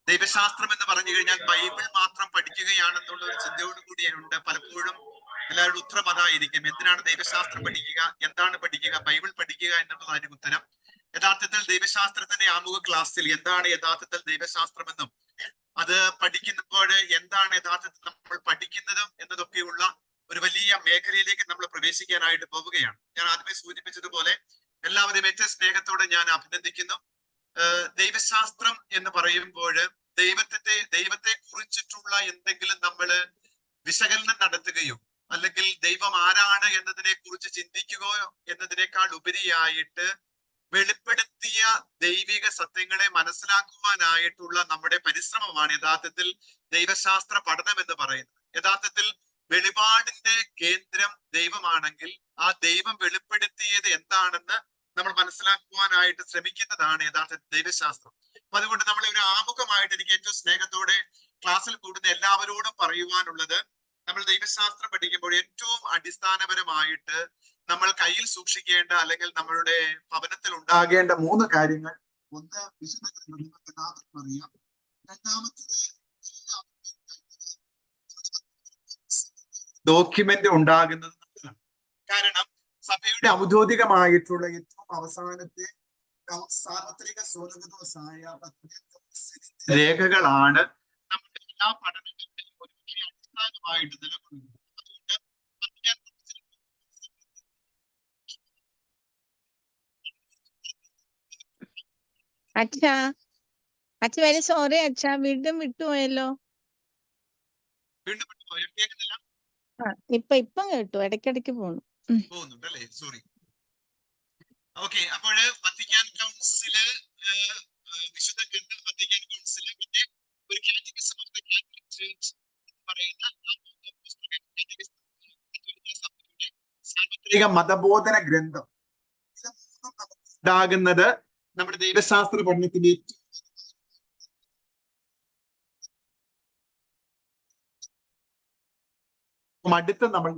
ദൈവശാസ്ത്രം എന്ന് പറഞ്ഞു കഴിഞ്ഞാൽ ബൈബിൾ മാത്രം പഠിക്കുകയാണെന്നുള്ള ഒരു ചിന്തയോട് കൂടിയുണ്ട് പലപ്പോഴും എല്ലാവരുടെ ഉത്തരം അതായിരിക്കും. എന്തിനാണ് ദൈവശാസ്ത്രം പഠിക്കുക, എന്താണ് പഠിക്കുക, ബൈബിൾ പഠിക്കുക എന്നുള്ളതായിരിക്കും ഉത്തരം. യഥാർത്ഥത്തിൽ ദൈവശാസ്ത്രത്തിന്റെ ആമുഖ ക്ലാസ്സിൽ എന്താണ് യഥാർത്ഥത്തിൽ ദൈവശാസ്ത്രമെന്നും അത് പഠിക്കുമ്പോൾ എന്താണ് യഥാർത്ഥത്തിൽ നമ്മൾ പഠിക്കുന്നതും എന്നതൊക്കെയുള്ള ഒരു വലിയ മേഖലയിലേക്ക് നമ്മൾ പ്രവേശിക്കാനായിട്ട് പോവുകയാണ്. ഞാൻ ആദ്യമേ സൂചിപ്പിച്ചതുപോലെ എല്ലാവരെയും ഏറ്റവും സ്നേഹത്തോടെ ഞാൻ അഭിനന്ദിക്കുന്നു. ദൈവശാസ്ത്രം എന്ന് പറയുമ്പോൾ ദൈവത്തെ കുറിച്ചിട്ടുള്ള എന്തെങ്കിലും നമ്മൾ വിശകലനം നടത്തുകയോ അല്ലെങ്കിൽ ദൈവം ആരാണ് എന്നതിനെ കുറിച്ച് ചിന്തിക്കുകയോ എന്നതിനേക്കാൾ ഉപരിയായിട്ട് വെളിപ്പെടുത്തിയ ദൈവിക സത്യങ്ങളെ മനസ്സിലാക്കുവാനായിട്ടുള്ള നമ്മുടെ പരിശ്രമമാണ് യഥാർത്ഥത്തിൽ ദൈവശാസ്ത്ര പഠനം എന്ന് പറയുന്നത്. യഥാർത്ഥത്തിൽ വെളിപാടിന്റെ കേന്ദ്രം ദൈവമാണെങ്കിൽ ആ ദൈവം വെളിപ്പെടുത്തിയത് എന്താണെന്ന് നമ്മൾ മനസ്സിലാക്കുവാനായിട്ട് ശ്രമിക്കുന്നതാണ് യഥാർത്ഥ ദൈവശാസ്ത്രം. അപ്പൊ അതുകൊണ്ട് നമ്മൾ ഒരു ആമുഖമായിട്ട് എനിക്ക് ഏറ്റവും സ്നേഹത്തോടെ ക്ലാസ്സിൽ കൂടുന്ന എല്ലാവരോടും പറയുവാനുള്ളത്, നമ്മൾ ദൈവശാസ്ത്രം പഠിക്കുമ്പോൾ ഏറ്റവും അടിസ്ഥാനപരമായിട്ട് നമ്മൾ കയ്യിൽ സൂക്ഷിക്കേണ്ട അല്ലെങ്കിൽ നമ്മളുടെ ഭവനത്തിൽ ഉണ്ടാകേണ്ട 3 കാര്യങ്ങൾ. ഒന്ന്, വിശുദ്ധ എല്ലാവർക്കും അറിയാം. രണ്ടാമത്തത്, ഡോക്യുമെന്റ് ഉണ്ടാകുന്നത് നല്ലതാണ്. കാരണം സഭയുടെ ഔദ്യോഗികമായിട്ടുള്ള ഏറ്റവും അവസാനത്തെ സാർവത്രിക സ്വരഗതോസായ രേഖകളാണ് നമ്മുടെ എല്ലാ പഠനങ്ങളുടെയും ഒരു വലിയ അടിസ്ഥാനമായിട്ട് നിലകൊള്ളുന്നത്. അച്ഛ വെരി സോറി അച്ഛ, വീണ്ടും വിട്ടുപോയല്ലോ. വീണ്ടും വിട്ടുപോയോ? കേൾക്കുന്നില്ല? ഇപ്പം കേട്ടു, ഇടയ്ക്കിടയ്ക്ക് പോകുന്നുണ്ടല്ലേ, സോറി. ഓക്കെ, അപ്പോൾ വത്തിക്കാൻ കൗൺസില്, വിശുദ്ധ ഗ്രന്ഥം വത്തിക്കാൻ കൗൺസില്, പിന്നെ ഒരു catechism of the Catholic church പറയുന്ന സാർവത്രിക മതബോധന ഗ്രന്ഥം ഉണ്ടാകുന്നത് നമ്മുടെ ദൈവശാസ്ത്ര പഠനത്തിന്റെ അടുത്ത് നമ്മൾ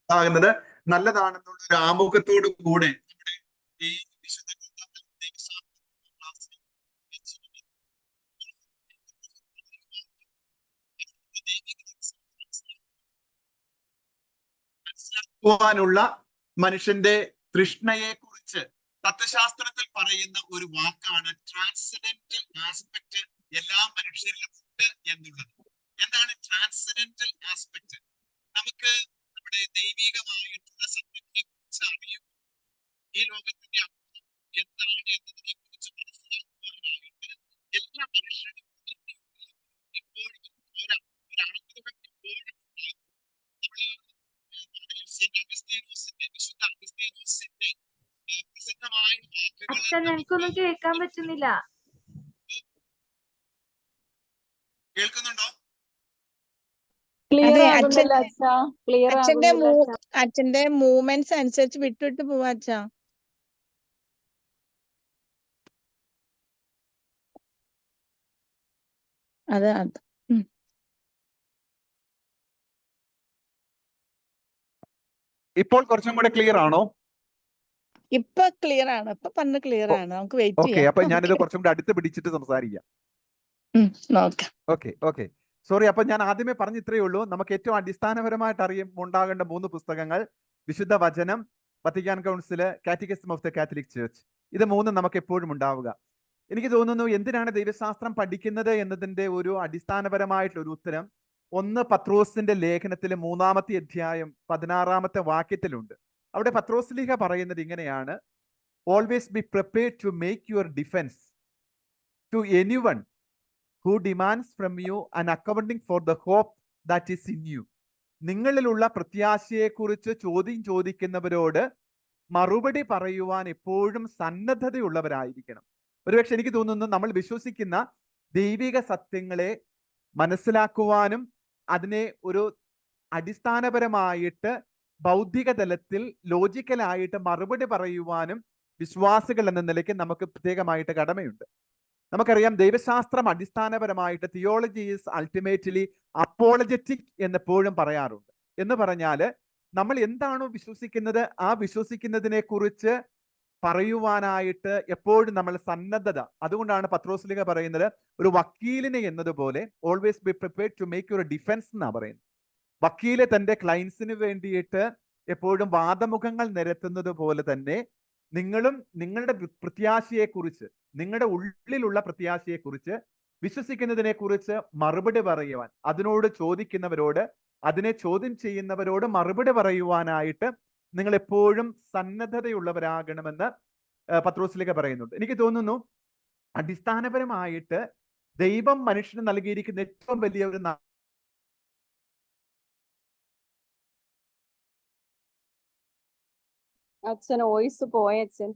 ആകുന്നത് നല്ലതാണെന്നുള്ള ഒരു ആമുഖത്തോടു കൂടെ നമ്മുടെ ഈ വിശുദ്ധ മനസ്സിലാക്കുവാനുള്ള മനുഷ്യന്റെ തൃഷ്ണയെ കുറിച്ച് തത്വശാസ്ത്രത്തിൽ പറയുന്ന ഒരു വാക്കാണ് ട്രാൻസെൻഡന്റൽ ആസ്പെക്ട് എല്ലാ മനുഷ്യരിലും ഉണ്ട് എന്നുള്ളത്. എന്താണ് ട്രാൻസെൻഡന്റൽ ആസ്പെക്ട്? നമുക്ക് നമ്മുടെ ദൈവികമായിട്ടുള്ള സത്യത്തെ കുറിച്ച് അറിയും, ഈ ലോകത്തിന്റെ അർത്ഥം എന്താണ് എന്നതിനെ കുറിച്ച് മനസ്സിലാക്കുവാനായിട്ട് എല്ലാ മനുഷ്യരും ഇപ്പോഴും ഒരാഗ്രഹം ഇപ്പോഴും വിശുദ്ധ അഗസ്തീനോസിന്റെ പ്രസിദ്ധമായ എനിക്കൊന്നും കേൾക്കാൻ പറ്റുന്നില്ല. കേൾക്കുന്നുണ്ടോ? അച്ഛന്റെ മൂവ്മെന്റ്സ് അനുസരിച്ച് വിട്ടുവിട്ട് പോവാ അച്ഛാ. അത് ഇപ്പോൾ കുറച്ചും കൂടെ ക്ലിയർ ആണോ? ഇപ്പൊ ക്ലിയർ ആണ്, ഇപ്പൊ പറഞ്ഞ ക്ലിയർ ആണ്. നമുക്ക് വെയിറ്റ് ചെയ്യാം. അപ്പൊ ഞാനിത് കുറച്ചും കൂടെ അടുത്ത് പിടിച്ചിട്ട് സംസാരിക്കാം. Okay sorry. അപ്പൊ ഞാൻ ആദ്യമേ പറഞ്ഞ ഇത്രയേ ഉള്ളൂ. നമുക്ക് ഏറ്റവും അടിസ്ഥാനപരമായിട്ട് ഉണ്ടാകേണ്ട 3 പുസ്തകങ്ങൾ: വിശുദ്ധ വചനം, Vatican council, catechism of the Catholic church. ഇത് 3 നമുക്ക് എപ്പോഴും ഉണ്ടാവുക. എനിക്ക് തോന്നുന്നു എന്തിനാണ് ദൈവശാസ്ത്രം പഠിക്കുന്നത് എന്നതിന്റെ ഒരു അടിസ്ഥാനപരമായിട്ടുള്ള ഒരു ഉത്തരം 1 പത്രോസിന്റെ ലേഖനത്തിലെ 3-ാമത്തെ അധ്യായം 16-ാമത്തെ വാക്യത്തിലുണ്ട്. അവിടെ പത്രോസ്ലീഹ പറയുന്നത് ഇങ്ങനെയാണ്: always be prepared to make your defence to anyone who demands from you an accounting for the hope that is in you. നിങ്ങളിലുള്ള പ്രത്യാശയെക്കുറിച്ച് ചോദിക്കുന്നവരോട് മറുപടി പറയുവാൻ എപ്പോഴും സന്നദ്ധതയുള്ളവരായിരിക്കണം. ഒരുപക്ഷെ എനിക്ക് തോന്നുന്നു നമ്മൾ വിശ്വസിക്കുന്ന ദൈവിക സത്യങ്ങളെ മനസ്സിലാക്കുവാനും അതിനെ ഒരു അടിസ്ഥാനപരമായിട്ട് ബൗദ്ധിക തലത്തിൽ ലോജിക്കലായിട്ട് മറുപടി പറയുവാനും വിശ്വാസികൾ എന്ന നിലയ്ക്ക് നമുക്ക് പ്രത്യേകമായിട്ട് കടമയുണ്ട്. നമുക്കറിയാം, ദൈവശാസ്ത്രം അടിസ്ഥാനപരമായിട്ട് തിയോളജി ഈസ് അൾട്ടിമേറ്റ്ലി അപ്പോളജറ്റിക് എന്നെപ്പോഴും പറയാറുണ്ട്. എന്ന് പറഞ്ഞാൽ നമ്മൾ എന്താണോ വിശ്വസിക്കുന്നത് ആ വിശ്വസിക്കുന്നതിനെ കുറിച്ച് പറയുവാനായിട്ട് എപ്പോഴും നമ്മൾ സന്നദ്ധത. അതുകൊണ്ടാണ് പത്രോസ്ലീഹ പറയുന്നത്, ഒരു വക്കീലിനെ എന്നതുപോലെ always be prepared to make your defence എന്നാ പറയുന്നത്. വക്കീല് തന്റെ ക്ലയൻസിന് വേണ്ടിയിട്ട് എപ്പോഴും വാദമുഖങ്ങൾ നിരത്തുന്നത് പോലെ തന്നെ നിങ്ങളും നിങ്ങളുടെ പ്രത്യാശയെക്കുറിച്ച്, നിങ്ങളുടെ ഉള്ളിലുള്ള പ്രത്യാശയെക്കുറിച്ച്, വിശ്വസിക്കുന്നതിനെ കുറിച്ച് മറുപടി പറയുവാൻ, അതിനോട് ചോദിക്കുന്നവരോട്, അതിനെ ചോദ്യം ചെയ്യുന്നവരോട് മറുപടി പറയുവാനായിട്ട് നിങ്ങൾ എപ്പോഴും സന്നദ്ധതയുള്ളവരാകണമെന്ന് പത്രോസ്ലീഹ പറയുന്നുണ്ട്. എനിക്ക് തോന്നുന്നു അടിസ്ഥാനപരമായിട്ട് ദൈവം മനുഷ്യന് നൽകിയിരിക്കുന്ന ഏറ്റവും വലിയ ഒരു അച്ഛൻ വോയിസ് പോയ അച്ഛൻ.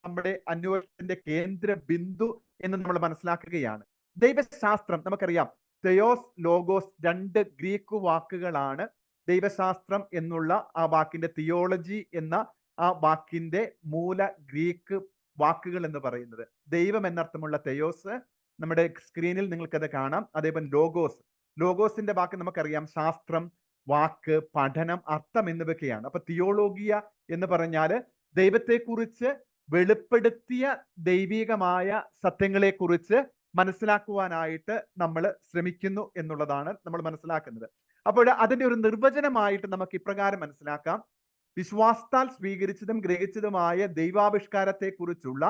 നമ്മുടെ അന്വേഷണത്തിന്റെ കേന്ദ്ര ബിന്ദു എന്ന് നമ്മൾ മനസ്സിലാക്കുകയാണ്. ദൈവശാസ്ത്രം നമുക്കറിയാം, തെയോസ് ലോഗോസ്, 2 ഗ്രീക്ക് വാക്കുകളാണ് ദൈവശാസ്ത്രം എന്നുള്ള ആ വാക്കിന്റെ, തിയോളജി എന്ന ആ വാക്കിന്റെ മൂല ഗ്രീക്ക് വാക്കുകൾ എന്ന് പറയുന്നത്. ദൈവം എന്നർത്ഥമുള്ള തെയോസ്, നമ്മുടെ സ്ക്രീനിൽ നിങ്ങൾക്കത് കാണാം. അതേപോലെ ലോഗോസ്, ലോഗോസിന്റെ വാക്ക് നമുക്കറിയാം, ശാസ്ത്രം, വാക്ക്, പഠനം, അർത്ഥം എന്നിവയൊക്കെയാണ്. അപ്പൊ തിയോളോഗിയ എന്ന് പറഞ്ഞാല് ദൈവത്തെക്കുറിച്ച് വെളിപ്പെടുത്തിയ ദൈവികമായ സത്യങ്ങളെക്കുറിച്ച് മനസ്സിലാക്കുവാനായിട്ട് നമ്മൾ ശ്രമിക്കുന്നു എന്നുള്ളതാണ് നമ്മൾ മനസ്സിലാക്കുന്നത്. അപ്പോൾ അതിന്റെ ഒരു നിർവചനമായിട്ട് നമുക്ക് ഇപ്രകാരം മനസ്സിലാക്കാം: വിശ്വാസത്താൽ സ്വീകരിച്ചതും ഗ്രഹിച്ചതുമായ ദൈവാവിഷ്കാരത്തെക്കുറിച്ചുള്ള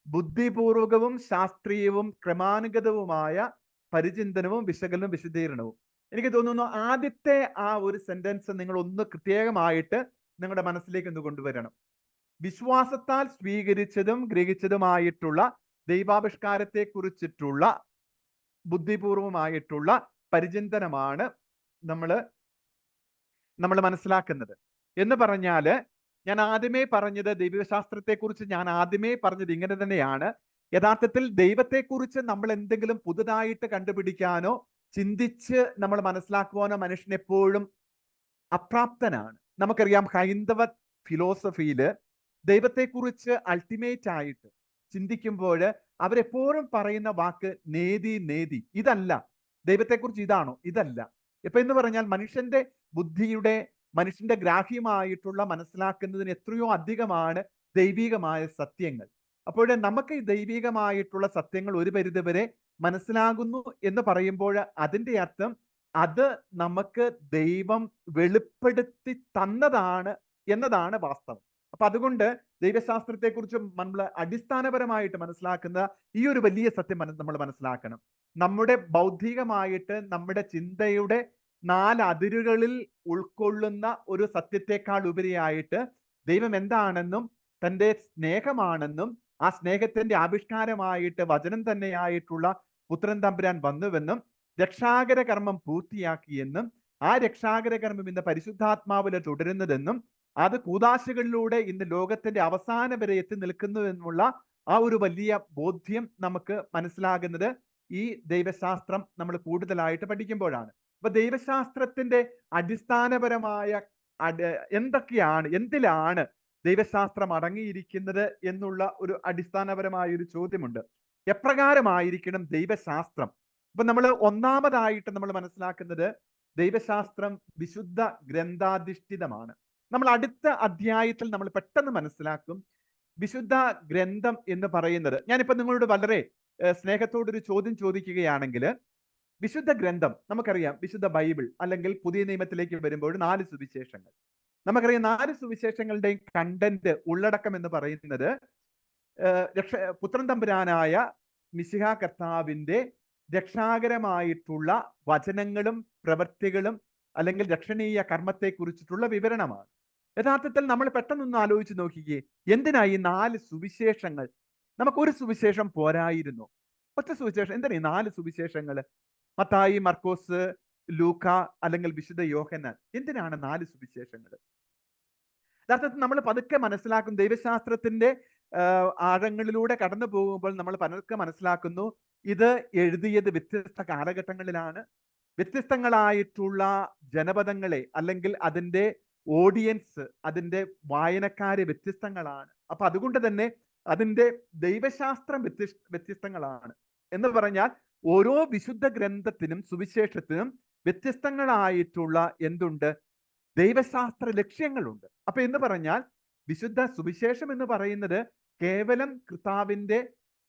ബുദ്ധിപൂർവകവും ശാസ്ത്രീയവും ക്രമാനുഗതവുമായ പരിചിന്തനവും വിശകലനവും വിശദീകരണവും. എനിക്ക് തോന്നുന്നു ആദ്യത്തെ ആ ഒരു സെന്റൻസ് നിങ്ങൾ ഒന്ന് പ്രത്യേകമായിട്ട് നിങ്ങളുടെ മനസ്സിലേക്ക് ഒന്ന് കൊണ്ടുവരണം. വിശ്വാസത്താൽ സ്വീകരിച്ചതും ഗ്രഹിച്ചതുമായിട്ടുള്ള ദൈവാവിഷ്കാരത്തെ കുറിച്ചിട്ടുള്ള ബുദ്ധിപൂർവമായിട്ടുള്ള പരിചിന്തനമാണ് നമ്മൾ മനസ്സിലാക്കുന്നത്. എന്ന് പറഞ്ഞാല്, ഞാൻ ആദ്യമേ പറഞ്ഞത്, ദൈവശാസ്ത്രത്തെക്കുറിച്ച് ഞാൻ ആദ്യമേ പറഞ്ഞത് ഇങ്ങനെ തന്നെയാണ്. യഥാർത്ഥത്തിൽ ദൈവത്തെക്കുറിച്ച് നമ്മൾ എന്തെങ്കിലും പുതുതായിട്ട് കണ്ടുപിടിക്കാനോ ചിന്തിച്ച് നമ്മൾ മനസ്സിലാക്കുവാനോ മനുഷ്യൻ എപ്പോഴും അപ്രാപ്തനാണ്. നമുക്കറിയാം, ഹൈന്ദവ ഫിലോസഫിയില് ദൈവത്തെക്കുറിച്ച് അൾട്ടിമേറ്റ് ആയിട്ട് ചിന്തിക്കുമ്പോൾ അവരെപ്പോഴും പറയുന്ന വാക്ക് നേതി നേതി. ഇതല്ല ദൈവത്തെക്കുറിച്ച്, ഇതാണോ? ഇതല്ല. ഇപ്പൊ എന്ന് പറഞ്ഞാൽ മനുഷ്യന്റെ ബുദ്ധിയുടെ, മനുഷ്യന്റെ ഗ്രാഹ്യമായിട്ടുള്ള മനസ്സിലാക്കുന്നതിന് എത്രയോ അധികമാണ് ദൈവികമായ സത്യങ്ങൾ. അപ്പോൾ നമുക്ക് ഈ ദൈവികമായിട്ടുള്ള സത്യങ്ങൾ ഒരു പരിധിവരെ മനസ്സിലാകുന്നു എന്ന് പറയുമ്പോൾ അതിന്റെ അർത്ഥം അത് നമുക്ക് ദൈവം വെളിപ്പെടുത്തി തന്നതാണ് എന്നതാണ് വാസ്തവം. അപ്പൊ അതുകൊണ്ട് ദൈവശാസ്ത്രത്തെക്കുറിച്ച് നമ്മൾ അടിസ്ഥാനപരമായിട്ട് മനസ്സിലാക്കുന്ന ഈ ഒരു വലിയ സത്യം നമ്മൾ മനസ്സിലാക്കണം. നമ്മുടെ ബൗദ്ധികമായിട്ട് നമ്മുടെ ചിന്തയുടെ 4 അതിരുകളിൽ ഉൾക്കൊള്ളുന്ന ഒരു സത്യത്തെക്കാൾ ഉപരിയായിട്ട് ദൈവം എന്താണെന്നും തൻ്റെ സ്നേഹമാണെന്നും ആ സ്നേഹത്തിന്റെ ആവിഷ്കാരമായിട്ട് വചനം തന്നെയായിട്ടുള്ള പുത്രൻ തമ്പുരാൻ വന്നുവെന്നും രക്ഷാകര കർമ്മം പൂർത്തിയാക്കിയെന്നും ആ രക്ഷാകര കർമ്മം ഇന്ന് പരിശുദ്ധാത്മാവിൽ തുടരുന്നതെന്നും അത് കൂദാശകളിലൂടെ ഇന്ന് ലോകത്തിന്റെ അവസാനം വരെ എത്തി നിൽക്കുന്നു എന്നുള്ള ആ ഒരു വലിയ ബോധ്യം നമുക്ക് മനസ്സിലാകുന്നത് ഈ ദൈവശാസ്ത്രം നമ്മൾ കൂടുതലായിട്ട് പഠിക്കുമ്പോഴാണ്. അപ്പൊ ദൈവശാസ്ത്രത്തിന്റെ അടിസ്ഥാനപരമായ എന്തിലാണ് ദൈവശാസ്ത്രം അടങ്ങിയിരിക്കുന്നത് എന്നുള്ള ഒരു അടിസ്ഥാനപരമായ ഒരു ചോദ്യമുണ്ട്. എപ്രകാരമായിരിക്കണം ദൈവശാസ്ത്രം? അപ്പൊ നമ്മൾ ഒന്നാമതായിട്ട് നമ്മൾ മനസ്സിലാക്കുന്നത് ദൈവശാസ്ത്രം വിശുദ്ധ ഗ്രന്ഥാധിഷ്ഠിതമാണ്. നമ്മൾ അടുത്ത അധ്യായത്തിൽ നമ്മൾ പെട്ടെന്ന് മനസ്സിലാക്കും വിശുദ്ധ ഗ്രന്ഥം എന്ന് പറയുന്നത്. ഞാനിപ്പോ നിങ്ങളോട് വളരെ സ്നേഹത്തോടൊരു ചോദ്യം ചോദിക്കുകയാണെങ്കിൽ, വിശുദ്ധ ഗ്രന്ഥം നമുക്കറിയാം, വിശുദ്ധ ബൈബിൾ അല്ലെങ്കിൽ പുതിയ നിയമത്തിലേക്ക് വരുമ്പോൾ 4 സുവിശേഷങ്ങൾ നമുക്കറിയാം. 4 സുവിശേഷങ്ങളുടെയും കണ്ടന്റ്, ഉള്ളടക്കം എന്ന് പറയുന്നത് പുത്രൻ തമ്പുരാനായ മിശിഹ കർത്താവിന്റെ രക്ഷാകരമായിട്ടുള്ള വചനങ്ങളും പ്രവൃത്തികളും അല്ലെങ്കിൽ രക്ഷണീയ കർമ്മത്തെ കുറിച്ചിട്ടുള്ള വിവരണമാണ്. യഥാർത്ഥത്തിൽ നമ്മൾ പെട്ടെന്നൊന്ന് ആലോചിച്ച് നോക്കിക്കേ, എന്തിനായി 4 സുവിശേഷങ്ങൾ? നമുക്കൊരു സുവിശേഷം പോരായിരുന്നു. ഒറ്റ സുവിശേഷം എന്തിനാ 4 സുവിശേഷങ്ങൾ? മത്തായി, മർക്കോസ്, ലൂക്ക അല്ലെങ്കിൽ വിശുദ്ധ യോഹന്നാൻ. എന്തിനാണ് 4 സുവിശേഷങ്ങൾ? യഥാർത്ഥത്തിൽ നമ്മൾ പതുക്കെ മനസ്സിലാക്കും, ദൈവശാസ്ത്രത്തിന്റെ ആഴങ്ങളിലൂടെ കടന്നു പോകുമ്പോൾ നമ്മൾ പതുക്കെ മനസ്സിലാക്കുന്നു, ഇത് എഴുതിയത് വ്യത്യസ്ത കാലഘട്ടങ്ങളിലാണ്, വ്യത്യസ്തങ്ങളായിട്ടുള്ള ജനപദങ്ങളെ അല്ലെങ്കിൽ അതിൻ്റെ ഓഡിയൻസ്, അതിൻ്റെ വായനക്കാര് വ്യത്യസ്തങ്ങളാണ്. അപ്പൊ അതുകൊണ്ട് തന്നെ അതിൻ്റെ ദൈവശാസ്ത്രം വ്യത്യസ്തങ്ങളാണ്. എന്ന് പറഞ്ഞാൽ ഓരോ വിശുദ്ധ ഗ്രന്ഥത്തിനും സുവിശേഷത്തിനും വ്യത്യസ്തങ്ങളായിട്ടുള്ള എന്തുണ്ട്, ദൈവശാസ്ത്ര ലക്ഷ്യങ്ങളുണ്ട്. അപ്പൊ എന്ന് പറഞ്ഞാൽ വിശുദ്ധ സുവിശേഷം എന്ന് പറയുന്നത് കേവലം കർത്താവിന്റെ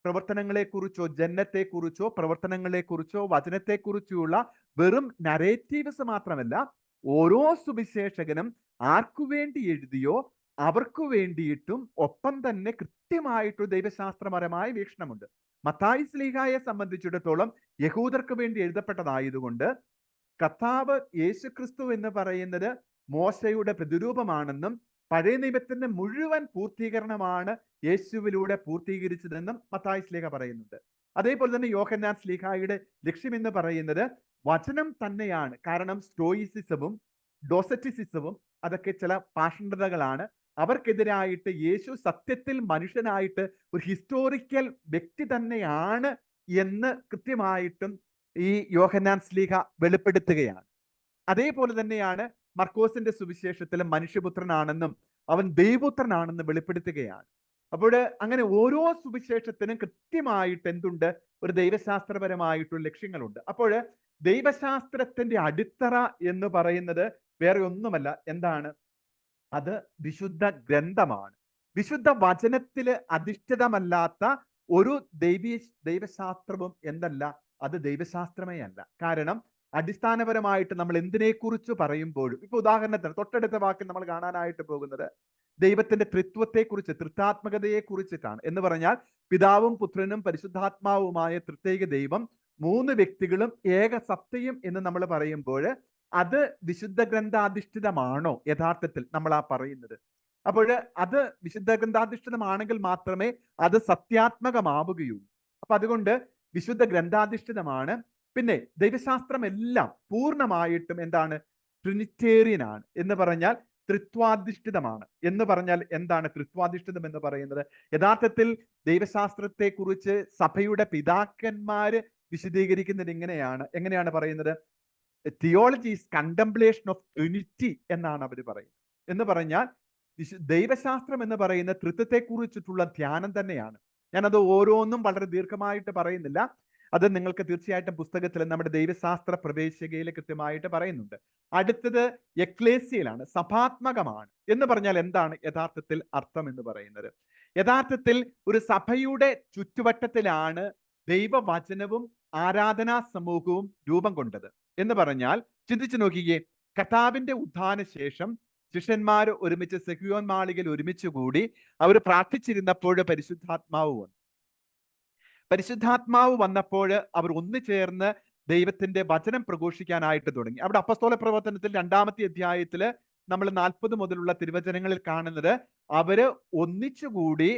പ്രവർത്തനങ്ങളെക്കുറിച്ചോ ജനനത്തെക്കുറിച്ചോ പ്രവർത്തനങ്ങളെക്കുറിച്ചോ വചനത്തെക്കുറിച്ചുള്ള വെറും നരേറ്റീവ്സ് മാത്രമല്ല, ഓരോ സുവിശേഷകനും ആർക്കു വേണ്ടി എഴുതിയോ അവർക്ക് വേണ്ടിയിട്ടും ഒപ്പം തന്നെ കൃത്യമായിട്ട് ദൈവശാസ്ത്രപരമായ വീക്ഷണമുണ്ട്. മത്തായി ശ്ലീഹായെ സംബന്ധിച്ചിടത്തോളം യഹൂദർക്ക് വേണ്ടി എഴുതപ്പെട്ടതായതുകൊണ്ട് കർത്താവ് യേശുക്രിസ്തു എന്ന് പറയുന്നത് മോശയുടെ പ്രതിരൂപമാണെന്നും പഴയ നിയമത്തിന്റെ മുഴുവൻ പൂർത്തീകരണമാണ് യേശുവിലൂടെ പൂർത്തീകരിച്ചതെന്നും മത്തായി ശ്ലീഹ പറയുന്നുണ്ട്. അതേപോലെ തന്നെ യോഹന്നാൻ ശ്ലീഹായുടെ ലക്ഷ്യം എന്ന് പറയുന്നത് വചനം തന്നെയാണ്. കാരണം സ്റ്റോയിസിസവും ഡോസറ്റിസിസവും അതൊക്കെ ചില പാഷണ്ഡതകളാണ്. അവർക്കെതിരായിട്ട് യേശു സത്യത്തിൽ മനുഷ്യനായിട്ട് ഒരു ഹിസ്റ്റോറിക്കൽ വ്യക്തി തന്നെയാണ് എന്ന് കൃത്യമായിട്ടും ഈ യോഹന്നാൻ ശ്ലീഹ വെളിപ്പെടുത്തുകയാണ്. അതേപോലെ തന്നെയാണ് മർക്കോസിന്റെ സുവിശേഷത്തിലും മനുഷ്യപുത്രനാണെന്നും അവൻ ദൈവപുത്രനാണെന്ന് വെളിപ്പെടുത്തുകയാണ്. അപ്പോൾ അങ്ങനെ ഓരോ സുവിശേഷത്തിനും കൃത്യമായിട്ട് എന്തുണ്ട്, ഒരു ദൈവശാസ്ത്രപരമായിട്ടുള്ള ലക്ഷ്യങ്ങളുണ്ട്. അപ്പോൾ ദൈവശാസ്ത്രത്തിന്റെ അടിത്തറ എന്ന് പറയുന്നത് വേറെ ഒന്നുമല്ല, എന്താണ്, അത് വിശുദ്ധ ഗ്രന്ഥമാണ്. വിശുദ്ധ വചനത്തില് അധിഷ്ഠിതമല്ലാത്ത ഒരു ദൈവശാസ്ത്രവും എന്തല്ല, അത് ദൈവശാസ്ത്രമേ അല്ല. കാരണം അടിസ്ഥാനപരമായിട്ട് നമ്മൾ എന്തിനെക്കുറിച്ച് പറയുമ്പോഴും, ഇപ്പൊ ഉദാഹരണത്തിന് തൊട്ടടുത്ത വാക്കിൽ നമ്മൾ കാണാനായിട്ട് പോകുന്നത് ദൈവത്തിന്റെ ത്രിത്വത്തെക്കുറിച്ച്, ത്രിത്വാത്മകതയെ കുറിച്ചിട്ടാണ്. എന്ന് പറഞ്ഞാൽ പിതാവും പുത്രനും പരിശുദ്ധാത്മാവുമായ ത്രിത്വൈക ദൈവം, 3 വ്യക്തികളും ഏക സത്തയും എന്ന് നമ്മൾ പറയുമ്പോൾ അത് വിശുദ്ധ ഗ്രന്ഥാധിഷ്ഠിതമാണോ യഥാർത്ഥത്തിൽ നമ്മൾ ആ പറയുന്നത്? അപ്പോൾ അത് വിശുദ്ധ ഗ്രന്ഥാധിഷ്ഠിതമാണെങ്കിൽ മാത്രമേ അത് സത്യാത്മകമാവുകയുള്ളൂ. അപ്പൊ അതുകൊണ്ട് വിശുദ്ധ ഗ്രന്ഥാധിഷ്ഠിതമാണ്. പിന്നെ ദൈവശാസ്ത്രം എല്ലാം പൂർണ്ണമായിട്ടും എന്താണ്, ട്രിനിറ്റേറിയൻ ആണ്. എന്ന് പറഞ്ഞാൽ ത്രിത്വാധിഷ്ഠിതമാണ്. എന്ന് പറഞ്ഞാൽ എന്താണ് ത്രിത്വാധിഷ്ഠിതം എന്ന് പറയുന്നത്? യഥാർത്ഥത്തിൽ ദൈവശാസ്ത്രത്തെ കുറിച്ച് സഭയുടെ പിതാക്കന്മാര് വിശദീകരിക്കുന്നത് എങ്ങനെയാണ് പറയുന്നത്? Theology is contemplation of Trinity എന്നാണ് അവർ പറയുന്നത്. എന്ന് പറഞ്ഞാൽ ദൈവശാസ്ത്രം എന്ന് പറയുന്ന ത്രിത്വത്തെ കുറിച്ചിട്ടുള്ള ധ്യാനം തന്നെയാണ്. ഞാനത് ഓരോന്നും വളരെ ദീർഘമായിട്ട് പറയുന്നില്ല. അത് നിങ്ങൾക്ക് തീർച്ചയായിട്ടും പുസ്തകത്തിൽ നമ്മുടെ ദൈവശാസ്ത്ര പ്രവേശികയിൽ കൃത്യമായിട്ട് പറയുന്നുണ്ട്. അടുത്തത് എക്ലേസിയലാണ്, സഭാത്മകമാണ്. എന്ന് പറഞ്ഞാൽ എന്താണ് യഥാർത്ഥത്തിൽ അർത്ഥം എന്ന് പറയുന്നത്? യഥാർത്ഥത്തിൽ ഒരു സഭയുടെ ചുറ്റുവട്ടത്തിലാണ് ദൈവവചനവും ആരാധനാ സമൂഹവും രൂപം കൊണ്ടത്. എന്ന് പറഞ്ഞാൽ ചിന്തിച്ചു നോക്കിയേ, കർത്താവിന്റെ ഉത്ഥാന ശേഷം ശിഷ്യന്മാർ ഒരുമിച്ച് സെഹിയോൻ മാളികയിൽ ഒരുമിച്ച് കൂടി അവർ പ്രാർത്ഥിച്ചിരുന്നപ്പോൾ പരിശുദ്ധാത്മാവ് വന്നപ്പോൾ അവർ ഒന്നുചേർന്ന് ദൈവത്തിന്റെ വചനം പ്രഘോഷിക്കാനായിട്ട് തുടങ്ങി. അവിടെ അപ്പസ്തോല പ്രവർത്തനത്തിൽ 2-ാമത്തെ അധ്യായത്തില് നമ്മൾ 40 മുതലുള്ള തിരുവചനങ്ങളിൽ കാണുന്നത് അവര് ഒന്നിച്ചുകൂടി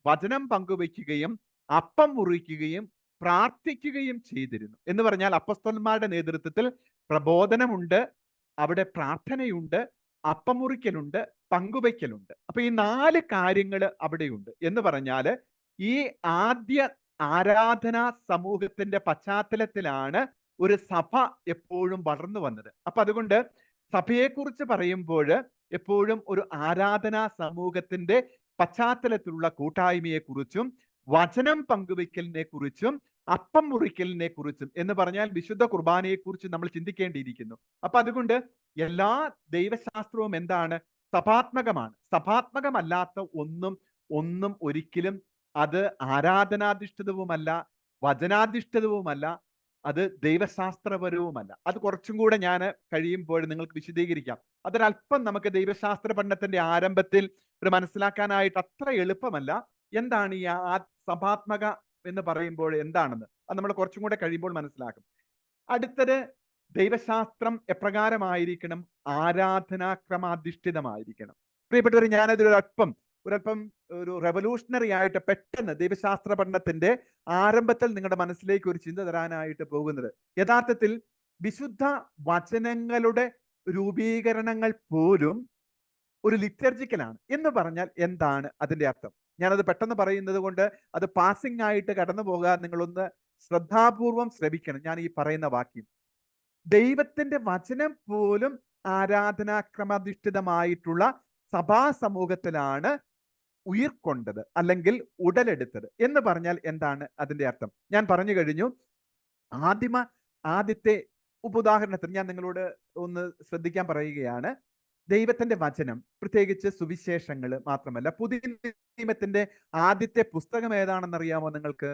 വചനം പങ്കുവയ്ക്കുകയും അപ്പം മുറിക്കുകയും പ്രാർത്ഥിക്കുകയും ചെയ്തിരുന്നു. എന്ന് പറഞ്ഞാൽ അപ്പസ്തോലന്മാരുടെ നേതൃത്വത്തിൽ പ്രബോധനമുണ്ട്, അവിടെ പ്രാർത്ഥനയുണ്ട്, അപ്പം മുറിക്കലുണ്ട്, പങ്കുവയ്ക്കലുണ്ട്. അപ്പൊ ഈ 4 കാര്യങ്ങൾ അവിടെയുണ്ട്. എന്ന് പറഞ്ഞാൽ ഈ ആദ്യ ആരാധനാ സമൂഹത്തിന്റെ പശ്ചാത്തലത്തിലാണ് ഒരു സഭ എപ്പോഴും വളർന്നു വന്നത്. അപ്പൊ അതുകൊണ്ട് സഭയെക്കുറിച്ച് പറയുമ്പോൾ എപ്പോഴും ഒരു ആരാധനാ സമൂഹത്തിന്റെ പശ്ചാത്തലത്തിലുള്ള കൂട്ടായ്മയെ കുറിച്ചും വചനം പങ്കുവയ്ക്കലിനെ കുറിച്ചും അപ്പം മുറിക്കലിനെ കുറിച്ചും, എന്ന് പറഞ്ഞാൽ വിശുദ്ധ കുർബാനയെ കുറിച്ച് നമ്മൾ ചിന്തിക്കേണ്ടിയിരിക്കുന്നു. അപ്പൊ അതുകൊണ്ട് എല്ലാ ദൈവശാസ്ത്രവും എന്താണ്, സഭാത്മകമാണ്. സഭാത്മകമല്ലാത്ത ഒന്നും ഒരിക്കലും അത് ആരാധനാധിഷ്ഠിതവുമല്ല, വചനാധിഷ്ഠിതവുമല്ല, അത് ദൈവശാസ്ത്രപരവുമല്ല. അത് കുറച്ചും കൂടെ ഞാൻ കഴിയുമ്പോൾ നിങ്ങൾക്ക് വിശദീകരിക്കാം. അതൊരല്പം നമുക്ക് ദൈവശാസ്ത്ര പഠനത്തിന്റെ ആരംഭത്തിൽ ഒരു മനസ്സിലാക്കാനായിട്ട് അത്ര എളുപ്പമല്ല. എന്താണ് ഈ സഭാത്മക എന്ന് പറയുമ്പോൾ എന്താണെന്ന് അത് നമ്മൾ കുറച്ചും കൂടെ കഴിയുമ്പോൾ മനസ്സിലാക്കും. അടുത്തത്, ദൈവശാസ്ത്രം എപ്രകാരമായിരിക്കണം? ആരാധനാക്രമാധിഷ്ഠിതമായിരിക്കണം. പ്രിയപ്പെട്ടവർ, ഞാനതൊരല്പം ഒരു റെവല്യൂഷണറി ആയിട്ട് പെട്ടെന്ന് ദൈവശാസ്ത്ര പഠനത്തിന്റെ ആരംഭത്തിൽ നിങ്ങളുടെ മനസ്സിലേക്ക് ഒരു ചിന്ത തരാനായിട്ട് പോകുന്നത്, യഥാർത്ഥത്തിൽ വിശുദ്ധ വചനങ്ങളുടെ രൂപീകരണങ്ങൾ പോലും ഒരു ലിറ്റർജിക്കലാണ്. എന്ന് പറഞ്ഞാൽ എന്താണ് അതിന്റെ അർത്ഥം? ഞാനത് പെട്ടെന്ന് പറയുന്നത് കൊണ്ട് അത് പാസിംഗ് ആയിട്ട് കടന്നു പോകാൻ നിങ്ങളൊന്ന് ശ്രദ്ധാപൂർവം ശ്രവിക്കണം. ഞാൻ ഈ പറയുന്ന വാക്യം, ദൈവത്തിന്റെ വചനം പോലും ആരാധനാക്രമാധിഷ്ഠിതമായിട്ടുള്ള സഭാ സമൂഹത്തിലാണ് ഉയിർക്കൊണ്ടത് അല്ലെങ്കിൽ ഉടലെടുത്തത്. എന്ന് പറഞ്ഞാൽ എന്താണ് അതിന്റെ അർത്ഥം? ഞാൻ പറഞ്ഞു കഴിഞ്ഞു, ആദിമ ആദ്യത്തെ ഉദാഹരണത്തിന് ഞാൻ നിങ്ങളോട് ഒന്ന് ശ്രദ്ധിക്കാൻ പറയുകയാണ്. ദൈവത്തിന്റെ വചനം, പ്രത്യേകിച്ച് സുവിശേഷങ്ങൾ മാത്രമല്ല, പുതിയ നിയമത്തിന്റെ ആദ്യത്തെ പുസ്തകം ഏതാണെന്ന് അറിയാമോ നിങ്ങൾക്ക്?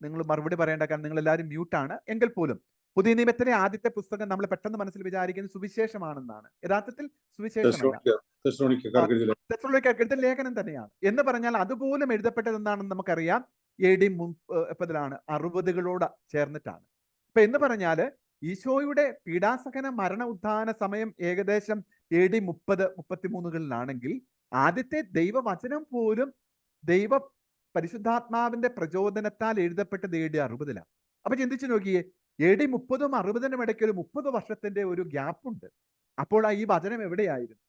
നിങ്ങൾ മറുപടി പറയേണ്ട, കാരണം നിങ്ങൾ എല്ലാവരും മ്യൂട്ടാണ്. എങ്കിൽ പോലും പുതിയ നിയമത്തിലെ ആദ്യത്തെ പുസ്തകം നമ്മൾ പെട്ടെന്ന് മനസ്സിൽ വിചാരിക്കുന്നത് സുവിശേഷമാണെന്നാണ്. യഥാർത്ഥത്തിൽ സുവിശേഷമല്ല, തെസ്സലോനിക്കർക്കെഴുതിയ ലേഖനം തന്നെയാണ്. എന്ന് പറഞ്ഞാൽ അതുപോലും എഴുതപ്പെട്ടത് എന്താണെന്ന് നമുക്കറിയാം. AD 60 ചേർന്നിട്ടാണ്. അപ്പൊ എന്ന് പറഞ്ഞാല് ഈശോയുടെ പീഡാസഹന മരണ ഉത്ഥാന സമയം ഏകദേശം AD 30-33 ആദ്യത്തെ ദൈവവചനം പോലും ദൈവ പരിശുദ്ധാത്മാവിന്റെ പ്രചോദനത്താൽ എഴുതപ്പെട്ടത് AD 60. അപ്പൊ ചിന്തിച്ചു നോക്കിയേ, AD 30-ഉം 60-നും ഇടയ്ക്ക് ഒരു 30 വർഷത്തിന്റെ ഒരു ഗ്യാപ്പ് ഉണ്ട്. അപ്പോൾ ഈ വചനം എവിടെയായിരുന്നു?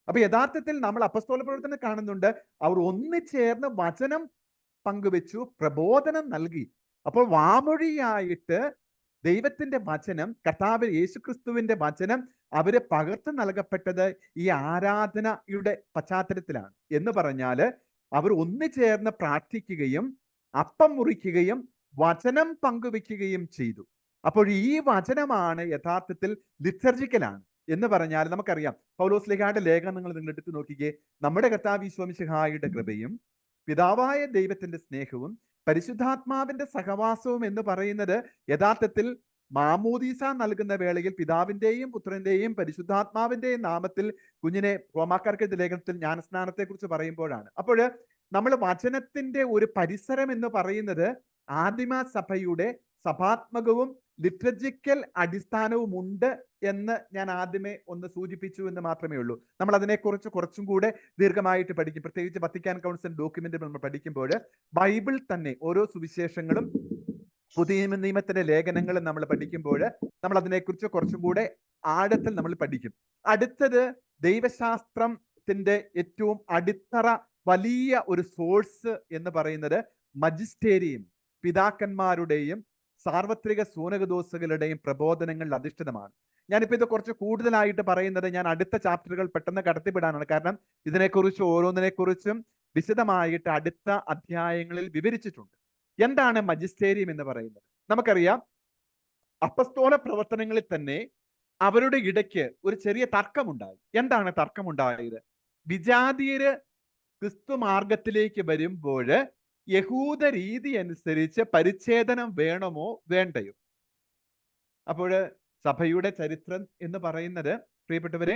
അപ്പൊ യഥാർത്ഥത്തിൽ നമ്മൾ അപ്പസ്തോല പ്രവർത്തനം കാണുന്നുണ്ട്, അവർ ഒന്നിച്ചേർന്ന് വചനം പങ്കുവെച്ചു, പ്രബോധനം നൽകി. അപ്പോൾ വാമൊഴിയായിട്ട് ദൈവത്തിന്റെ വചനം, കർത്താവ് യേശുക്രിസ്തുവിന്റെ വചനം അവര് പകർന്നു നൽകപ്പെട്ടത് ഈ ആരാധനയുടെ പശ്ചാത്തലത്തിലാണ്. എന്ന് പറഞ്ഞാല് അവർ ഒന്നിച്ചേർന്ന് പ്രാർത്ഥിക്കുകയും അപ്പം മുറിക്കുകയും വചനം പങ്കുവെക്കുകയും ചെയ്തു. അപ്പോൾ ഈ വചനമാണ് യഥാർത്ഥത്തിൽ ലിറ്റർജിക്കലാണ്. എന്ന് പറഞ്ഞാൽ നമുക്കറിയാം, പൗലോസ്ലീഹായുടെ ലേഖനം നിങ്ങൾ എടുത്തു നോക്കിക്കേ, നമ്മുടെ കർത്താവ് ഈശോ മിശിഹായുടെ കൃപയും പിതാവായ ദൈവത്തിന്റെ സ്നേഹവും പരിശുദ്ധാത്മാവിന്റെ സഹവാസവും എന്ന് പറയുന്നത് യഥാർത്ഥത്തിൽ മാമോദീസ നൽകുന്ന വേളയിൽ പിതാവിന്റെയും പുത്രന്റെയും പരിശുദ്ധാത്മാവിന്റെയും നാമത്തിൽ കുഞ്ഞിനെ റോമാക്കാർക്ക് ലേഖനത്തിൽ ജ്ഞാനസ്നാനത്തെ കുറിച്ച് പറയുമ്പോഴാണ്. അപ്പോൾ നമ്മൾ വചനത്തിന്റെ ഒരു പരിസരം എന്ന് പറയുന്നത് ആദിമ സഭയുടെ സഭാത്മകവും ലിറ്റർജിക്കൽ അടിസ്ഥാനവും ഉണ്ട് എന്ന് ഞാൻ ആദ്യമേ ഒന്ന് സൂചിപ്പിച്ചു എന്ന് മാത്രമേ ഉള്ളൂ. നമ്മൾ അതിനെക്കുറിച്ച് കുറച്ചും കൂടെ ദീർഘമായിട്ട് പഠിക്കും. പ്രത്യേകിച്ച് വത്തിക്കാൻ കൗൺസിൽ ഡോക്യുമെന്റ് നമ്മൾ പഠിക്കുമ്പോൾ ബൈബിൾ തന്നെ ഓരോ സുവിശേഷങ്ങളും പുതിയ നിയമത്തിന്റെ ലേഖനങ്ങളും നമ്മൾ പഠിക്കുമ്പോൾ നമ്മൾ അതിനെക്കുറിച്ച് കുറച്ചും കൂടെ ആഴത്തിൽ നമ്മൾ പഠിക്കും. അടുത്തത് ദൈവശാസ്ത്രത്തിന്റെ ഏറ്റവും അടിത്തറ വലിയ ഒരു സോഴ്സ് എന്ന് പറയുന്നത് മജിസ്റ്റേരിയം, പിതാക്കന്മാരുടെയും സാർവത്രിക സൂനകദോസുകളുടെയും പ്രബോധനങ്ങളിൽ അധിഷ്ഠിതമാണ്. ഞാനിപ്പോൾ ഇത് കുറച്ച് കൂടുതലായിട്ട് പറയുന്നത് ഞാൻ അടുത്ത ചാപ്റ്ററുകൾ പെട്ടെന്ന് കടത്തിവിടാനാണ്. കാരണം ഇതിനെക്കുറിച്ച് ഓരോന്നിനെക്കുറിച്ചും വിശദമായിട്ട് അടുത്ത അധ്യായങ്ങളിൽ വിവരിച്ചിട്ടുണ്ട്. എന്താണ് മജിസ്റ്റേരിയം എന്ന് പറയുന്നത്? നമുക്കറിയാം, അപ്പസ്തോല പ്രവർത്തനങ്ങളിൽ തന്നെ അവരുടെ ഇടയ്ക്ക് ഒരു ചെറിയ തർക്കമുണ്ടായി. എന്താണ് തർക്കമുണ്ടായത്? വിജാതീയര് ക്രിസ്തു മാർഗത്തിലേക്ക് വരുമ്പോൾ യഹൂദ രീതി അനുസരിച്ച് പരിച്ഛേദനം വേണമോ വേണ്ടയോ? അപ്പോൾ സഭയുടെ ചരിത്രം എന്ന് പറയുന്നത്, പ്രിയപ്പെട്ടവരെ,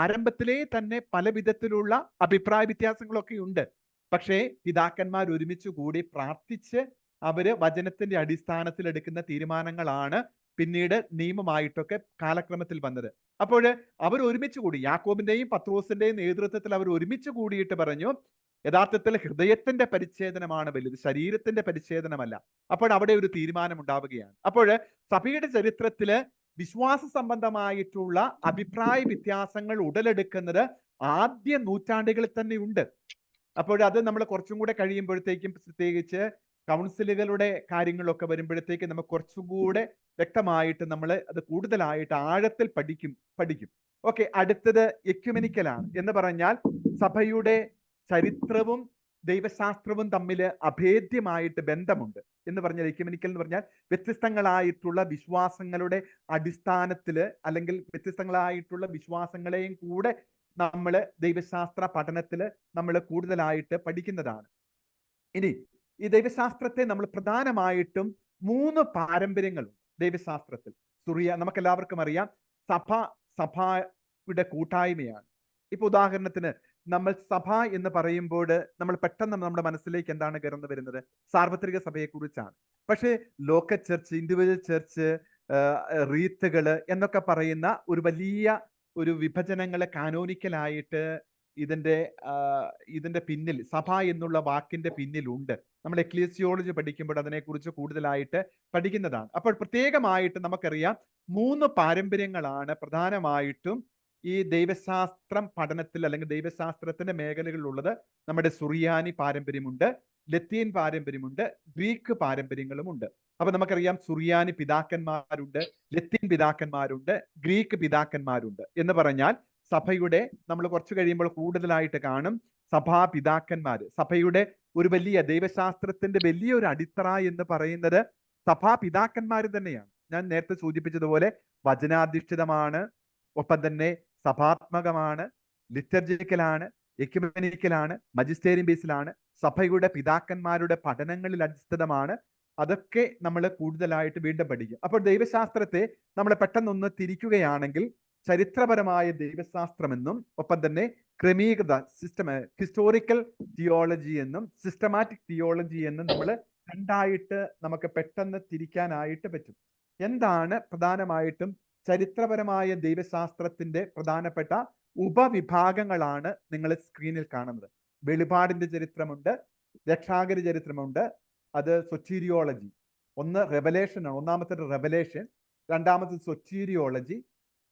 ആരംഭത്തിലേ തന്നെ പല വിധത്തിലുള്ള അഭിപ്രായ വ്യത്യാസങ്ങളൊക്കെ ഉണ്ട്. പക്ഷേ പിതാക്കന്മാർ ഒരുമിച്ച് കൂടി പ്രാർത്ഥിച്ച് അവര് വചനത്തിന്റെ അടിസ്ഥാനത്തിൽ എടുക്കുന്ന തീരുമാനങ്ങളാണ് പിന്നീട് നിയമമായിട്ടൊക്കെ കാലക്രമത്തിൽ വന്നത്. അപ്പോൾ അവർ ഒരുമിച്ച് കൂടി, യാക്കോബിന്റെയും പത്രോസിന്റെയും നേതൃത്വത്തിൽ അവർ ഒരുമിച്ച് കൂടിയിട്ട് പറഞ്ഞു, യഥാർത്ഥത്തിൽ ഹൃദയത്തിന്റെ പരിച്ഛേദനമാണ് വലുത്, ശരീരത്തിന്റെ പരിച്ഛേദനമല്ല. അപ്പോൾ അവിടെ ഒരു തീരുമാനം ഉണ്ടാവുകയാണ്. അപ്പോൾ സഭയുടെ ചരിത്രത്തില് വിശ്വാസ സംബന്ധമായിട്ടുള്ള അഭിപ്രായ വ്യത്യാസങ്ങൾ ഉടലെടുക്കുന്നത് ആദ്യ നൂറ്റാണ്ടുകളിൽ തന്നെ ഉണ്ട്. അപ്പോൾ അത് നമ്മൾ കുറച്ചും കൂടെ കഴിയുമ്പോഴത്തേക്കും, പ്രത്യേകിച്ച് കൗൺസിലുകളുടെ കാര്യങ്ങളൊക്കെ വരുമ്പോഴത്തേക്കും നമുക്ക് കുറച്ചും കൂടെ വ്യക്തമായിട്ട് നമ്മൾ അത് കൂടുതലായിട്ട് ആഴത്തിൽ പഠിക്കും. ഓക്കെ, അടുത്തത് എക്യുമെനിക്കലാണ്. എന്ന് പറഞ്ഞാൽ സഭയുടെ ചരിത്രവും ദൈവശാസ്ത്രവും തമ്മിൽ അഭേദ്യമായിട്ട് ബന്ധമുണ്ട്. എന്ന് പറഞ്ഞാൽ എക്യുമെനിക്കൽ എന്ന് പറഞ്ഞാൽ വ്യത്യസ്തങ്ങളായിട്ടുള്ള വിശ്വാസങ്ങളുടെ അടിസ്ഥാനത്തില്, അല്ലെങ്കിൽ വ്യത്യസ്തങ്ങളായിട്ടുള്ള വിശ്വാസങ്ങളെയും കൂടെ നമ്മൾ ദൈവശാസ്ത്ര പഠനത്തില് നമ്മൾ കൂടുതലായിട്ട് പഠിക്കുന്നതാണ്. ഇനി ഈ ദൈവശാസ്ത്രത്തെ നമ്മൾ പ്രധാനമായിട്ടും 3 പാരമ്പര്യങ്ങളുണ്ട് ദൈവശാസ്ത്രത്തിൽ. നമുക്കെല്ലാവർക്കും അറിയാം, സഭയുടെ കൂട്ടായ്മയാണ്. ഇപ്പൊ ഉദാഹരണത്തിന് നമ്മൾ സഭ എന്ന് പറയുമ്പോൾ നമ്മൾ പെട്ടെന്ന് നമ്മുടെ മനസ്സിലേക്ക് എന്താണ് കയറുന്നു വരുന്നത്? സാർവത്രിക സഭയെ കുറിച്ചാണ്. പക്ഷേ ലോക്കൽ ചർച്ച്, ഇൻഡിവിജ്വൽ ചർച്ച്, റീത്തുകള് എന്നൊക്കെ പറയുന്ന ഒരു വലിയ ഒരു വിഭജനങ്ങളെ കാനോനിക്കലായിട്ട് ഇതിന്റെ പിന്നിൽ, സഭ എന്നുള്ള വാക്കിന്റെ പിന്നിലുണ്ട്. നമ്മൾ എക്ലീസിയോളജി പഠിക്കുമ്പോൾ അതിനെക്കുറിച്ച് കൂടുതലായിട്ട് പഠിക്കുന്നതാണ്. അപ്പോൾ പ്രത്യേകമായിട്ട് നമുക്കറിയാം 3 പാരമ്പര്യങ്ങളാണ് പ്രധാനമായിട്ടും ഈ ദൈവശാസ്ത്രം പഠനത്തിൽ അല്ലെങ്കിൽ ദൈവശാസ്ത്രത്തിന്റെ മേഖലകളിലുള്ളത്. നമ്മുടെ സുറിയാനി പാരമ്പര്യമുണ്ട്, ലത്തീൻ പാരമ്പര്യമുണ്ട്, ഗ്രീക്ക് പാരമ്പര്യങ്ങളുമുണ്ട്. അപ്പൊ നമുക്കറിയാം, സുറിയാനി പിതാക്കന്മാരുണ്ട്, ലത്തീൻ പിതാക്കന്മാരുണ്ട്, ഗ്രീക്ക് പിതാക്കന്മാരുണ്ട്. എന്ന് പറഞ്ഞാൽ സഭയുടെ, നമ്മൾ കുറച്ച് കഴിയുമ്പോൾ കൂടുതലായിട്ട് കാണും, സഭാ പിതാക്കന്മാര്. സഭയുടെ ഒരു വലിയ ദൈവശാസ്ത്രത്തിന്റെ വലിയൊരു അടിത്തറ എന്ന് പറയുന്നത് സഭാ പിതാക്കന്മാർ തന്നെയാണ്. ഞാൻ നേരത്തെ സൂചിപ്പിച്ചതുപോലെ വചനാധിഷ്ഠിതമാണ്, ഒപ്പം തന്നെ സഭാത്മകമാണ്, ലിറ്റർജിക്കലാണ്, എക്യുമെനിക്കലാണ്, മജിസ്റ്റേറിയം ബേസിലാണ്, സഭയുടെ പിതാക്കന്മാരുടെ പഠനങ്ങളിൽ അടിസ്ഥിതമാണ്. അതൊക്കെ നമ്മൾ കൂടുതലായിട്ട് വീണ്ടും പഠിക്കും. അപ്പോൾ ദൈവശാസ്ത്രത്തെ നമ്മൾ പെട്ടെന്നൊന്ന് തിരിക്കുകയാണെങ്കിൽ ചരിത്രപരമായ ദൈവശാസ്ത്രമെന്നും ഒപ്പം തന്നെ ക്രമീകൃത ഹിസ്റ്റോറിക്കൽ തിയോളജി എന്നും സിസ്റ്റമാറ്റിക് തിയോളജി എന്നും നമ്മൾ രണ്ടായിട്ട് നമുക്ക് പെട്ടെന്ന് തിരിക്കാനായിട്ട് പറ്റും. എന്താണ് പ്രധാനമായിട്ടും ചരിത്രപരമായ ദൈവശാസ്ത്രത്തിന്റെ പ്രധാനപ്പെട്ട ഉപവിഭാഗങ്ങളാണ് നിങ്ങൾ സ്ക്രീനിൽ കാണുന്നത്. വെളിപാടിന്റെ ചരിത്രമുണ്ട്, രക്ഷാകര ചരിത്രമുണ്ട്, അത് സൊറ്റീരിയോളജി. ഒന്ന് റെവലേഷൻ ആണ്, ഒന്നാമത്തേത് റെവലേഷൻ, രണ്ടാമത്തേത് സൊറ്റീരിയോളജി,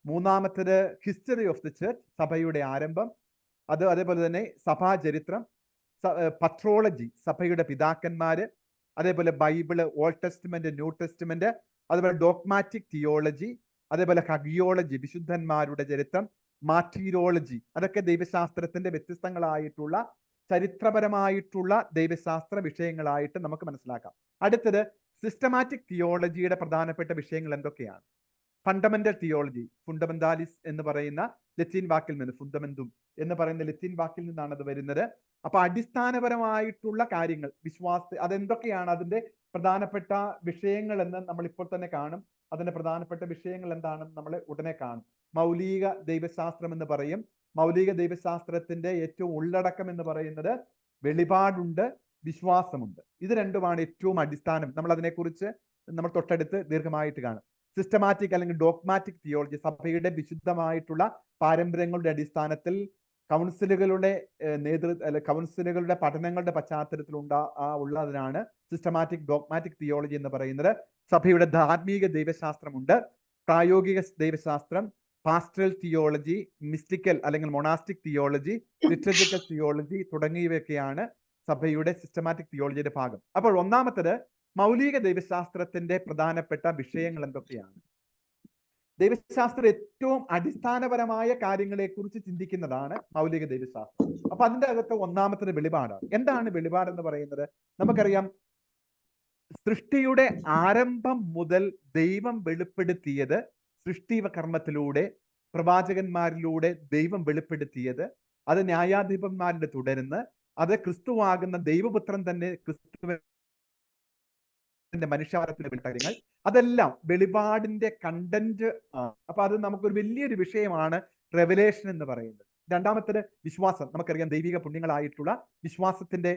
മൂന്നാമത്തേത് ഹിസ്റ്ററി ഓഫ് ദി ചർച്ച്, സഭയുടെ ആരംഭം, അതേപോലെ തന്നെ സഭാചരിത്രം, പത്രോളജി, സഭയുടെ പിതാക്കന്മാര്, അതേപോലെ Bible, old testament, new testament, അതേപോലെ ഡോഗ്മാറ്റിക് തിയോളജി, അതേപോലെ ഹഗിയോളജി, വിശുദ്ധന്മാരുടെ ചരിത്രം, മാർട്ടീരോളജി. അതൊക്കെ ദൈവശാസ്ത്രത്തിന്റെ വ്യത്യസ്തങ്ങളായിട്ടുള്ള ചരിത്രപരമായിട്ടുള്ള ദൈവശാസ്ത്ര വിഷയങ്ങളായിട്ട് നമുക്ക് മനസ്സിലാക്കാം. അടുത്തത് സിസ്റ്റമാറ്റിക് തിയോളജിയുടെ പ്രധാനപ്പെട്ട വിഷയങ്ങൾ എന്തൊക്കെയാണ്? ഫണ്ടമെന്റൽ തിയോളജി, ഫുണ്ടമെന്റാലിസ് എന്ന് പറയുന്ന ലത്തീൻ വാക്കിൽ നിന്ന്, ഫുണ്ടമെന്തും എന്ന് പറയുന്ന ലത്തീൻ വാക്കിൽ നിന്നാണ് അത് വരുന്നത്. അപ്പൊ അടിസ്ഥാനപരമായിട്ടുള്ള കാര്യങ്ങൾ, അതെന്തൊക്കെയാണ് അതിന്റെ പ്രധാനപ്പെട്ട വിഷയങ്ങൾ എന്ന് നമ്മൾ ഇപ്പോൾ തന്നെ കാണും. അതിന്റെ പ്രധാനപ്പെട്ട വിഷയങ്ങൾ എന്താണെന്ന് നമ്മൾ ഉടനെ കാണും. മൗലിക ദൈവശാസ്ത്രം എന്ന് പറയും. മൗലിക ദൈവശാസ്ത്രത്തിന്റെ ഏറ്റവും ഉള്ളടക്കം എന്ന് പറയുന്നത് വെളിപാടുണ്ട്, വിശ്വാസമുണ്ട്. ഇത് രണ്ടുമാണ് ഏറ്റവും അടിസ്ഥാനം. നമ്മൾ അതിനെക്കുറിച്ച് നമ്മൾ തൊട്ടടുത്ത് ദീർഘമായിട്ട് കാണും. സിസ്റ്റമാറ്റിക് അല്ലെങ്കിൽ ഡോഗ്മാറ്റിക് തിയോളജി, സഭയുടെ വിശുദ്ധമായിട്ടുള്ള പാരമ്പര്യങ്ങളുടെ അടിസ്ഥാനത്തിൽ കൗൺസിലുകളുടെ പഠനങ്ങളുടെ പശ്ചാത്തലത്തിൽ ഉള്ളതിനാണ് സിസ്റ്റമാറ്റിക് ഡോഗ്മാറ്റിക് തിയോളജി എന്ന് പറയുന്നത്. സഭയുടെ ധാർമ്മിക ദൈവശാസ്ത്രമുണ്ട്, പ്രായോഗിക ദൈവശാസ്ത്രം, പാസ്റ്ററൽ തിയോളജി, മിസ്റ്റിക്കൽ അല്ലെങ്കിൽ മൊണാസ്റ്റിക് തിയോളജി, ലിറ്റർജിക്കൽ തിയോളജി തുടങ്ങിയവയൊക്കെയാണ് സഭയുടെ സിസ്റ്റമാറ്റിക് തിയോളജിയുടെ ഭാഗം. അപ്പോൾ ഒന്നാമത്തത് മൗലിക ദൈവശാസ്ത്രത്തിന്റെ പ്രധാനപ്പെട്ട വിഷയങ്ങൾ എന്തൊക്കെയാണ്? ദൈവശാസ്ത്രം ഏറ്റവും അടിസ്ഥാനപരമായ കാര്യങ്ങളെ കുറിച്ച് ചിന്തിക്കുന്നതാണ് മൗലിക ദൈവശാസ്ത്രം. അപ്പൊ അതിന്റെ അകത്ത് ഒന്നാമത്തത് വെളിപാടാണ്. എന്താണ് വെളിപാട് എന്ന് പറയുന്നത്? നമുക്കറിയാം, സൃഷ്ടിയുടെ ആരംഭം മുതൽ ദൈവം വെളിപ്പെടുത്തിയത് സൃഷ്ടികർമ്മത്തിലൂടെ, പ്രവാചകന്മാരിലൂടെ ദൈവം വെളിപ്പെടുത്തിയത്, അത് ന്യായാധിപന്മാരുടെ തുടരുന്ന്, അത് ക്രിസ്തുവാകുന്ന ദൈവപുത്രൻ തന്നെ ക്രിസ്തുവിന്റെ മനുഷ്യാവതാരത്തിലെ കാര്യങ്ങൾ, അതെല്ലാം വെളിപാടിന്റെ കണ്ടന്റ് ആണ്. അപ്പൊ അത് നമുക്കൊരു വലിയൊരു വിഷയമാണ് റെവലേഷൻ എന്ന് പറയുന്നത്. രണ്ടാമത്തേത് വിശ്വാസം. നമുക്കറിയാം, ദൈവിക പുണ്യങ്ങളായിട്ടുള്ള വിശ്വാസത്തിന്റെ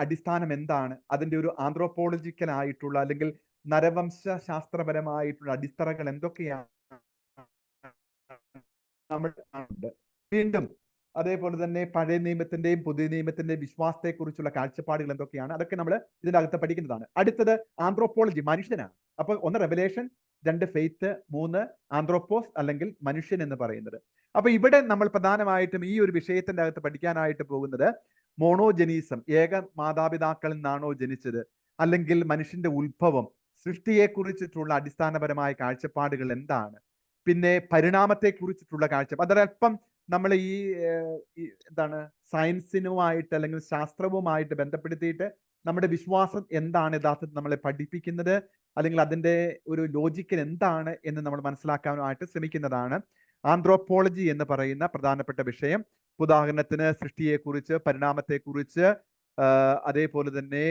അടിസ്ഥാനം എന്താണ്, അതിന്റെ ഒരു ആന്ത്രോപോളജിക്കൽ ആയിട്ടുള്ള അല്ലെങ്കിൽ നരവംശ ശാസ്ത്രപരമായിട്ടുള്ള അടിത്തറകൾ എന്തൊക്കെയാണ് നമ്മൾ കാണുന്നുണ്ട്. വീണ്ടും അതേപോലെ തന്നെ പഴയ നിയമത്തിന്റെയും പുതിയ നിയമത്തിന്റെയും വിശ്വാസത്തെക്കുറിച്ചുള്ള കാഴ്ചപ്പാടുകൾ എന്തൊക്കെയാണ്, അതൊക്കെ നമ്മൾ ഇതിന്റെ അകത്ത് പഠിക്കുന്നതാണ്. അടുത്തത് ആന്ത്രോപോളജി, മനുഷ്യനാണ്. അപ്പൊ ഒന്ന് റെവലേഷൻ, രണ്ട് ഫെയ്ത്ത്, മൂന്ന് ആന്ത്രോപോസ് അല്ലെങ്കിൽ മനുഷ്യൻ എന്ന് പറയുന്നത്. അപ്പൊ ഇവിടെ നമ്മൾ പ്രധാനമായിട്ടും ഈ ഒരു വിഷയത്തിന്റെ അകത്ത് പഠിക്കാനായിട്ട് പോകുന്നത് മോണോജനീസം, ഏക മാതാപിതാക്കളിൽ നിന്നാണോ ജനിച്ചത്, അല്ലെങ്കിൽ മനുഷ്യന്റെ ഉത്ഭവം, സൃഷ്ടിയെ കുറിച്ചിട്ടുള്ള അടിസ്ഥാനപരമായ കാഴ്ചപ്പാടുകൾ എന്താണ്, പിന്നെ പരിണാമത്തെ കുറിച്ചിട്ടുള്ള കാഴ്ചപ്പാട്. അതല്പം നമ്മൾ ഈ എന്താണ് സയൻസിനുമായിട്ട് അല്ലെങ്കിൽ ശാസ്ത്രവുമായിട്ട് ബന്ധപ്പെടുത്തിയിട്ട് നമ്മുടെ വിശ്വാസം എന്താണ് യഥാർത്ഥത്തിൽ നമ്മളെ പഠിപ്പിക്കുന്നത്, അല്ലെങ്കിൽ അതിന്റെ ഒരു ലോജിക്കൽ എന്താണ് എന്ന് നമ്മൾ മനസ്സിലാക്കാനായിട്ട് ശ്രമിക്കുന്നതാണ് ആന്ത്രോപോളജി എന്ന് പറയുന്ന പ്രധാനപ്പെട്ട വിഷയം. ഉദാഹരണത്തിന് സൃഷ്ടിയെക്കുറിച്ച്, പരിണാമത്തെക്കുറിച്ച്, അതേപോലെ തന്നെ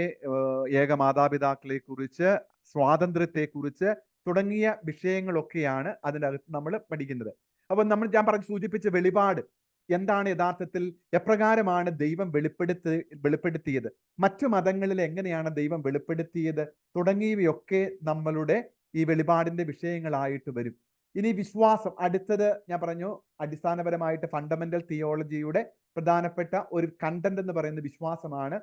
ഏക മാതാപിതാക്കളെ കുറിച്ച്, സ്വാതന്ത്ര്യത്തെക്കുറിച്ച് തുടങ്ങിയ വിഷയങ്ങളൊക്കെയാണ് അതിനകത്ത് നമ്മൾ പഠിക്കുന്നത്. അപ്പൊ ഞാൻ സൂചിപ്പിച്ച വെളിപാട് എന്താണ്, യഥാർത്ഥത്തിൽ എപ്രകാരമാണ് ദൈവം വെളിപ്പെടുത്തിയത്, മറ്റു മതങ്ങളിൽ എങ്ങനെയാണ് ദൈവം വെളിപ്പെടുത്തിയത് തുടങ്ങിയവയൊക്കെ നമ്മളുടെ ഈ വെളിപാടിന്റെ വിഷയങ്ങളായിട്ട് വരും. ഇനി വിശ്വാസം, അടുത്തത് ഞാൻ പറഞ്ഞു അടിസ്ഥാനപരമായിട്ട് ഫണ്ടമെന്റൽ തിയോളജിയുടെ പ്രധാനപ്പെട്ട ഒരു കണ്ടന്റ് എന്ന് പറയുന്നത് വിശ്വാസമാണ്.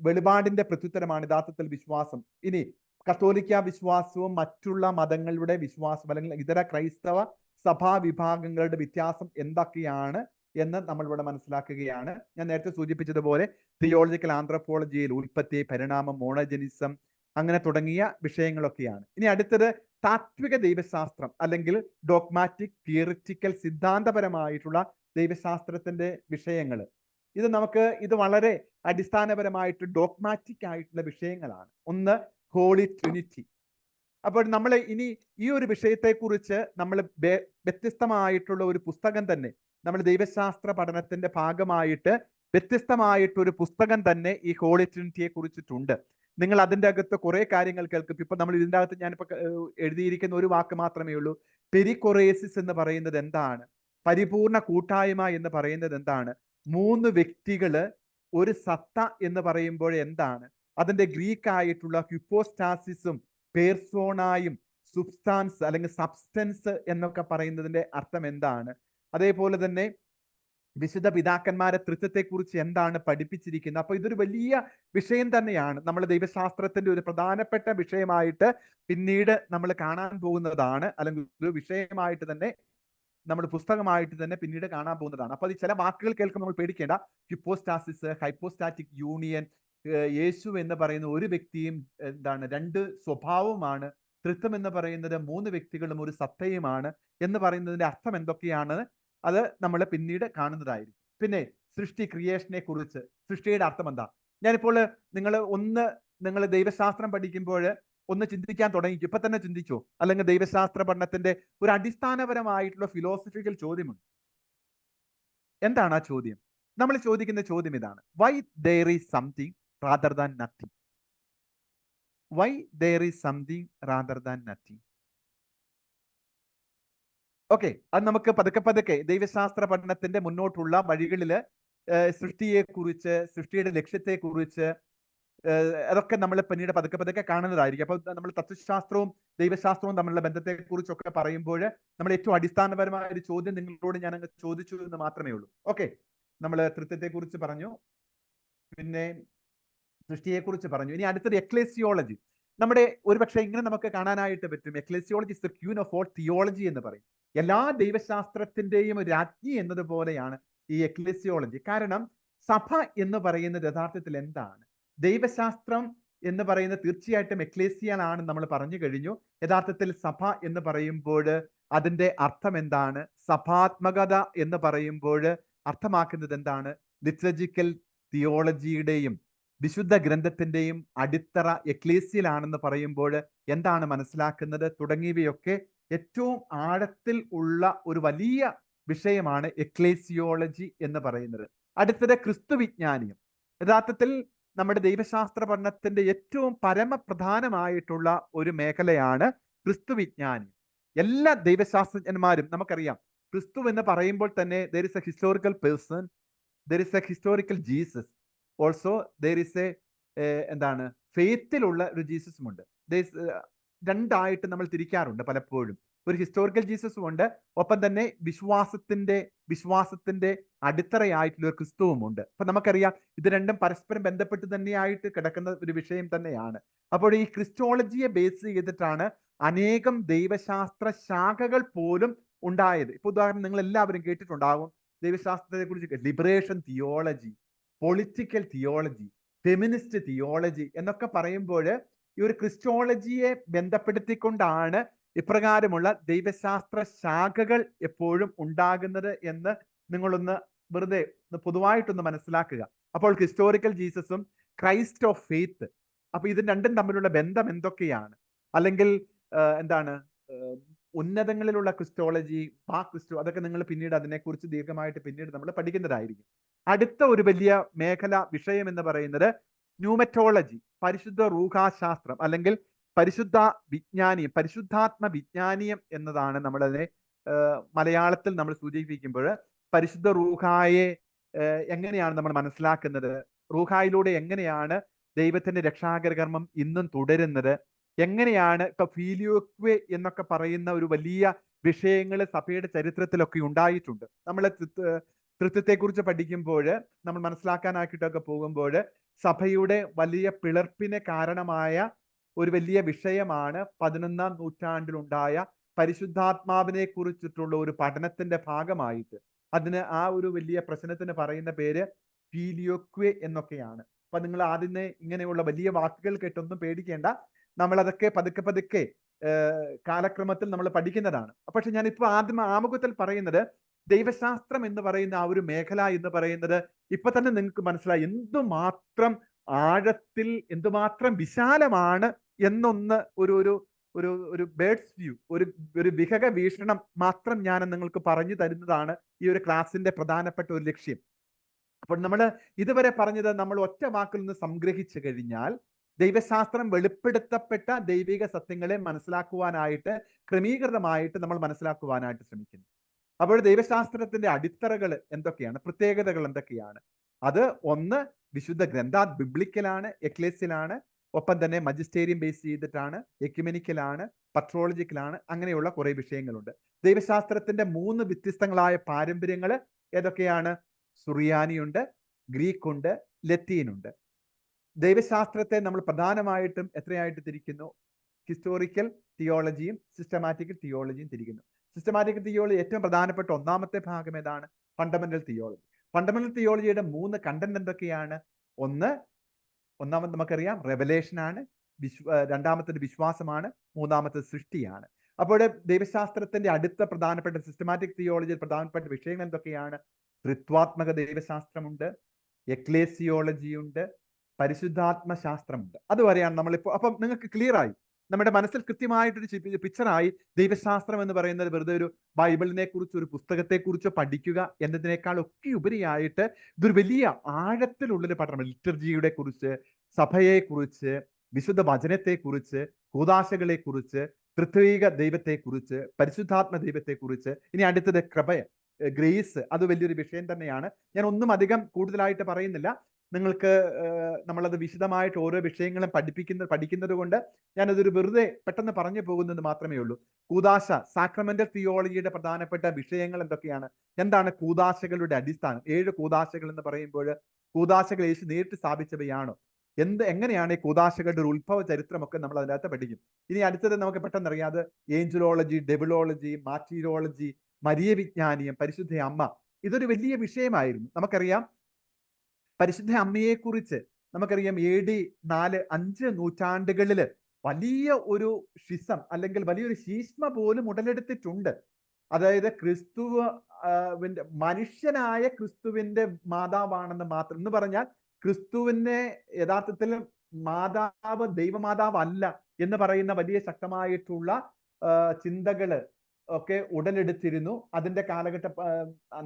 വെളിപാടിന്റെ പ്രത്യുത്തരമാണ് യഥാർത്ഥത്തിൽ വിശ്വാസം. ഇനി കത്തോലിക്ക വിശ്വാസവും മറ്റുള്ള മതങ്ങളുടെ വിശ്വാസം അല്ലെങ്കിൽ ഇതര ക്രൈസ്തവ സഭാ വിഭാഗങ്ങളുടെ വ്യത്യാസം എന്തൊക്കെയാണ് എന്ന് നമ്മൾ ഇവിടെ മനസ്സിലാക്കുകയാണ്. ഞാൻ നേരത്തെ സൂചിപ്പിച്ചതുപോലെ തിയോളജിക്കൽ ആന്ത്രോപോളജിയിൽ ഉൽപ്പത്തി, പരിണാമം, മോണോജനിസം അങ്ങനെ തുടങ്ങിയ വിഷയങ്ങളൊക്കെയാണ്. ഇനി അടുത്തത് താത്വിക ദൈവശാസ്ത്രം അല്ലെങ്കിൽ ഡോഗ്മാറ്റിക് തിയറിറ്റിക്കൽ സിദ്ധാന്തപരമായിട്ടുള്ള ദൈവശാസ്ത്രത്തിന്റെ വിഷയങ്ങൾ. ഇത് വളരെ അടിസ്ഥാനപരമായിട്ട് ഡോഗ്മാറ്റിക് ആയിട്ടുള്ള വിഷയങ്ങളാണ്. ഒന്ന് ഹോളി ട്രിനിറ്റി. അപ്പോൾ നമ്മൾ ഇനി ഈ ഒരു വിഷയത്തെക്കുറിച്ച് നമ്മൾ വ്യത്യസ്തമായിട്ടുള്ള ഒരു പുസ്തകം തന്നെ, നമ്മൾ ദൈവശാസ്ത്ര പഠനത്തിന്റെ ഭാഗമായിട്ട് വ്യത്യസ്തമായിട്ടൊരു പുസ്തകം തന്നെ ഈ ഹോളി ട്രിനിറ്റിയെ കുറിച്ചിട്ടുണ്ട്. നിങ്ങൾ അതിൻ്റെ അകത്ത് കുറെ കാര്യങ്ങൾ കേൾക്കും. ഇപ്പൊ നമ്മൾ ഇതിൻ്റെ അകത്ത് ഞാനിപ്പോ എഴുതിയിരിക്കുന്ന ഒരു വാക്ക് മാത്രമേ ഉള്ളൂ. പെരിക്കൊറേസിസ് എന്ന് പറയുന്നത് എന്താണ്? പരിപൂർണ കൂട്ടായ്മ എന്ന് പറയുന്നത് എന്താണ്? 3 വ്യക്തികള് ഒരു സത്ത എന്ന് പറയുമ്പോൾ എന്താണ്? അതിന്റെ ഗ്രീക്ക് ആയിട്ടുള്ള ഹ്യൂപ്പോസ്റ്റാസിസും പേർസോണായും സുബ്സ്റ്റാൻസ് അല്ലെങ്കിൽ സബ്സ്റ്റൻസ് എന്നൊക്കെ പറയുന്നതിന്റെ അർത്ഥം എന്താണ്? അതേപോലെ തന്നെ വിശുദ്ധ പിതാക്കന്മാരെ തൃത്വത്തെക്കുറിച്ച് എന്താണ് പഠിപ്പിച്ചിരിക്കുന്നത്? അപ്പൊ ഇതൊരു വലിയ വിഷയം തന്നെയാണ്. നമ്മൾ ദൈവശാസ്ത്രത്തിന്റെ ഒരു പ്രധാനപ്പെട്ട വിഷയമായിട്ട് പിന്നീട് നമ്മൾ കാണാൻ പോകുന്നതാണ്, അല്ലെങ്കിൽ ഒരു വിഷയമായിട്ട് തന്നെ നമ്മൾ പുസ്തകമായിട്ട് തന്നെ പിന്നീട് കാണാൻ പോകുന്നതാണ്. അപ്പൊ അത് ചില വാക്കുകൾ കേൾക്കുമ്പോൾ നമ്മൾ പേടിക്കേണ്ട. ഹിപ്പോസ്റ്റാസിസ്, ഹൈപ്പോസ്റ്റാറ്റിക് യൂണിയൻ, യേശു എന്ന് പറയുന്ന ഒരു വ്യക്തിയും എന്താണ് 2 സ്വഭാവമാണ്, തൃത്വം എന്ന് പറയുന്നത് 3 വ്യക്തികളും ഒരു സത്തയുമാണ് എന്ന് പറയുന്നതിന്റെ അർത്ഥം എന്തൊക്കെയാണ് അത് നമ്മൾ പിന്നീട് കാണുന്നതായിരിക്കും. പിന്നെ സൃഷ്ടി, ക്രിയേഷനെ കുറിച്ച്, സൃഷ്ടിയുടെ അർത്ഥം എന്താ? ഞാനിപ്പോൾ നിങ്ങൾ ദൈവശാസ്ത്രം പഠിക്കുമ്പോൾ ഒന്ന് ചിന്തിക്കാൻ തുടങ്ങിക്കും. ഇപ്പൊ തന്നെ ചിന്തിച്ചോ? അല്ലെങ്കിൽ ദൈവശാസ്ത്ര പഠനത്തിന്റെ ഒരു അടിസ്ഥാനപരമായിട്ടുള്ള ഫിലോസഫിക്കൽ ചോദ്യമുണ്ട്. എന്താണ് ആ ചോദ്യം? നമ്മൾ ചോദിക്കുന്ന ചോദ്യം ഇതാണ്: Y there is something rather than nothing? Why there is something rather than nothing? Okay, അത് നമുക്ക് പതുക്കെ ദൈവശാസ്ത്ര പഠനത്തിന്റെ മുന്നോട്ടുള്ള വഴികളിൽ സൃഷ്ടിയെക്കുറിച്ച്, സൃഷ്ടിയുടെ ലക്ഷ്യത്തെക്കുറിച്ച് അതൊക്കെ നമ്മൾ പിന്നീട് പതുക്കെ കാണുന്നതായിരിക്കും. അപ്പൊ നമ്മൾ തത്വശാസ്ത്രവും ദൈവശാസ്ത്രവും തമ്മിലുള്ള ബന്ധത്തെക്കുറിച്ചൊക്കെ പറയുമ്പോൾ നമ്മൾ ഏറ്റവും അടിസ്ഥാനപരമായ ഒരു ചോദ്യം നിങ്ങളോട് ഞാൻ അങ്ങ് ചോദിച്ചു എന്ന് മാത്രമേ ഉള്ളൂ. ഓക്കെ, നമ്മൾ തൃത്വത്തെക്കുറിച്ച് പറഞ്ഞു, പിന്നെ സൃഷ്ടിയെക്കുറിച്ച് പറഞ്ഞു. ഇനി അടുത്തത് എക്ലേസിയോളജി. നമ്മുടെ ഒരുപക്ഷെ ഇങ്ങനെ നമുക്ക് കാണാനായിട്ട് പറ്റും: ecclesiology is the queen of all theology എന്ന് പറയും. എല്ലാ ദൈവശാസ്ത്രത്തിന്റെയും രാജ്ഞി എന്നതുപോലെയാണ് ഈ എക്ലേസിയോളജി. കാരണം സഭ എന്ന് പറയുന്നത് യഥാർത്ഥത്തിൽ എന്താണ്? ദൈവശാസ്ത്രം എന്ന് പറയുന്നത് തീർച്ചയായിട്ടും എക്ലേസിയലാണ് നമ്മൾ പറഞ്ഞു കഴിഞ്ഞു. യഥാർത്ഥത്തിൽ സഭ എന്ന് പറയുമ്പോൾ അതിന്റെ അർത്ഥം എന്താണ്? സഭാത്മകത എന്ന് പറയുമ്പോൾ അർത്ഥമാക്കുന്നത് എന്താണ്? ലിറ്റർജിക്കൽ തിയോളജിയുടെയും വിശുദ്ധ ഗ്രന്ഥത്തിന്റെയും അടിത്തറ എക്ലേസിയലാണെന്ന് പറയുമ്പോൾ എന്താണ് മനസ്സിലാക്കുന്നത്? തുടങ്ങിയവയൊക്കെ ഏറ്റവും ആഴത്തിൽ ഉള്ള ഒരു വലിയ വിഷയമാണ് എക്ലേസിയോളജി എന്ന് പറയുന്നത്. അടുത്തത് ക്രിസ്തുവിജ്ഞാനിയം. യഥാർത്ഥത്തിൽ നമ്മുടെ ദൈവശാസ്ത്ര പഠനത്തിന്റെ ഏറ്റവും പരമപ്രധാനമായിട്ടുള്ള ഒരു മേഖലയാണ് ക്രിസ്തുവിജ്ഞാനിയം. എല്ലാ ദൈവശാസ്ത്രജ്ഞന്മാരും നമുക്കറിയാം, ക്രിസ്തു എന്ന് പറയുമ്പോൾ തന്നെ there is a historical person, there is a historical Jesus, also there is a എന്താണ് ഫെയ്ത്തിലുള്ള ഒരു ജീസസും ഉണ്ട്. രണ്ടായിട്ട് നമ്മൾ തിരിക്കാറുണ്ട് പലപ്പോഴും. ഒരു ഹിസ്റ്റോറിക്കൽ ജീസസും ഉണ്ട്, ഒപ്പം തന്നെ വിശ്വാസത്തിന്റെ അടിത്തറയായിട്ടുള്ള ഒരു ക്രിസ്തുവും ഉണ്ട്. അപ്പൊ നമുക്കറിയാം ഇത് രണ്ടും പരസ്പരം ബന്ധപ്പെട്ട് തന്നെയായിട്ട് കിടക്കുന്ന ഒരു വിഷയം തന്നെയാണ്. അപ്പോൾ ഈ ക്രിസ്റ്റോളജിയെ ബേസ് ചെയ്തിട്ടാണ് അനേകം ദൈവശാസ്ത്ര ശാഖകൾ പോലും ഉണ്ടായത്. ഇപ്പൊ ഉദാഹരണം നിങ്ങൾ എല്ലാവരും കേട്ടിട്ടുണ്ടാകും ദൈവശാസ്ത്രത്തെ കുറിച്ച്: liberation theology, political theology, feminist theology എന്നൊക്കെ പറയുമ്പോൾ ഈ ഒരു ക്രിസ്റ്റോളജിയെ ബന്ധപ്പെടുത്തിക്കൊണ്ടാണ് ഇപ്രകാരമുള്ള ദൈവശാസ്ത്ര ശാഖകൾ എപ്പോഴും ഉണ്ടാകുന്നത് എന്ന് നിങ്ങളൊന്ന് വെറുതെ പൊതുവായിട്ടൊന്ന് മനസ്സിലാക്കുക. അപ്പോൾ ഹിസ്റ്റോറിക്കൽ ജീസസും ക്രൈസ്റ്റ് ഓഫ് ഫെയ്ത്ത്, അപ്പൊ ഇത് രണ്ടും തമ്മിലുള്ള ബന്ധം എന്തൊക്കെയാണ്? അല്ലെങ്കിൽ എന്താണ് ഉന്നതങ്ങളിലുള്ള ക്രിസ്റ്റോളജി, അതൊക്കെ നിങ്ങൾ പിന്നീട് അതിനെക്കുറിച്ച് ദീർഘമായിട്ട് പിന്നീട് നമ്മൾ പഠിക്കുന്നതായിരിക്കും. അടുത്ത ഒരു വലിയ മേഖല വിഷയം എന്ന് പറയുന്നത് ന്യൂമറ്റോളജി, പരിശുദ്ധ റൂഹാശാസ്ത്രം അല്ലെങ്കിൽ പരിശുദ്ധാത്മ വിജ്ഞാനീയം എന്നതാണ് നമ്മളതിനെ മലയാളത്തിൽ നമ്മൾ സൂചിപ്പിക്കുമ്പോൾ. പരിശുദ്ധ റൂഹായെ എങ്ങനെയാണ് നമ്മൾ മനസ്സിലാക്കുന്നത്? റൂഹായിലൂടെ എങ്ങനെയാണ് ദൈവത്തിന്റെ രക്ഷാകര കർമ്മം ഇന്നും തുടരുന്നത്? എങ്ങനെയാണ് ഇപ്പൊ ഫീലിയോക്വെ എന്നൊക്കെ പറയുന്ന ഒരു വലിയ വിഷയങ്ങൾ സഭയുടെ ചരിത്രത്തിലൊക്കെ ഉണ്ടായിട്ടുണ്ട്. നമ്മൾ തൃത്വത്തെക്കുറിച്ച് പഠിക്കുമ്പോൾ നമ്മൾ മനസ്സിലാക്കാനാക്കിയിട്ടൊക്കെ പോകുമ്പോൾ സഭയുടെ വലിയ പിളർപ്പിന് കാരണമായ ഒരു വലിയ വിഷയമാണ് 11ാം നൂറ്റാണ്ടിലുണ്ടായ പരിശുദ്ധാത്മാവിനെ കുറിച്ചിട്ടുള്ള ഒരു പഠനത്തിന്റെ ഭാഗമായിട്ട് ആ ഒരു വലിയ പ്രശ്നത്തിന് പറയുന്ന പേര് ഫീലിയോക്വെ എന്നൊക്കെയാണ്. അപ്പൊ നിങ്ങൾ ആദ്യമേ ഇങ്ങനെയുള്ള വലിയ വാക്കുകൾ കേട്ടൊന്നും പേടിക്കേണ്ട, നമ്മൾ അതൊക്കെ പതുക്കെ കാലക്രമത്തിൽ നമ്മൾ പഠിക്കുന്നതാണ്. പക്ഷെ ഞാനിപ്പോ ആമുഖത്തിൽ പറയുന്നത് ദൈവശാസ്ത്രം എന്ന് പറയുന്ന ആ ഒരു മേഖല എന്ന് പറയുന്നത് ഇപ്പൊ തന്നെ നിങ്ങൾക്ക് മനസ്സിലായി എന്തുമാത്രം ആഴത്തിൽ, എന്തുമാത്രം വിശാലമാണ് എന്നൊന്ന് ഒരു ഒരു ഒരു ഒരു ബേർഡ്സ് വ്യൂ, ഒരു വിഹക വീക്ഷണം മാത്രം ഞാൻ നിങ്ങൾക്ക് പറഞ്ഞു തരുന്നതാണ് ഈ ഒരു ക്ലാസ്സിന്റെ പ്രധാനപ്പെട്ട ഒരു ലക്ഷ്യം. അപ്പോൾ നമ്മൾ ഇതുവരെ പറഞ്ഞത് നമ്മൾ ഒറ്റ വാക്കിൽ നിന്ന് സംഗ്രഹിച്ചു കഴിഞ്ഞാൽ ദൈവശാസ്ത്രം വെളിപ്പെടുത്തപ്പെട്ട ദൈവിക സത്യങ്ങളെ മനസ്സിലാക്കുവാനായിട്ട് ക്രമീകൃതമായിട്ട് നമ്മൾ മനസ്സിലാക്കുവാനായിട്ട് ശ്രമിക്കുന്നു. അപ്പോൾ ദൈവശാസ്ത്രത്തിന്റെ അടിത്തറകൾ എന്തൊക്കെയാണ്, പ്രത്യേകതകൾ എന്തൊക്കെയാണ്? അത് ഒന്ന് വിശുദ്ധ ബിബ്ലിക്കലാണ്, എക്ലേസിലാണ്, ഒപ്പം തന്നെ മജിസ്റ്റേറിയം ബേസ് ചെയ്തിട്ടാണ്, എക്യുമെനിക്കലാണ്, പട്രോളജിക്കലാണ്, അങ്ങനെയുള്ള കുറെ വിഷയങ്ങളുണ്ട്. ദൈവശാസ്ത്രത്തിന്റെ 3 വ്യത്യസ്തങ്ങളായ പാരമ്പര്യങ്ങൾ ഏതൊക്കെയാണ്? സുറിയാനിയുണ്ട്, ഗ്രീക്ക് ഉണ്ട്, ലത്തീനുണ്ട്. ദൈവശാസ്ത്രത്തെ നമ്മൾ പ്രധാനമായിട്ടും എത്രയായിട്ട് തിരിക്കുന്നു? ഹിസ്റ്റോറിക്കൽ തിയോളജിയും സിസ്റ്റമാറ്റിക്കൽ തിയോളജിയും തിരിക്കുന്നു. സിസ്റ്റമാറ്റിക്കൽ തിയോളജി ഏറ്റവും പ്രധാനപ്പെട്ട ഒന്നാമത്തെ ഭാഗം ഏതാണ്? Fundamental theology. ഫണ്ടമെന്റൽ തിയോളജിയുടെ 3 കണ്ടന്റ് എന്തൊക്കെയാണ്? ഒന്നാമത് നമുക്കറിയാം റെവലേഷൻ ആണ്, രണ്ടാമത്തേത് വിശ്വാസമാണ്, മൂന്നാമത്തേത് സൃഷ്ടിയാണ്. അപ്പോൾ ദൈവശാസ്ത്രത്തിന്റെ അടുത്ത പ്രധാനപ്പെട്ട സിസ്റ്റമാറ്റിക് തിയോളജിയിൽ പ്രധാനപ്പെട്ട വിഷയങ്ങൾ എന്തൊക്കെയാണ്? ത്രിത്വാത്മക ദൈവശാസ്ത്രമുണ്ട്, എക്ലേസിയോളജി ഉണ്ട്, പരിശുദ്ധാത്മ ശാസ്ത്രമുണ്ട്. അതുവരെയാണ് നമ്മളിപ്പോൾ. അപ്പം നിങ്ങൾക്ക് ക്ലിയർ ആയി, നമ്മുടെ മനസ്സിൽ കൃത്യമായിട്ടൊരു പിക്ചറായി. ദൈവശാസ്ത്രം എന്ന് പറയുന്നത് വെറുതെ ഒരു ബൈബിളിനെ കുറിച്ച്, ഒരു പുസ്തകത്തെ കുറിച്ച് പഠിക്കുക എന്നതിനേക്കാൾ ഒക്കെ ഉപരിയായിട്ട് ഇതൊരു വലിയ ആഴത്തിലുള്ളൊരു പഠനം. ലിറ്റർജിയുടെ കുറിച്ച്, സഭയെ കുറിച്ച്, വിശുദ്ധ വചനത്തെ കുറിച്ച്, കൂദാശകളെ കുറിച്ച്, തൃത്വിക ദൈവത്തെ കുറിച്ച്, പരിശുദ്ധാത്മ ദൈവത്തെ കുറിച്ച്. ഇനി അടുത്തത് ഗ്രേസ്, അത് വലിയൊരു വിഷയം തന്നെയാണ്. ഞാൻ ഒന്നും അധികം കൂടുതലായിട്ട് പറയുന്നില്ല. നിങ്ങൾക്ക് നമ്മളത് വിശദമായിട്ട് ഓരോ വിഷയങ്ങളും പഠിക്കുന്നത് കൊണ്ട് ഞാനതൊരു വെറുതെ പെട്ടെന്ന് പറഞ്ഞു പോകുന്നത് മാത്രമേ ഉള്ളൂ. കൂദാശ, സാക്രമെന്റൽ തിയോളജിയുടെ പ്രധാനപ്പെട്ട വിഷയങ്ങൾ എന്തൊക്കെയാണ്? എന്താണ് കൂദാശകളുടെ അടിസ്ഥാനം? 7 കൂദാശകൾ എന്ന് പറയുമ്പോൾ കൂദാശകൾ യേശു നേരിട്ട് സ്ഥാപിച്ചവയാണോ? എങ്ങനെയാണ് ഈ കൂദാശകളുടെ ഒരു ഉത്ഭവ ചരിത്രമൊക്കെ നമ്മൾ അതിനകത്ത് പഠിക്കും. ഇനി അടുത്തത് നമുക്ക് പെട്ടെന്ന് അറിയാതെ ഏഞ്ചലോളജി, ഡെബിളോളജി, മാറ്റീരിയോളജി, മരിയ വിജ്ഞാനീയം, പരിശുദ്ധ അമ്മ. ഇതൊരു വലിയ വിഷയമായിരുന്നു. നമുക്കറിയാം പരിശുദ്ധ അമ്മയെ കുറിച്ച് നമുക്കറിയാം AD 4-5 നൂറ്റാണ്ടുകളിൽ വലിയ ഒരു ഷിസം അല്ലെങ്കിൽ വലിയൊരു ശീഷ്മ പോലും ഉടലെടുത്തിട്ടുണ്ട്. അതായത് മനുഷ്യനായ ക്രിസ്തുവിന്റെ മാതാവാണെന്ന് മാത്രം എന്ന് പറഞ്ഞാൽ ക്രിസ്തുവിനെ യഥാർത്ഥത്തിൽ മാതാവ് ദൈവമാതാവ് അല്ല എന്ന് പറയുന്ന വലിയ ശക്തമായിട്ടുള്ള ചിന്തകള് ഒക്കെ ഉടലെടുത്തിരുന്നു. അതിന്റെ കാലഘട്ടം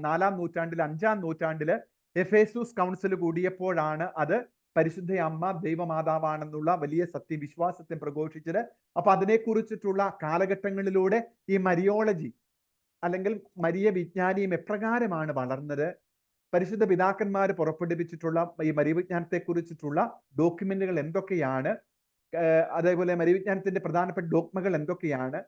4-ാം നൂറ്റാണ്ടിൽ 5-ാം നൂറ്റാണ്ടില് എഫേസൂസ് കൗൺസിൽ കൂടിയപ്പോഴാണ് അത് പരിശുദ്ധ അമ്മ ദൈവമാതാവാണെന്നുള്ള വലിയ സത്യവിശ്വാസത്തെ പ്രഘോഷിച്ചത്. അപ്പൊ അതിനെക്കുറിച്ചിട്ടുള്ള കാലഘട്ടങ്ങളിലൂടെ ഈ മരിയോളജി അല്ലെങ്കിൽ മരിയ വിജ്ഞാനിയും എപ്രകാരമാണ് വളർന്നത്, പരിശുദ്ധ പിതാക്കന്മാർ പുറപ്പെടുവിച്ചിട്ടുള്ള ഈ മരിയവിജ്ഞാനത്തെ കുറിച്ചിട്ടുള്ള ഡോക്യുമെന്റുകൾ എന്തൊക്കെയാണ്, അതേപോലെ മരിയവിജ്ഞാനത്തിന്റെ പ്രധാനപ്പെട്ട ഡോക്മകൾ എന്തൊക്കെയാണ്,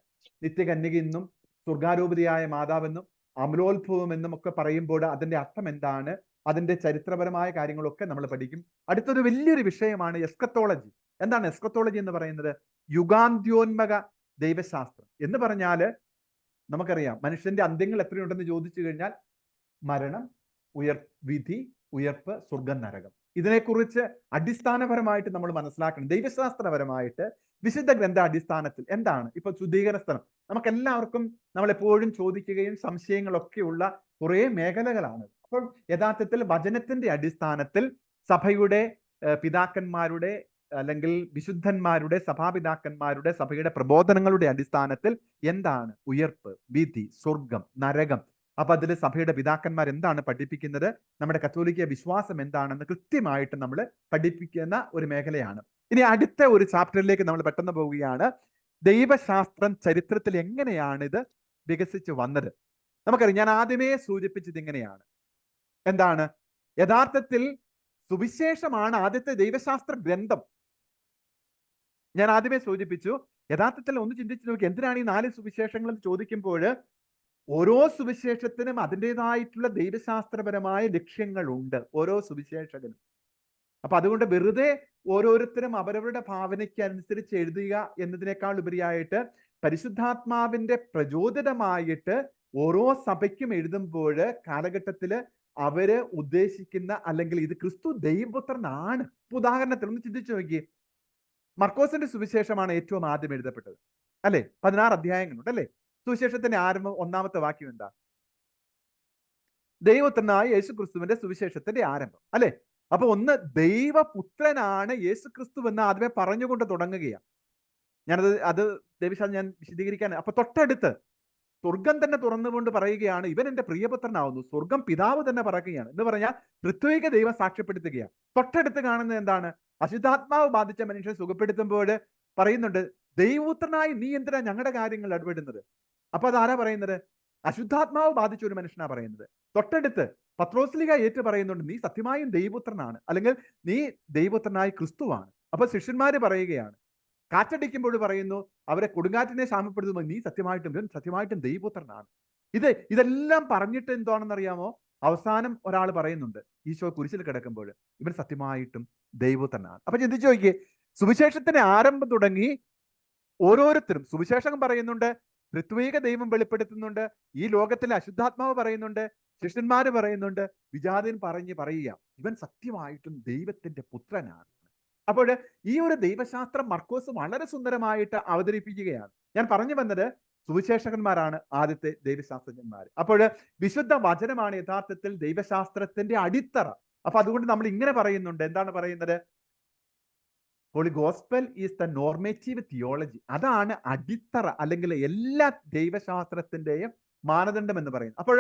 നിത്യകന്യകയെന്നും സ്വർഗാരോപതിയായ മാതാവെന്നും അമലോത്ഭവം എന്നും ഒക്കെ പറയുമ്പോൾ അതിന്റെ അർത്ഥം എന്താണ്, അതിന്റെ ചരിത്രപരമായ കാര്യങ്ങളൊക്കെ നമ്മൾ പഠിക്കും. അടുത്തൊരു വലിയൊരു വിഷയമാണ് എസ്കത്തോളജി. എന്താണ് എസ്കത്തോളജി എന്ന് പറയുന്നത്? യുഗാന്ത്യോന്മക ദൈവശാസ്ത്രം എന്ന് പറഞ്ഞാല് നമുക്കറിയാം മനുഷ്യന്റെ അന്ത്യങ്ങൾ എത്രയുണ്ടെന്ന് ചോദിച്ചു കഴിഞ്ഞാൽ മരണം, വിധി, ഉയർപ്പ്, സ്വർഗം, നരകം. ഇതിനെക്കുറിച്ച് അടിസ്ഥാനപരമായിട്ട് നമ്മൾ മനസ്സിലാക്കണം. ദൈവശാസ്ത്രപരമായിട്ട് വിശുദ്ധ ഗ്രന്ഥ അടിസ്ഥാനത്തിൽ എന്താണ് ഇപ്പൊ ശുദ്ധീകരണ സ്ഥലം? നമുക്കെല്ലാവർക്കും നമ്മളെപ്പോഴും ചോദിക്കുകയും സംശയങ്ങളൊക്കെയുള്ള കുറെ മേഖലകളാണ്. അപ്പോൾ യഥാർത്ഥത്തിൽ വചനത്തിന്റെ അടിസ്ഥാനത്തിൽ സഭയുടെ പിതാക്കന്മാരുടെ അല്ലെങ്കിൽ വിശുദ്ധന്മാരുടെ, സഭാപിതാക്കന്മാരുടെ, സഭയുടെ പ്രബോധനങ്ങളുടെ അടിസ്ഥാനത്തിൽ എന്താണ് ഉയർപ്പ്, വിധി, സ്വർഗം, നരകം, അപ്പൊ അതിൽ സഭയുടെ പിതാക്കന്മാർ എന്താണ് പഠിപ്പിക്കുന്നത്, നമ്മുടെ കത്തോലിക്ക വിശ്വാസം എന്താണെന്ന് കൃത്യമായിട്ട് നമ്മൾ പഠിപ്പിക്കുന്ന ഒരു മേഖലയാണ്. ഇനി അടുത്ത ഒരു ചാപ്റ്ററിലേക്ക് നമ്മൾ പെട്ടെന്ന് പോവുകയാണ്. ദൈവശാസ്ത്രം ചരിത്രത്തിൽ എങ്ങനെയാണ് ഇത് വികസിച്ചു വന്നത്? നമുക്കറിയാം, ഞാൻ ആദ്യമേ സൂചിപ്പിച്ചത് ഇങ്ങനെയാണ്. എന്താണ്? യഥാർത്ഥത്തിൽ സുവിശേഷമാണ് ആദ്യത്തെ ദൈവശാസ്ത്ര ഗ്രന്ഥം. ഞാൻ ആദ്യമേ സൂചിപ്പിച്ചു. യഥാർത്ഥത്തിൽ ഒന്ന് ചിന്തിച്ചു നോക്കി, എന്തിനാണ് ഈ 4 സുവിശേഷങ്ങൾ ചോദിക്കുമ്പോൾ ഓരോ സുവിശേഷത്തിനും അതിൻ്റെതായിട്ടുള്ള ദൈവശാസ്ത്രപരമായ ലക്ഷ്യങ്ങളുണ്ട് ഓരോ സുവിശേഷകനും. അപ്പൊ അതുകൊണ്ട് വെറുതെ ഓരോരുത്തരും അവരവരുടെ ഭാവനയ്ക്ക് അനുസരിച്ച് എഴുതുക എന്നതിനേക്കാൾ ഉപരിയായിട്ട് പരിശുദ്ധാത്മാവിന്റെ പ്രചോദിതമായിട്ട് ഓരോ സഭയ്ക്കും എഴുതുമ്പോൾ കാലഘട്ടത്തില് അവര് ഉദ്ദേശിക്കുന്ന അല്ലെങ്കിൽ ഇത് ക്രിസ്തു ദൈവപുത്രനാണ്. ഉദാഹരണത്തിൽ ഒന്ന് ചിന്തിച്ചു നോക്കി, മർക്കോസിന്റെ സുവിശേഷമാണ് ഏറ്റവും ആദ്യം എഴുതപ്പെട്ടത് അല്ലെ? 16 അധ്യായങ്ങളുണ്ട് അല്ലെ? സുവിശേഷത്തിന്റെ ആരംഭം 1-ാമത്തെ വാക്യം എന്താ? ദൈവപുത്രനായ യേശു ക്രിസ്തുവിന്റെ സുവിശേഷത്തിന്റെ ആരംഭം അല്ലെ? അപ്പൊ ഒന്ന് ദൈവപുത്രനാണ് യേശു ക്രിസ്തു എന്ന് ആദ്യമേ പറഞ്ഞുകൊണ്ട് തുടങ്ങുകയാണ്. അത് ദേവിശാൽ ഞാൻ വിശദീകരിക്കാൻ. അപ്പൊ തൊട്ടടുത്ത് സ്വർഗം തന്നെ തുറന്നുകൊണ്ട് പറയുകയാണ്, ഇവൻ എന്റെ പ്രിയപുത്രനാവുന്നു. സ്വർഗം പിതാവ് തന്നെ പറയുകയാണ് എന്ന് പറഞ്ഞാൽ ത്രിത്വിക ദൈവം സാക്ഷ്യപ്പെടുത്തുകയാണ്. തൊട്ടടുത്ത് കാണുന്നത് എന്താണ്? അശുദ്ധാത്മാവ് ബാധിച്ച മനുഷ്യനെ സുഖപ്പെടുത്തുമ്പോൾ പറയുന്നുണ്ട്, ദൈവപുത്രനായി നീ എന്തിനാ ഞങ്ങളുടെ കാര്യങ്ങൾ ഇടപെടുന്നത്? അപ്പൊ അതാരാ പറയുന്നത്? അശുദ്ധാത്മാവ് ബാധിച്ച ഒരു മനുഷ്യനാ പറയുന്നത്. തൊട്ടടുത്ത് പത്രോസ്ലിഹ ഏറ്റു പറയുന്നുണ്ട്, നീ സത്യമായും ദൈവപുത്രനാണ്, അല്ലെങ്കിൽ നീ ദൈവപുത്രനായി ക്രിസ്തുവാണ്. അപ്പൊ ശിഷ്യന്മാര് പറയുകയാണ്, കാറ്റടിക്കുമ്പോൾ പറയുന്നു, അവരെ കൊടുങ്കാറ്റിനെ സാമ്യപ്പെടുത്തുമ്പോൾ നീ സത്യമായിട്ടും ദൈവപുത്രനാണ്. ഇതെല്ലാം പറഞ്ഞിട്ട് എന്താണെന്നറിയാമോ? അവസാനം ഒരാൾ പറയുന്നുണ്ട്, ഈശോ കുരിശിൽ കിടക്കുമ്പോൾ, ഇവൻ സത്യമായിട്ടും ദൈവപുത്രനാണ്. അപ്പൊ ചിന്തിച്ചു നോക്കിയേ, സുവിശേഷത്തിന്റെ ആരംഭം തുടങ്ങി ഓരോരുത്തരും സുവിശേഷം പറയുന്നുണ്ട്, ത്രിത്വീക ദൈവം വെളിപ്പെടുത്തുന്നുണ്ട്, ഈ ലോകത്തിലെ അശുദ്ധാത്മാവ് പറയുന്നുണ്ട്, ശിഷ്യന്മാര് പറയുന്നുണ്ട്, വിജാതൻ പറയുക ഇവൻ സത്യമായിട്ടും ദൈവത്തിന്റെ പുത്രനാണ്. അപ്പോൾ ഈ ഒരു ദൈവശാസ്ത്രം മർക്കോസ് വളരെ സുന്ദരമായിട്ട് അവതരിപ്പിക്കുകയാണ്. ഞാൻ പറഞ്ഞു വന്നത്, സുവിശേഷകന്മാരാണ് ആദ്യത്തെ ദൈവശാസ്ത്രജ്ഞന്മാർ. അപ്പോൾ വിശുദ്ധ വചനമാണ് യഥാർത്ഥത്തിൽ ദൈവശാസ്ത്രത്തിന്റെ അടിത്തറ. അപ്പൊ അതുകൊണ്ട് നമ്മൾ ഇങ്ങനെ പറയുന്നുണ്ട്, എന്താണ് പറയുന്നത്? Holy gospel is the normative theology. അതാണ് അടിത്തറ, അല്ലെങ്കിൽ എല്ലാ ദൈവശാസ്ത്രത്തിന്റെയും മാനദണ്ഡം എന്ന് പറയുന്നത്. അപ്പോൾ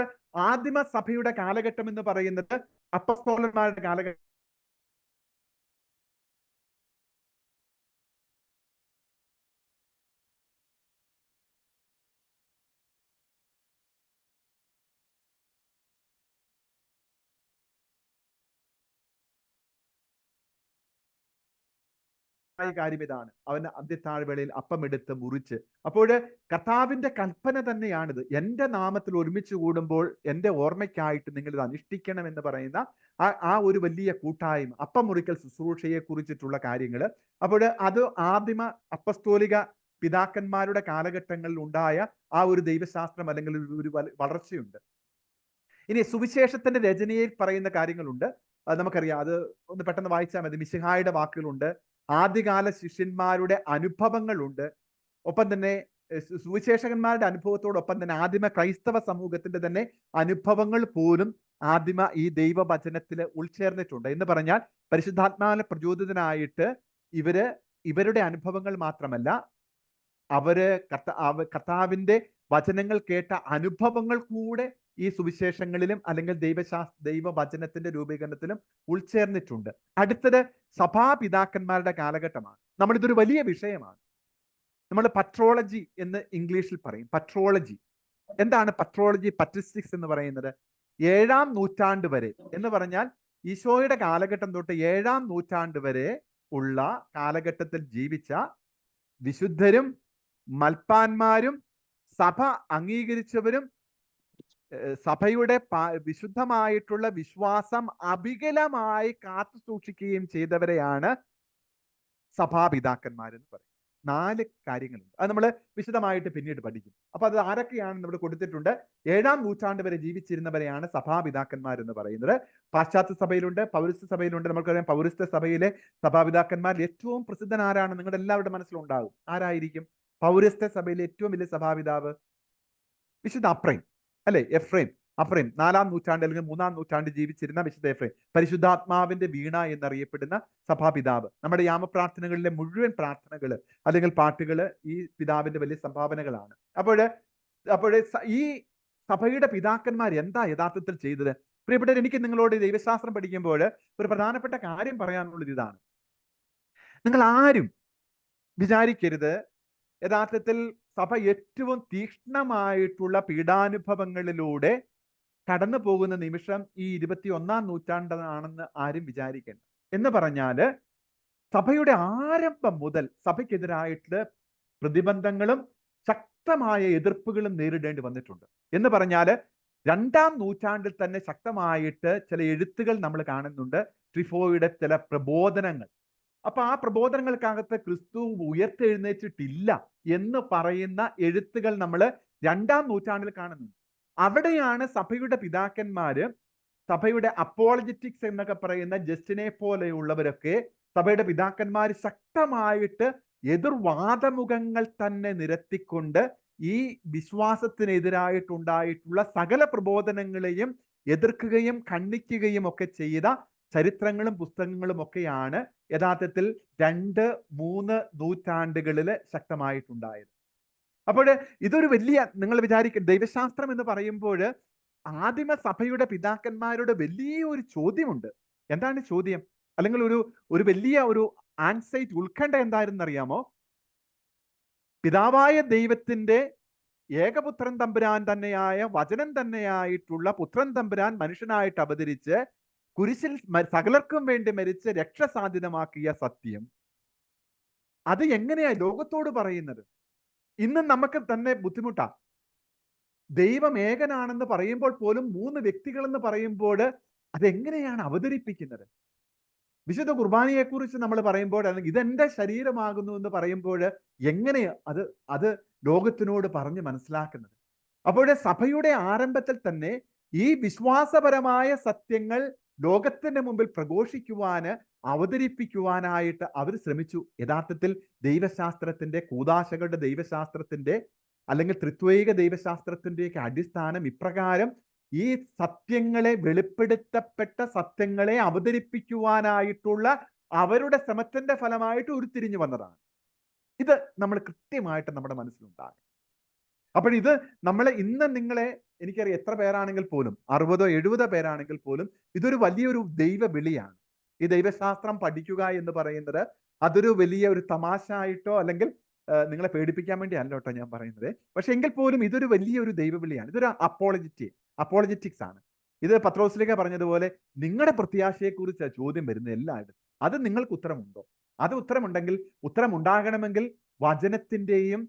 ആദിമ സഭയുടെ കാലഘട്ടം എന്ന് പറയുന്നത് അപ്പസ്തോലന്മാരുടെ കാലഘട്ടം. കാര്യം ഇതാണ്, അവന് അന്ത്യത്താഴ്വേളയിൽ അപ്പമെടുത്ത് മുറിച്ച്. അപ്പോൾ കർത്താവിന്റെ കൽപ്പന തന്നെയാണിത്. എന്റെ നാമത്തിൽ ഒരുമിച്ച് കൂടുമ്പോൾ എന്റെ ഓർമ്മയ്ക്കായിട്ട് നിങ്ങൾ ഇത് അനുഷ്ഠിക്കണം എന്ന് പറയുന്ന ആ ഒരു വലിയ കൂട്ടായ്മ, അപ്പം മുറിക്കൽ ശുശ്രൂഷയെ കുറിച്ചിട്ടുള്ള കാര്യങ്ങൾ. അപ്പോൾ അത് ആദിമ അപ്പസ്തോലിക പിതാക്കന്മാരുടെ കാലഘട്ടങ്ങളിൽ ഉണ്ടായ ആ ഒരു ദൈവശാസ്ത്രം, അല്ലെങ്കിൽ ഒരു വളർച്ചയുണ്ട്. ഇനി സുവിശേഷത്തിന്റെ രചനയിൽ പറയുന്ന കാര്യങ്ങളുണ്ട്, നമുക്കറിയാം. അത് ഒന്ന് പെട്ടെന്ന് വായിച്ചാൽ മതി. മിശിഹായുടെ വാക്കുകളുണ്ട്, ആദ്യകാല ശിഷ്യന്മാരുടെ അനുഭവങ്ങളുണ്ട്, ഒപ്പം തന്നെ സുവിശേഷകന്മാരുടെ അനുഭവത്തോടൊപ്പം തന്നെ ആദിമ ക്രൈസ്തവ സമൂഹത്തിന്റെ തന്നെ അനുഭവങ്ങൾ പോലും ആദിമ ഈ ദൈവവചനത്തിൽ ഉൾച്ചേർന്നിട്ടുണ്ട്. എന്ന് പറഞ്ഞാൽ പരിശുദ്ധാത്മാവിനെ പ്രചോദിതനായിട്ട് ഇവരുടെ അനുഭവങ്ങൾ മാത്രമല്ല, അവര് കർത്താവിന്റെ വചനങ്ങൾ കേട്ട അനുഭവങ്ങൾ കൂടെ ഈ സുവിശേഷങ്ങളിലും അല്ലെങ്കിൽ ദൈവവചനത്തിന്റെ രൂപീകരണത്തിലും ഉൾച്ചേർന്നിട്ടുണ്ട്. അടുത്തത് സഭാപിതാക്കന്മാരുടെ കാലഘട്ടമാണ്. നമ്മളിതൊരു വലിയ വിഷയമാണ്. നമ്മൾ പട്രോളജി എന്ന് ഇംഗ്ലീഷിൽ പറയും. പട്രോളജി എന്താണ്? പട്രോളജി, പട്രിസ്റ്റിക്സ് എന്ന് പറയുന്നത് 7-ാം നൂറ്റാണ്ട് വരെ എന്ന് പറഞ്ഞാൽ ഈശോയുടെ കാലഘട്ടം തൊട്ട് 7-ാം നൂറ്റാണ്ട് വരെ ഉള്ള കാലഘട്ടത്തിൽ ജീവിച്ച വിശുദ്ധരും മൽപ്പാന്മാരും സഭ അംഗീകരിച്ചവരും സഭയുടെ വിശുദ്ധമായിട്ടുള്ള വിശ്വാസം അവികലമായി കാത്തു സൂക്ഷിക്കുകയും ചെയ്തവരെയാണ് സഭാപിതാക്കന്മാരെന്ന് പറയും. 4 കാര്യങ്ങളുണ്ട്. അത് നമ്മൾ വിശദമായിട്ട് പിന്നീട് പഠിക്കും. അപ്പൊ അത് ആരൊക്കെയാണെന്ന് ഇവിടെ കൊടുത്തിട്ടുണ്ട്. 7-ാം നൂറ്റാണ്ട് വരെ ജീവിച്ചിരുന്നവരെയാണ് സഭാപിതാക്കന്മാരെന്ന് പറയുന്നത്. പാശ്ചാത്യ സഭയിലുണ്ട്, പൗരസ്ത്യ സഭയിലുണ്ട്. നമുക്കറിയാം പൗരസ്ത്യ സഭയിലെ സഭാപിതാക്കന്മാരിൽ ഏറ്റവും പ്രസിദ്ധൻ ആരാണ്? നിങ്ങളുടെ എല്ലാവരുടെ മനസ്സിലുണ്ടാകും. ആരായിരിക്കും പൗരസ്ത്യ സഭയിലെ ഏറ്റവും വലിയ സഭാപിതാവ്? വിശുദ്ധ അഫ്രൈം, അല്ലെ? എഫ്രൈം 4-ാം നൂറ്റാണ്ട് അല്ലെങ്കിൽ 3-ാം നൂറ്റാണ്ട് ജീവിച്ചിരുന്ന വിശുദ്ധ എഫ്രൈം, പരിശുദ്ധാത്മാവിന്റെ വീണ എന്നറിയപ്പെടുന്ന സഭാപിതാവ്. നമ്മുടെ യാമപ്രാർത്ഥനകളിലെ മുഴുവൻ പ്രാർത്ഥനകൾ അല്ലെങ്കിൽ പാട്ടുകൾ ഈ പിതാവിന്റെ വലിയ സംഭാവനകളാണ്. അപ്പോൾ ഈ സഭയുടെ പിതാക്കന്മാർ എന്താ യഥാർത്ഥത്തിൽ ചെയ്തത്? പ്രിയപ്പെട്ടവർ, എനിക്ക് നിങ്ങളോട് ദൈവശാസ്ത്രം പഠിക്കുമ്പോൾ ഒരു പ്രധാനപ്പെട്ട കാര്യം പറയാനുള്ളത് ഇതാണ്. നിങ്ങൾ ആരും വിചാരിക്കരുത് യഥാർത്ഥത്തിൽ സഭ ഏറ്റവും തീക്ഷ്ണമായിട്ടുള്ള പീഡാനുഭവങ്ങളിലൂടെ കടന്നു പോകുന്ന നിമിഷം ഈ 21-ാം നൂറ്റാണ്ടാണെന്ന് ആരും വിചാരിക്കേണ്ട. എന്ന് പറഞ്ഞാല് സഭയുടെ ആരംഭം മുതൽ സഭയ്ക്കെതിരായിട്ട് പ്രതിബന്ധങ്ങളും ശക്തമായ എതിർപ്പുകളും നേരിടേണ്ടി വന്നിട്ടുണ്ട്. എന്ന് പറഞ്ഞാല് 2-ാം നൂറ്റാണ്ടിൽ തന്നെ ശക്തമായിട്ട് ചില എഴുത്തുകൾ നമ്മൾ കാണുന്നുണ്ട്, ട്രിഫോയുടെ ചില പ്രബോധനങ്ങൾ. അപ്പൊ ആ പ്രബോധനങ്ങൾക്കകത്ത് ക്രിസ്തു ഉയർത്തെഴുന്നേറ്റിട്ടില്ല എന്ന് പറയുന്ന എഴുത്തുകൾ നമ്മൾ 2-ാം നൂറ്റാണ്ടിൽ കാണുന്നുണ്ട്. അവിടെയാണ് സഭയുടെ പിതാക്കന്മാര്, സഭയുടെ അപ്പോളജറ്റിക്സ് എന്നൊക്കെ പറയുന്ന ജസ്റ്റിനെ പോലെയുള്ളവരൊക്കെ, സഭയുടെ പിതാക്കന്മാർ ശക്തമായിട്ട് എതിർവാദമുഖങ്ങൾ തന്നെ നിരത്തിക്കൊണ്ട് ഈ വിശ്വാസത്തിനെതിരായിട്ടുണ്ടായിട്ടുള്ള സകല പ്രബോധനങ്ങളെയും എതിർക്കുകയും ഖണ്ഡിക്കുകയും ഒക്കെ ചെയ്ത ചരിത്രങ്ങളും പുസ്തകങ്ങളും ഒക്കെയാണ് യഥാർത്ഥത്തിൽ 2-3 നൂറ്റാണ്ടുകളിൽ ശക്തമായിട്ടുണ്ടായത്. അപ്പോൾ ഇതൊരു വലിയ, നിങ്ങൾ വിചാരിക്കും ദൈവശാസ്ത്രം എന്ന് പറയുമ്പോൾ ആദിമ സഭയുടെ പിതാക്കന്മാരുടെ വലിയൊരു ചോദ്യമുണ്ട്. എന്താണ് ചോദ്യം? അല്ലെങ്കിൽ ഒരു വലിയ ഒരു ആൻസൈറ്റ്, ഉത്കണ്ഠ എന്തായിരുന്നു അറിയാമോ? പിതാവായ ദൈവത്തിന്റെ ഏകപുത്രൻ തമ്പുരാൻ തന്നെയായ വചനം തന്നെയായിട്ടുള്ള പുത്രൻ തമ്പുരാൻ മനുഷ്യനായിട്ട് അവതരിച്ച് കുരിശിൽ സകലർക്കും വേണ്ടി മരിച്ച് രക്ഷ സാധ്യതമാക്കിയ സത്യം, അത് എങ്ങനെയാ ലോകത്തോട് പറയുന്നത്? ഇന്ന് നമുക്ക് തന്നെ ബുദ്ധിമുട്ടാ. ദൈവം ഏകനാണെന്ന് പറയുമ്പോൾ പോലും 3 വ്യക്തികൾ എന്ന് പറയുമ്പോൾ അതെങ്ങനെയാണ് അവതരിപ്പിക്കുന്നത്? വിശുദ്ധ കുർബാനയെക്കുറിച്ച് നമ്മൾ പറയുമ്പോൾ, അല്ലെങ്കിൽ ഇതെന്റെ ശരീരമാകുന്നു എന്ന് പറയുമ്പോൾ എങ്ങനെയാ അത് ലോകത്തിനോട് പറഞ്ഞ് മനസ്സിലാക്കുന്നത്? അപ്പോൾ സഭയുടെ ആരംഭത്തിൽ തന്നെ ഈ വിശ്വാസപരമായ സത്യങ്ങൾ ലോകത്തിന്റെ മുമ്പിൽ പ്രഘോഷിക്കുവാന്, അവതരിപ്പിക്കുവാനായിട്ട് അവർ ശ്രമിച്ചു. യഥാർത്ഥത്തിൽ ദൈവശാസ്ത്രത്തിന്റെ, കൂദാശകളുടെ ദൈവശാസ്ത്രത്തിന്റെ അല്ലെങ്കിൽ ത്രിത്വൈക ദൈവശാസ്ത്രത്തിന്റെയൊക്കെ അടിസ്ഥാനം ഇപ്രകാരം ഈ സത്യങ്ങളെ, വെളിപ്പെടുത്തപ്പെട്ട സത്യങ്ങളെ അവതരിപ്പിക്കുവാനായിട്ടുള്ള അവരുടെ ശ്രമത്തിന്റെ ഫലമായിട്ട് ഉരുത്തിരിഞ്ഞു വന്നതാണ്. ഇത് നമ്മൾ കൃത്യമായിട്ട് നമ്മുടെ മനസ്സിലുണ്ടാകും. അപ്പോൾ ഇത് നമ്മളെ ഇന്ന് നിങ്ങളെ, എനിക്കറിയാം എത്ര പേരാണെങ്കിൽ പോലും, 60-70 പേരാണെങ്കിൽ പോലും ഇതൊരു വലിയൊരു ദൈവ വിളിയാണ്. ഈ ദൈവശാസ്ത്രം പഠിക്കുക എന്ന് പറയുന്നത് അതൊരു വലിയ ഒരു തമാശ ആയിട്ടോ അല്ലെങ്കിൽ നിങ്ങളെ പേടിപ്പിക്കാൻ വേണ്ടി അല്ല കേട്ടോ ഞാൻ പറയുന്നത്. പക്ഷെ എങ്കിൽ പോലും ഇതൊരു വലിയൊരു ദൈവവിളിയാണ്. ഇതൊരു അപ്പോളജറ്റിക്സ് ആണ്. ഇത് പത്രോസിലേക്ക് പറഞ്ഞതുപോലെ നിങ്ങളുടെ പ്രത്യാശയെക്കുറിച്ച് ചോദ്യം വരുന്നത് എല്ലായിടത്തും. അത് നിങ്ങൾക്ക് ഉത്തരമുണ്ടോ? അത് ഉത്തരമുണ്ടെങ്കിൽ, ഉത്തരമുണ്ടാകണമെങ്കിൽ വചനത്തിന്റെയും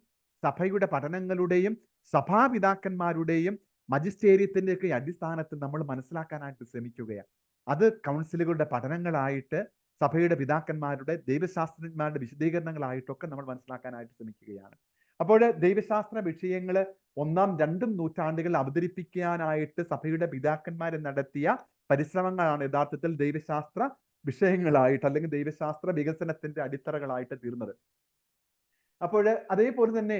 സഭയുടെ പഠനങ്ങളുടെയും സഭാപിതാക്കന്മാരുടെയും മജിസ്റ്റേറിയത്തിന്റെയൊക്കെ അടിസ്ഥാനത്തിൽ നമ്മൾ മനസ്സിലാക്കാനായിട്ട് ശ്രമിക്കുകയാണ്. അത് കൗൺസിലുകളുടെ പഠനങ്ങളായിട്ട്, സഭയുടെ പിതാക്കന്മാരുടെ, ദൈവശാസ്ത്രജ്ഞന്മാരുടെ വിശദീകരണങ്ങളായിട്ടൊക്കെ നമ്മൾ മനസ്സിലാക്കാനായിട്ട് ശ്രമിക്കുകയാണ്. അപ്പോൾ ദൈവശാസ്ത്ര വിഷയങ്ങൾ 1-2 നൂറ്റാണ്ടുകൾ അവതരിപ്പിക്കാനായിട്ട് സഭയുടെ പിതാക്കന്മാർ നടത്തിയ പരിശ്രമങ്ങളാണ് യഥാർത്ഥത്തിൽ ദൈവശാസ്ത്ര വിഷയങ്ങളായിട്ട് അല്ലെങ്കിൽ ദൈവശാസ്ത്ര വികസനത്തിന്റെ അടിത്തറകളായിട്ട് തീർന്നത്. അപ്പോൾ അതേപോലെ തന്നെ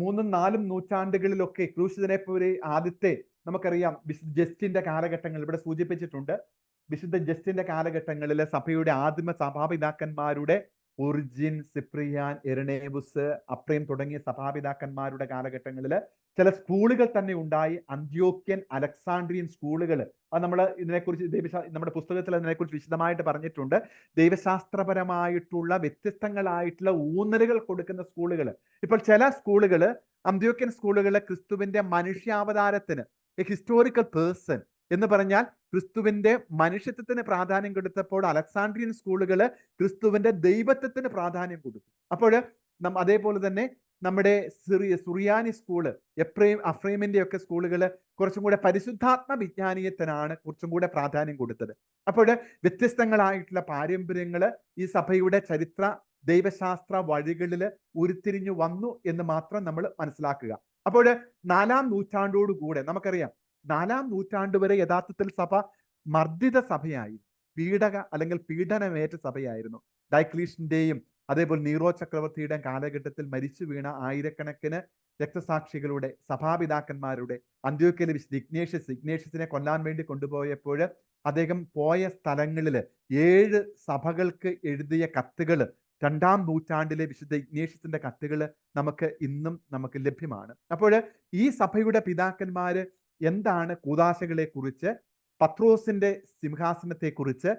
3-4 നൂറ്റാണ്ടുകളിലൊക്കെ ക്രൂശിതനെ പോലെ ആദ്യത്തെ, നമുക്കറിയാം വിശുദ്ധ ജസ്റ്റിന്റെ കാലഘട്ടങ്ങൾ ഇവിടെ സൂചിപ്പിച്ചിട്ടുണ്ട്. വിശുദ്ധ ജസ്റ്റിന്റെ കാലഘട്ടങ്ങളിൽ സഭയുടെ ആദിമ സഭാപിതാക്കന്മാരുടെ ഒറിജിൻ, സിപ്രിയാൻ, എരണേവുസ്, അപ്രേം തുടങ്ങിയ സഭാപിതാക്കന്മാരുടെ കാലഘട്ടങ്ങളിൽ ചില സ്കൂളുകൾ തന്നെ ഉണ്ടായി. അന്ത്യോക്യൻ, അലക്സാണ്ട്രിയൻ സ്കൂളുകൾ. അത് നമ്മൾ ഇതിനെക്കുറിച്ച് നമ്മുടെ പുസ്തകത്തിൽ അതിനെക്കുറിച്ച് വിശദമായിട്ട് പറഞ്ഞിട്ടുണ്ട്. ദൈവശാസ്ത്രപരമായിട്ടുള്ള വ്യത്യസ്തങ്ങളായിട്ടുള്ള ഊന്നലുകൾ കൊടുക്കുന്ന സ്കൂളുകൾ. ഇപ്പോൾ ചില സ്കൂളുകൾ, അന്ത്യോക്യൻ സ്കൂളുകൾ, ക്രിസ്തുവിന്റെ മനുഷ്യാവതാരത്തിന്, എ ഹിസ്റ്റോറിക്കൽ പേഴ്സൺ എന്ന് പറഞ്ഞാൽ ക്രിസ്തുവിന്റെ മനുഷ്യത്വത്തിന് പ്രാധാന്യം കൊടുത്തപ്പോൾ അലക്സാണ്ട്രിയൻ സ്കൂളുകൾ ക്രിസ്തുവിന്റെ ദൈവത്വത്തിന് പ്രാധാന്യം കൊടുത്തു. അപ്പോൾ അതേപോലെ തന്നെ നമ്മുടെ സുറിയാനി സ്കൂള്, അഫ്രേമിന്റെ ഒക്കെ സ്കൂളുകൾ കുറച്ചും കൂടെ പരിശുദ്ധാത്മ വിജ്ഞാനീയത്തിനാണ് കുറച്ചും കൂടെ പ്രാധാന്യം കൊടുത്തത്. അപ്പോൾ വ്യത്യസ്തങ്ങളായിട്ടുള്ള പാരമ്പര്യങ്ങൾ ഈ സഭയുടെ ചരിത്ര ദൈവശാസ്ത്ര വഴികളിൽ ഉരുത്തിരിഞ്ഞു വന്നു എന്ന് മാത്രം നമ്മൾ മനസ്സിലാക്കുക. അപ്പോൾ 4-ാം നൂറ്റാണ്ടോടുകൂടെ നമുക്കറിയാം, 4-ാം നൂറ്റാണ്ട് വരെ യഥാർത്ഥത്തിൽ സഭ മർദ്ദിത സഭയായിരുന്നു, അല്ലെങ്കിൽ പീഡനമേറ്റ സഭയായിരുന്നു. ഡയക്ലീഷ്യന്റെയും അതേപോലെ നീറോ ചക്രവർത്തിയുടെ കാലഘട്ടത്തിൽ മരിച്ചു വീണ ആയിരക്കണക്കിന് രക്തസാക്ഷികളുടെ, സഭാപിതാക്കന്മാരുടെ, അന്ത്യോക്യയിലെ വിശുദ്ധ ഇഗ്നേഷ്യസിനെ കൊല്ലാൻ വേണ്ടി കൊണ്ടുപോയപ്പോൾ അദ്ദേഹം പോയ സ്ഥലങ്ങളിൽ 7 സഭകൾക്ക് എഴുതിയ കത്തുകൾ, 2-ാം നൂറ്റാണ്ടിലെ വിശുദ്ധ ഇഗ്നേഷ്യസിന്റെ കത്തുകൾ ഇന്നും നമുക്ക് ലഭ്യമാണ്. അപ്പോൾ ഈ സഭയുടെ പിതാക്കന്മാര് എന്താണ് കൂദാശകളെ കുറിച്ച്, പത്രോസിന്റെ സിംഹാസനത്തെക്കുറിച്ച്,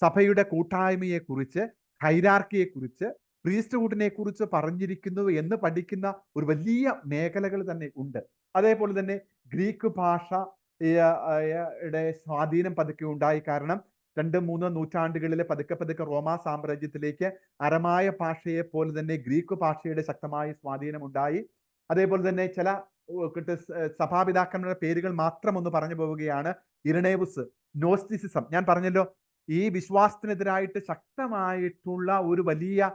സഭയുടെ കൂട്ടായ്മയെക്കുറിച്ച്, ഹൈരാർക്കിയെക്കുറിച്ച്, പ്രീസ്റ്റ്ഹുഡിനെ കുറിച്ച് പറഞ്ഞിരിക്കുന്നു എന്ന് പഠിക്കുന്ന ഒരു വലിയ മേഖലകൾ തന്നെ ഉണ്ട്. അതേപോലെ തന്നെ ഗ്രീക്ക് ഭാഷയുടെ സ്വാധീനം പതുക്കെ ഉണ്ടായി. കാരണം 2-3 നൂറ്റാണ്ടുകളിൽ പതുക്കെ റോമാ സാമ്രാജ്യത്തിലേക്ക് അരമായ ഭാഷയെ പോലെ തന്നെ ഗ്രീക്ക് ഭാഷയുടെ ശക്തമായ സ്വാധീനം ഉണ്ടായി. അതേപോലെ തന്നെ ചില സഭാപിതാക്കന്മാരുടെ പേരുകൾ മാത്രം ഒന്ന് പറഞ്ഞു പോവുകയാണ്. ഇരണേവുസ്, നോസ്റ്റിസിസം, ഞാൻ പറഞ്ഞല്ലോ ഈ വിശ്വാസത്തിനെതിരായിട്ട് ശക്തമായിട്ടുള്ള ഒരു വലിയ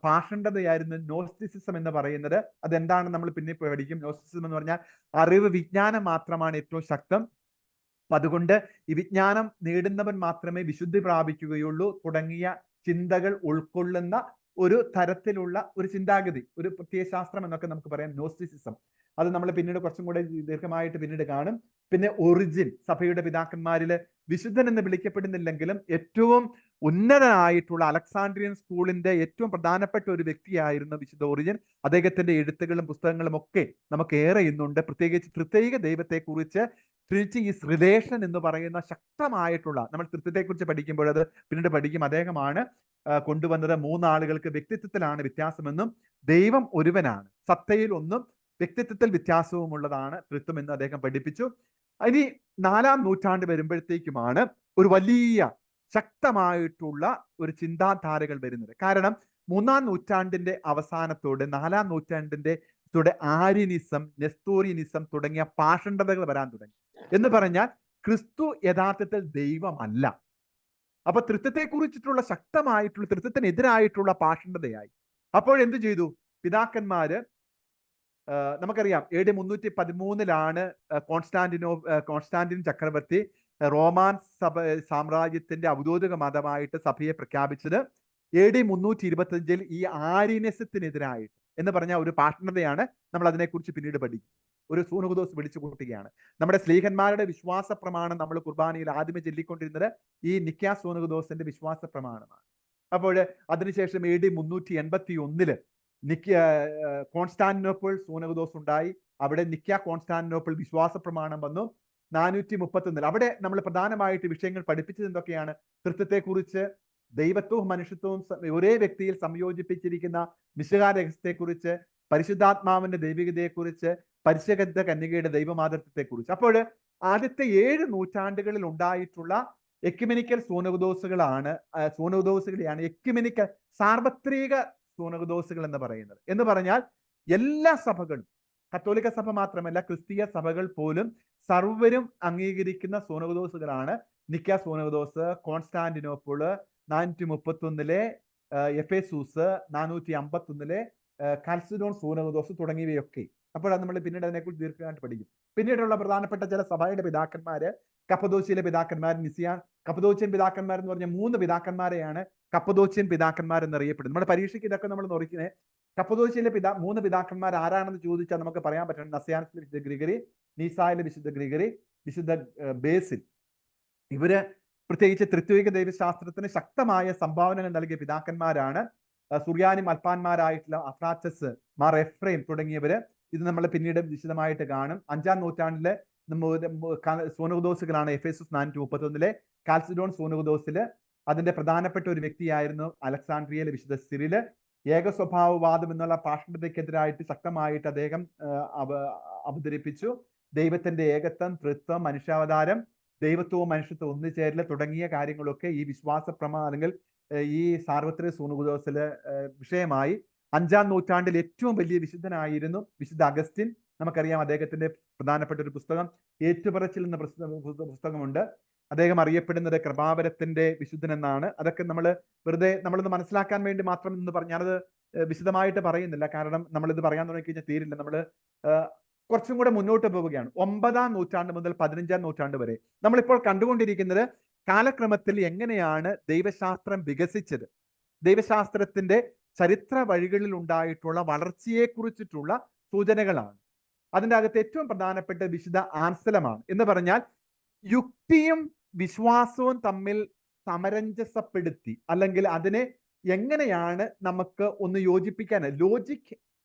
ഭാഷണ്ഡതയായിരുന്നു നോസ്റ്റിസിസം എന്ന് പറയുന്നത്. അതെന്താണ് നമ്മൾ പിന്നെ പഠിക്കും. നോസ്റ്റിസിസം എന്ന് പറഞ്ഞാൽ അറിവ്, വിജ്ഞാനം മാത്രമാണ് ഏറ്റവും ശക്തം, അതുകൊണ്ട് ഈ വിജ്ഞാനം നേടുന്നവൻ മാത്രമേ വിശുദ്ധി പ്രാപിക്കുകയുള്ളൂ തുടങ്ങിയ ചിന്തകൾ ഉൾക്കൊള്ളുന്ന ഒരു തരത്തിലുള്ള ഒരു ചിന്താഗതി, ഒരു പ്രത്യയശാസ്ത്രം എന്നൊക്കെ നമുക്ക് പറയാം നോസ്റ്റിസിസം. അത് നമ്മൾ പിന്നീട് കുറച്ചും കൂടെ ദീർഘമായിട്ട് പിന്നീട് കാണും. പിന്നെ ഒറിജിൻ സഭയുടെ പിതാക്കന്മാരിൽ വിശുദ്ധൻ എന്ന് വിളിക്കപ്പെടുന്നില്ലെങ്കിലും ഏറ്റവും ഉന്നതനായിട്ടുള്ള അലക്സാണ്ട്രിയൻ സ്കൂളിന്റെ ഏറ്റവും പ്രധാനപ്പെട്ട ഒരു വ്യക്തിയായിരുന്നു വിശുദ്ധ ഒറിജിൻ. അദ്ദേഹത്തിന്റെ എഴുത്തുകളും പുസ്തകങ്ങളും ഒക്കെ നമുക്ക് ഏറെ ഇന്നുണ്ട്. പ്രത്യേകിച്ച് തൃത്വൈക ദൈവത്തെക്കുറിച്ച് ട്രിനിറ്റി ഈസ് റിലേഷൻ എന്ന് പറയുന്ന ശക്തമായിട്ടുള്ള, നമ്മൾ തൃത്വത്തെക്കുറിച്ച് പഠിക്കുമ്പോൾ അത് പിന്നീട് പഠിക്കും, അദ്ദേഹമാണ് കൊണ്ടുവന്നത് മൂന്നാളുകൾക്ക് വ്യക്തിത്വത്തിലാണ് വ്യത്യാസമെന്നും ദൈവം ഒരുവനാണ്, സത്തയിൽ ഒന്നും വ്യക്തിത്വത്തിൽ വ്യത്യാസവും ഉള്ളതാണ് തൃത്വം എന്ന് അദ്ദേഹം പഠിപ്പിച്ചു. ഇനി 4-ാം നൂറ്റാണ്ട് വരുമ്പോഴത്തേക്കുമാണ് ഒരു വലിയ ശക്തമായിട്ടുള്ള ഒരു ചിന്താധാരകൾ വരുന്നത്. കാരണം 3-ാം നൂറ്റാണ്ടിന്റെ അവസാനത്തോടെ 4-ാം നൂറ്റാണ്ടിന്റെ ആര്യനിസം, നെസ്തോറിയനിസം തുടങ്ങിയ പാഷണ്ഡതകൾ വരാൻ തുടങ്ങി. എന്ന് പറഞ്ഞാൽ ക്രിസ്തു യഥാർത്ഥത്തിൽ ദൈവമല്ല. അപ്പൊ തൃത്വത്തെ കുറിച്ചിട്ടുള്ള ശക്തമായിട്ടുള്ള തൃത്വത്തിനെതിരായിട്ടുള്ള പാഷണ്ഡതയായി. അപ്പോൾ എന്ത് ചെയ്തു പിതാക്കന്മാര്? നമുക്കറിയാം AD 313 കോൺസ്റ്റാന്റിൻ ചക്രവർത്തി റോമാൻ സാമ്രാജ്യത്തിന്റെ ഔദ്യോഗിക മതമായിട്ട് സഭയെ പ്രഖ്യാപിച്ചത്. AD 325 ഈ ആര്യനിസത്തിനെതിരായിട്ട് എന്ന് പറഞ്ഞ ഒരു പാഷണ്ഡതയാണ്. നമ്മൾ അതിനെക്കുറിച്ച് പിന്നീട് പഠിക്കും. ഒരു സൂനഹദോസ് വിളിച്ചു കൂട്ടുകയാണ്. നമ്മുടെ സ്ലീഹന്മാരുടെ വിശ്വാസ പ്രമാണം നമ്മൾ കുർബാനയിൽ ആദ്യമേ ചൊല്ലിക്കൊണ്ടിരുന്നത് ഈ നിക്യാ സൂനഹദോസിന്റെ വിശ്വാസ പ്രമാണമാണ്. അപ്പോൾ അതിനുശേഷം AD 381 കോൺസ്റ്റാന്റിനോപ്പിൾ സൂനഹദോസ് ഉണ്ടായി. അവിടെ നിക്യാ കോൺസ്റ്റാന്റിനോപ്പിൾ വിശ്വാസ പ്രമാണം വന്നു. 431 അവിടെ നമ്മൾ പ്രധാനമായിട്ട് വിഷയങ്ങൾ പഠിപ്പിച്ചത് എന്തൊക്കെയാണ്? തൃത്വത്തെക്കുറിച്ച്, ദൈവത്വവും മനുഷ്യത്വവും ഒരേ വ്യക്തിയിൽ സംയോജിപ്പിച്ചിരിക്കുന്ന മിശിഹാ രഹസ്യത്തെക്കുറിച്ച്, പരിശുദ്ധാത്മാവിന്റെ ദൈവികതയെക്കുറിച്ച്, പരിശുദ്ധ കന്യകയുടെ ദൈവമാതൃത്വത്തെക്കുറിച്ച്. അപ്പോൾ ആദ്യത്തെ 7 നൂറ്റാണ്ടുകളിൽ ഉണ്ടായിട്ടുള്ള എക്യുമെനിക്കൽ സൂനഹദോസുകളെയാണ് എക്യുമെനിക്കൽ സാർവത്രിക സൂനഹദോസുകൾ എന്ന് പറയുന്നത്. എന്ന് പറഞ്ഞാൽ എല്ലാ സഭകളും, കത്തോലിക്ക സഭ മാത്രമല്ല ക്രിസ്തീയ സഭകൾ പോലും സർവരും അംഗീകരിക്കുന്ന സൂനഹദോസുകളാണ് നിക്യാ സൂനഹദോസ്, കോൺസ്റ്റാന്റിനോപ്പിള്, 431 എഫേസൂസ്, 451 കാൽസിഡോൺ സൂനഹദോസ് തുടങ്ങിയവയൊക്കെ. അപ്പോൾ നമ്മൾ പിന്നീട് അതിനെക്കുറിച്ച് ദീർഘമായിട്ട് പഠിക്കും. പിന്നീടുള്ള പ്രധാനപ്പെട്ട ചില സഭയുടെ പിതാക്കന്മാര്, കപ്പദോച്ചിയിലെ പിതാക്കന്മാർ, കപ്പദോച്ചിയൻ പിതാക്കന്മാർ എന്ന് പറഞ്ഞ 3 പിതാക്കന്മാരെയാണ് കപ്പദോച്ചിയൻ പിതാക്കന്മാർ എന്നറിയപ്പെടുന്നത്. നമ്മുടെ പരീക്ഷയ്ക്ക് ഇതൊക്കെ നമ്മൾ നോക്കുന്നത്. കപ്പദോച്ചിയിലെ 3 പിതാക്കന്മാർ ആരാണെന്ന് ചോദിച്ചാൽ നമുക്ക് പറയാൻ പറ്റണം. നസിയാൻസിലെ വിശുദ്ധ ഗ്രിഗറി, നീസായിലെ വിശുദ്ധ ഗ്രിഗറി, വിശുദ്ധ ബേസിൽ. ഇവര് പ്രത്യേകിച്ച് തൃത്വിക ദൈവശാസ്ത്രത്തിന് ശക്തമായ സംഭാവനകൾ നൽകിയ പിതാക്കന്മാരാണ്. സുറിയാനി മൽപ്പാന്മാരായിട്ടുള്ള അഫ്രാച്ചസ്, മാർ എഫ്രൈം തുടങ്ങിയവര്. ഇത് നമ്മൾ പിന്നീട് വിശദമായിട്ട് കാണും. 5-ാം നൂറ്റാണ്ടിലെ സൂനഹദോസുകളാണ് എഫേസസ് 431 കാൽസിഡോൺ സൂനഹദോസില്. അതിന്റെ പ്രധാനപ്പെട്ട ഒരു വ്യക്തിയായിരുന്നു അലക്സാണ്ട്രിയയിലെ വിശുദ്ധ സിറില്. ഏക സ്വഭാവവാദം എന്നുള്ള പാഷണ്ഡതയ്ക്കെതിരായിട്ട് ശക്തമായിട്ട് അദ്ദേഹം അവതരിപ്പിച്ചു. ദൈവത്തിന്റെ ഏകത്വം, തൃത്വം, മനുഷ്യാവതാരം, ദൈവത്വവും മനുഷ്യത്വവും ഒന്നുചേരൽ തുടങ്ങിയ കാര്യങ്ങളൊക്കെ ഈ വിശ്വാസ അല്ലെങ്കിൽ ഈ സാർവത്രിക സൂനഹദോസില് വിഷയമായി. 5-ാം നൂറ്റാണ്ടിൽ ഏറ്റവും വലിയ വിശുദ്ധനായിരുന്നു വിശുദ്ധ അഗസ്റ്റിൻ. നമുക്കറിയാം അദ്ദേഹത്തിന്റെ പ്രധാനപ്പെട്ട ഒരു പുസ്തകം ഏറ്റുപറച്ചിൽ എന്ന പുസ്തകമുണ്ട്. അദ്ദേഹം അറിയപ്പെടുന്നത് കൃപാവരത്തിന്റെ വിശുദ്ധൻ എന്നാണ്. അതൊക്കെ നമ്മൾ വെറുതെ നമ്മളൊന്ന് മനസ്സിലാക്കാൻ വേണ്ടി മാത്രം എന്ന് ഞാനത് വിശദമായിട്ട് പറയുന്നില്ല. കാരണം നമ്മളിത് പറയാൻ തുടങ്ങിക്കഴിഞ്ഞാൽ തീരില്ല. നമ്മൾ കുറച്ചും കൂടെ മുന്നോട്ട് പോവുകയാണ്. 9-ാം നൂറ്റാണ്ട് മുതൽ 15-ാം നൂറ്റാണ്ട് വരെ നമ്മളിപ്പോൾ കണ്ടുകൊണ്ടിരിക്കുന്നത് കാലക്രമത്തിൽ എങ്ങനെയാണ് ദൈവശാസ്ത്രം വികസിച്ചത്, ദൈവശാസ്ത്രത്തിന്റെ ചരിത്ര വഴികളിൽ ഉണ്ടായിട്ടുള്ള വളർച്ചയെക്കുറിച്ചിട്ടുള്ള സൂചനകളാണ്. അതിൻ്റെ അകത്ത് ഏറ്റവും പ്രധാനപ്പെട്ട വിശുദ്ധ ആൻസലമാണ്. എന്ന് പറഞ്ഞാൽ യുക്തിയും വിശ്വാസവും തമ്മിൽ സമരഞ്ജസപ്പെടുത്തി, അല്ലെങ്കിൽ അതിനെ എങ്ങനെയാണ് നമുക്ക് ഒന്ന് യോജിപ്പിക്കാൻ, ലോജിക്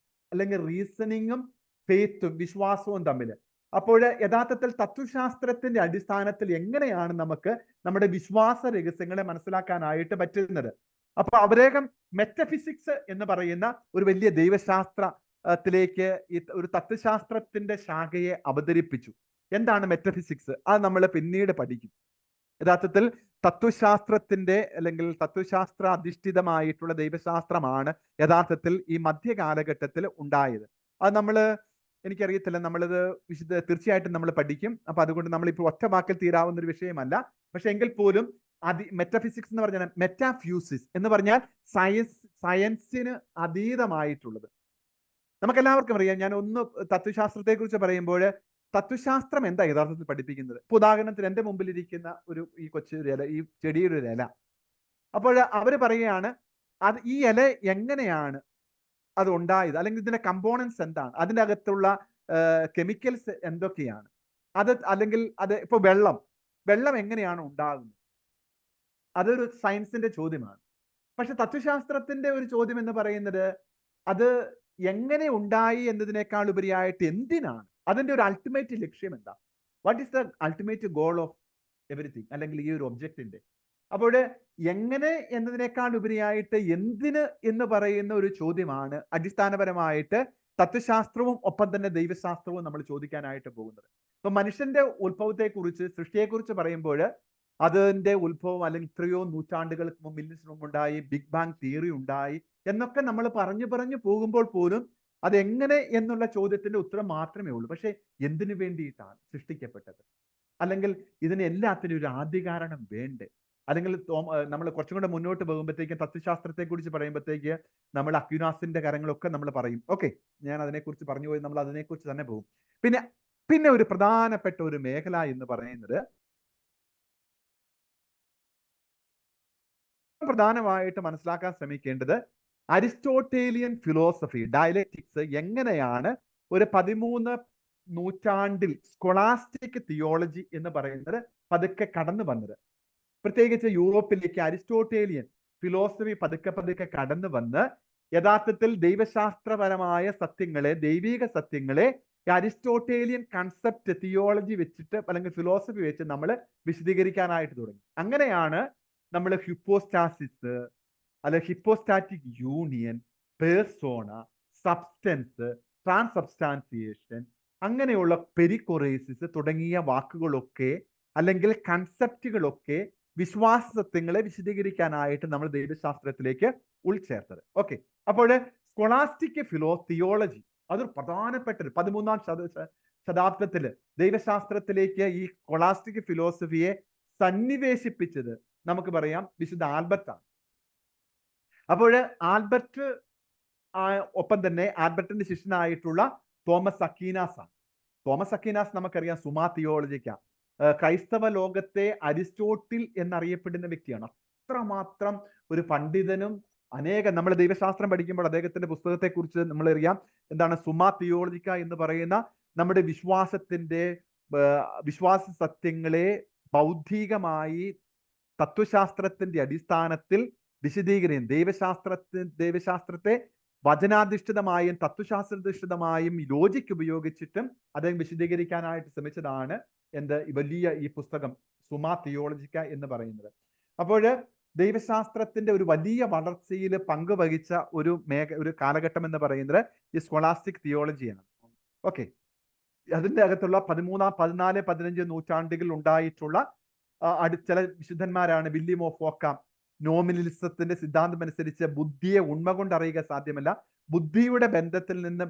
അല്ലെങ്കിൽ റീസണിങ്ങും ഫെയ്ത്തും വിശ്വാസവും തമ്മിൽ. അപ്പോൾ യഥാർത്ഥത്തിൽ തത്വശാസ്ത്രത്തിന്റെ അടിസ്ഥാനത്തിൽ എങ്ങനെയാണ് നമുക്ക് നമ്മുടെ വിശ്വാസ രഹസ്യങ്ങളെ മനസ്സിലാക്കാനായിട്ട് പറ്റുന്നത്. അപ്പൊ അവരേകം മെറ്റഫിസിക്സ് എന്ന് പറയുന്ന ഒരു വലിയ ദൈവശാസ്ത്രത്തിലേക്ക് ഒരു തത്വശാസ്ത്രത്തിന്റെ ശാഖയെ അവതരിപ്പിച്ചു. എന്താണ് മെറ്റഫിസിക്സ്? അത് നമ്മൾ പിന്നീട് പഠിക്കും. യഥാർത്ഥത്തിൽ തത്വശാസ്ത്രത്തിന്റെ അല്ലെങ്കിൽ തത്വശാസ്ത്ര അധിഷ്ഠിതമായിട്ടുള്ള ദൈവശാസ്ത്രമാണ് യഥാർത്ഥത്തിൽ ഈ മധ്യകാലഘട്ടത്തിൽ ഉണ്ടായത്. അത് എനിക്കറിയത്തില്ല, നമ്മളിത് തീർച്ചയായിട്ടും നമ്മൾ പഠിക്കും. അപ്പൊ അതുകൊണ്ട് നമ്മളിപ്പോൾ ഒറ്റ വാക്കിൽ തീരാവുന്ന ഒരു വിഷയമല്ല. പക്ഷെ എങ്കിൽ പോലും മെറ്റഫിസിക്സ് എന്ന് പറഞ്ഞാൽ മെറ്റാഫ്യൂസിസ് എന്ന് പറഞ്ഞാൽ സയൻസിന് അതീതമായിട്ടുള്ളത്. നമുക്കെല്ലാവർക്കും അറിയാം. ഞാൻ ഒന്ന് തത്വശാസ്ത്രത്തെ കുറിച്ച് പറയുമ്പോൾ തത്വശാസ്ത്രം എന്താ യഥാർത്ഥത്തിൽ പഠിപ്പിക്കുന്നത്? ഇപ്പൊ ഉദാഹരണത്തിന് എൻ്റെ മുമ്പിലിരിക്കുന്ന ഈ കൊച്ചൊരു ഇല, ഈ ചെടിയുടെ ഒരു ഇല. അപ്പോൾ അവര് പറയുകയാണ് ഈ ഇല എങ്ങനെയാണ് അത് ഉണ്ടായത്, അല്ലെങ്കിൽ ഇതിന്റെ കമ്പോണൻസ് എന്താണ്, അതിൻ്റെ അകത്തുള്ള കെമിക്കൽസ് എന്തൊക്കെയാണ്, അത് അല്ലെങ്കിൽ അത് ഇപ്പൊ വെള്ളം എങ്ങനെയാണ് ഉണ്ടാകുന്നത്? അതൊരു സയൻസിന്റെ ചോദ്യമാണ്. പക്ഷെ തത്വശാസ്ത്രത്തിന്റെ ഒരു ചോദ്യം എന്ന് പറയുന്നത് അത് എങ്ങനെ ഉണ്ടായി എന്നതിനേക്കാൾ ഉപരിയായിട്ട് എന്തിനാണ്, അതിന്റെ ഒരു അൾട്ടിമേറ്റ് ലക്ഷ്യം എന്താ, what is the ultimate goal of everything, അല്ലെങ്കിൽ ഈ ഒരു ഒബ്ജക്റ്റിന്റെ. അപ്പോൾ എങ്ങനെ എന്നതിനേക്കാൾ ഉപരിയായിട്ട് എന്തിന് എന്ന് പറയുന്ന ഒരു ചോദ്യമാണ് അടിസ്ഥാനപരമായിട്ട് തത്വശാസ്ത്രവും ഒപ്പം തന്നെ ദൈവശാസ്ത്രവും നമ്മൾ ചോദിക്കാനായിട്ട് പോകുന്നത്. ഇപ്പൊ മനുഷ്യന്റെ ഉത്ഭവത്തെക്കുറിച്ച്, സൃഷ്ടിയെക്കുറിച്ച് പറയുമ്പോൾ അതിന്റെ ഉത്ഭവം അല്ലെങ്കിൽ എത്രയോ നൂറ്റാണ്ടുകൾക്ക് മുമ്പ്, മില്യൻസ് മുമ്പ് ഉണ്ടായി, ബിഗ് ബാങ് തിയറി ഉണ്ടായി എന്നൊക്കെ നമ്മൾ പറഞ്ഞു പോകുമ്പോൾ പോലും അതെങ്ങനെ എന്നുള്ള ചോദ്യത്തിന്റെ ഉത്തരം മാത്രമേ ഉള്ളൂ. പക്ഷെ എന്തിനു വേണ്ടിയിട്ടാണ് സൃഷ്ടിക്കപ്പെട്ടത്, അല്ലെങ്കിൽ ഇതിന് എല്ലാത്തിനും ഒരു ആദ്യ കാരണം വേണ്ടേ? അല്ലെങ്കിൽ നമ്മൾ കുറച്ചും കൂടെ മുന്നോട്ട് പോകുമ്പോഴത്തേക്കും തത്വശാസ്ത്രത്തെ കുറിച്ച് പറയുമ്പോഴത്തേക്ക് നമ്മൾ അക്യുനാസിന്റെ കാര്യങ്ങളൊക്കെ നമ്മൾ പറയും. ഓക്കെ, ഞാൻ അതിനെക്കുറിച്ച് പറഞ്ഞു പോയി, നമ്മൾ അതിനെക്കുറിച്ച് തന്നെ പോകും. പിന്നെ ഒരു പ്രധാനപ്പെട്ട ഒരു മേഖല എന്ന് പറയുന്നത്, പ്രധാനമായിട്ട് മനസ്സിലാക്കാൻ ശ്രമിക്കേണ്ടത് അരിസ്റ്റോട്ടേലിയൻ ഫിലോസഫി, ഡയലക്റ്റിക്സ് എങ്ങനെയാണ് ഒരു 13 നൂറ്റാണ്ടിൽ സ്കോളാസ്റ്റിക് തിയോളജി എന്ന് പറയുന്നത് പതുക്കെ കടന്നു വന്നത്. പ്രത്യേകിച്ച് യൂറോപ്പിലേക്ക് അരിസ്റ്റോട്ടേലിയൻ ഫിലോസഫി പതുക്കെ കടന്നു വന്ന് യഥാർത്ഥത്തിൽ ദൈവശാസ്ത്രപരമായ സത്യങ്ങളെ, ദൈവിക സത്യങ്ങളെ അരിസ്റ്റോട്ടേലിയൻ കൺസെപ്റ്റ് തിയോളജി വെച്ചിട്ട് അല്ലെങ്കിൽ ഫിലോസഫി വെച്ച് നമ്മൾ വിശദീകരിക്കാനായിട്ട് തുടങ്ങി. അങ്ങനെയാണ് നമ്മൾ ഹിപ്പോസ്റ്റാസിസ്, അല്ലെ ഹിപ്പോസ്റ്റാറ്റിക് യൂണിയൻ, പേഴ്സോണ, സബ്സ്റ്റൻസ്, ട്രാൻസബ്സ്റ്റാൻസിയേഷൻ, അങ്ങനെയുള്ള പെരിക്കൊറേസിസ് തുടങ്ങിയ വാക്കുകളൊക്കെ അല്ലെങ്കിൽ കൺസെപ്റ്റുകളൊക്കെ വിശ്വാസ സത്യങ്ങളെ വിശദീകരിക്കാനായിട്ട് നമ്മൾ ദൈവശാസ്ത്രത്തിലേക്ക് ഉൾച്ചേർത്തത്. ഓക്കെ, അപ്പോൾ സ്കോളാസ്റ്റിക് തിയോളജി അതൊരു പ്രധാനപ്പെട്ട 13ാം ശതാബ്ദത്തില് ദൈവശാസ്ത്രത്തിലേക്ക് ഈ സ്കോളാസ്റ്റിക് ഫിലോസഫിയെ സന്നിവേശിപ്പിച്ചത് നമുക്ക് പറയാം വിശുദ്ധ ആൽബർട്ടാണ്. അപ്പോൾ ആൽബർട്ട് ഒപ്പം തന്നെ ആൽബർട്ടിന്റെ ശിഷ്യനായിട്ടുള്ള തോമസ് അക്വീനാസ് ആണ്. തോമസ് അക്വീനാസ് നമുക്കറിയാം സുമാ തിയോളജിക്കാണ്. ക്രൈസ്തവ ലോകത്തെ അരിസ്റ്റോട്ടിൽ എന്നറിയപ്പെടുന്ന വ്യക്തിയാണ്. അത്രമാത്രം ഒരു പണ്ഡിതനും നമ്മൾ ദൈവശാസ്ത്രം പഠിക്കുമ്പോൾ അദ്ദേഹത്തിന്റെ പുസ്തകത്തെ കുറിച്ച് നമ്മൾ അറിയാം. എന്താണ് സുമാ തിയോളജിക്ക എന്ന് പറയുന്ന നമ്മുടെ വിശ്വാസ സത്യങ്ങളെ ബൗദ്ധികമായി തത്വശാസ്ത്രത്തിന്റെ അടിസ്ഥാനത്തിൽ വിശദീകരിക്കും. ദൈവശാസ്ത്രത്തെ വചനാധിഷ്ഠിതമായും തത്വശാസ്ത്രാധിഷ്ഠിതമായും ലോജിക്ക് ഉപയോഗിച്ചിട്ടും അദ്ദേഹം വിശദീകരിക്കാനായിട്ട് ശ്രമിച്ചതാണ് വലിയ ഈ പുസ്തകം സുമാ തിയോളജിക്ക എന്ന് പറയുന്നത്. അപ്പോൾ ദൈവശാസ്ത്രത്തിന്റെ ഒരു വലിയ വളർച്ചയിൽ പങ്കുവഹിച്ച ഒരു കാലഘട്ടം എന്ന് പറയുന്നത് ഈ സ്കോളാസ്റ്റിക് തിയോളജിയാണ്. ഓക്കെ, അതിന്റെ അകത്തുള്ള 13, 14, 15 നൂറ്റാണ്ടുകളിൽ ഉണ്ടായിട്ടുള്ള ചില വിശുദ്ധന്മാരാണ് വില്യം ഓഫ് ഓക്കാം. നോമിനലിസത്തിന്റെ സിദ്ധാന്തം അനുസരിച്ച് ബുദ്ധിയെ ഉണ്മ കൊണ്ട് അറിയുക സാധ്യമല്ല, ബുദ്ധിയുടെ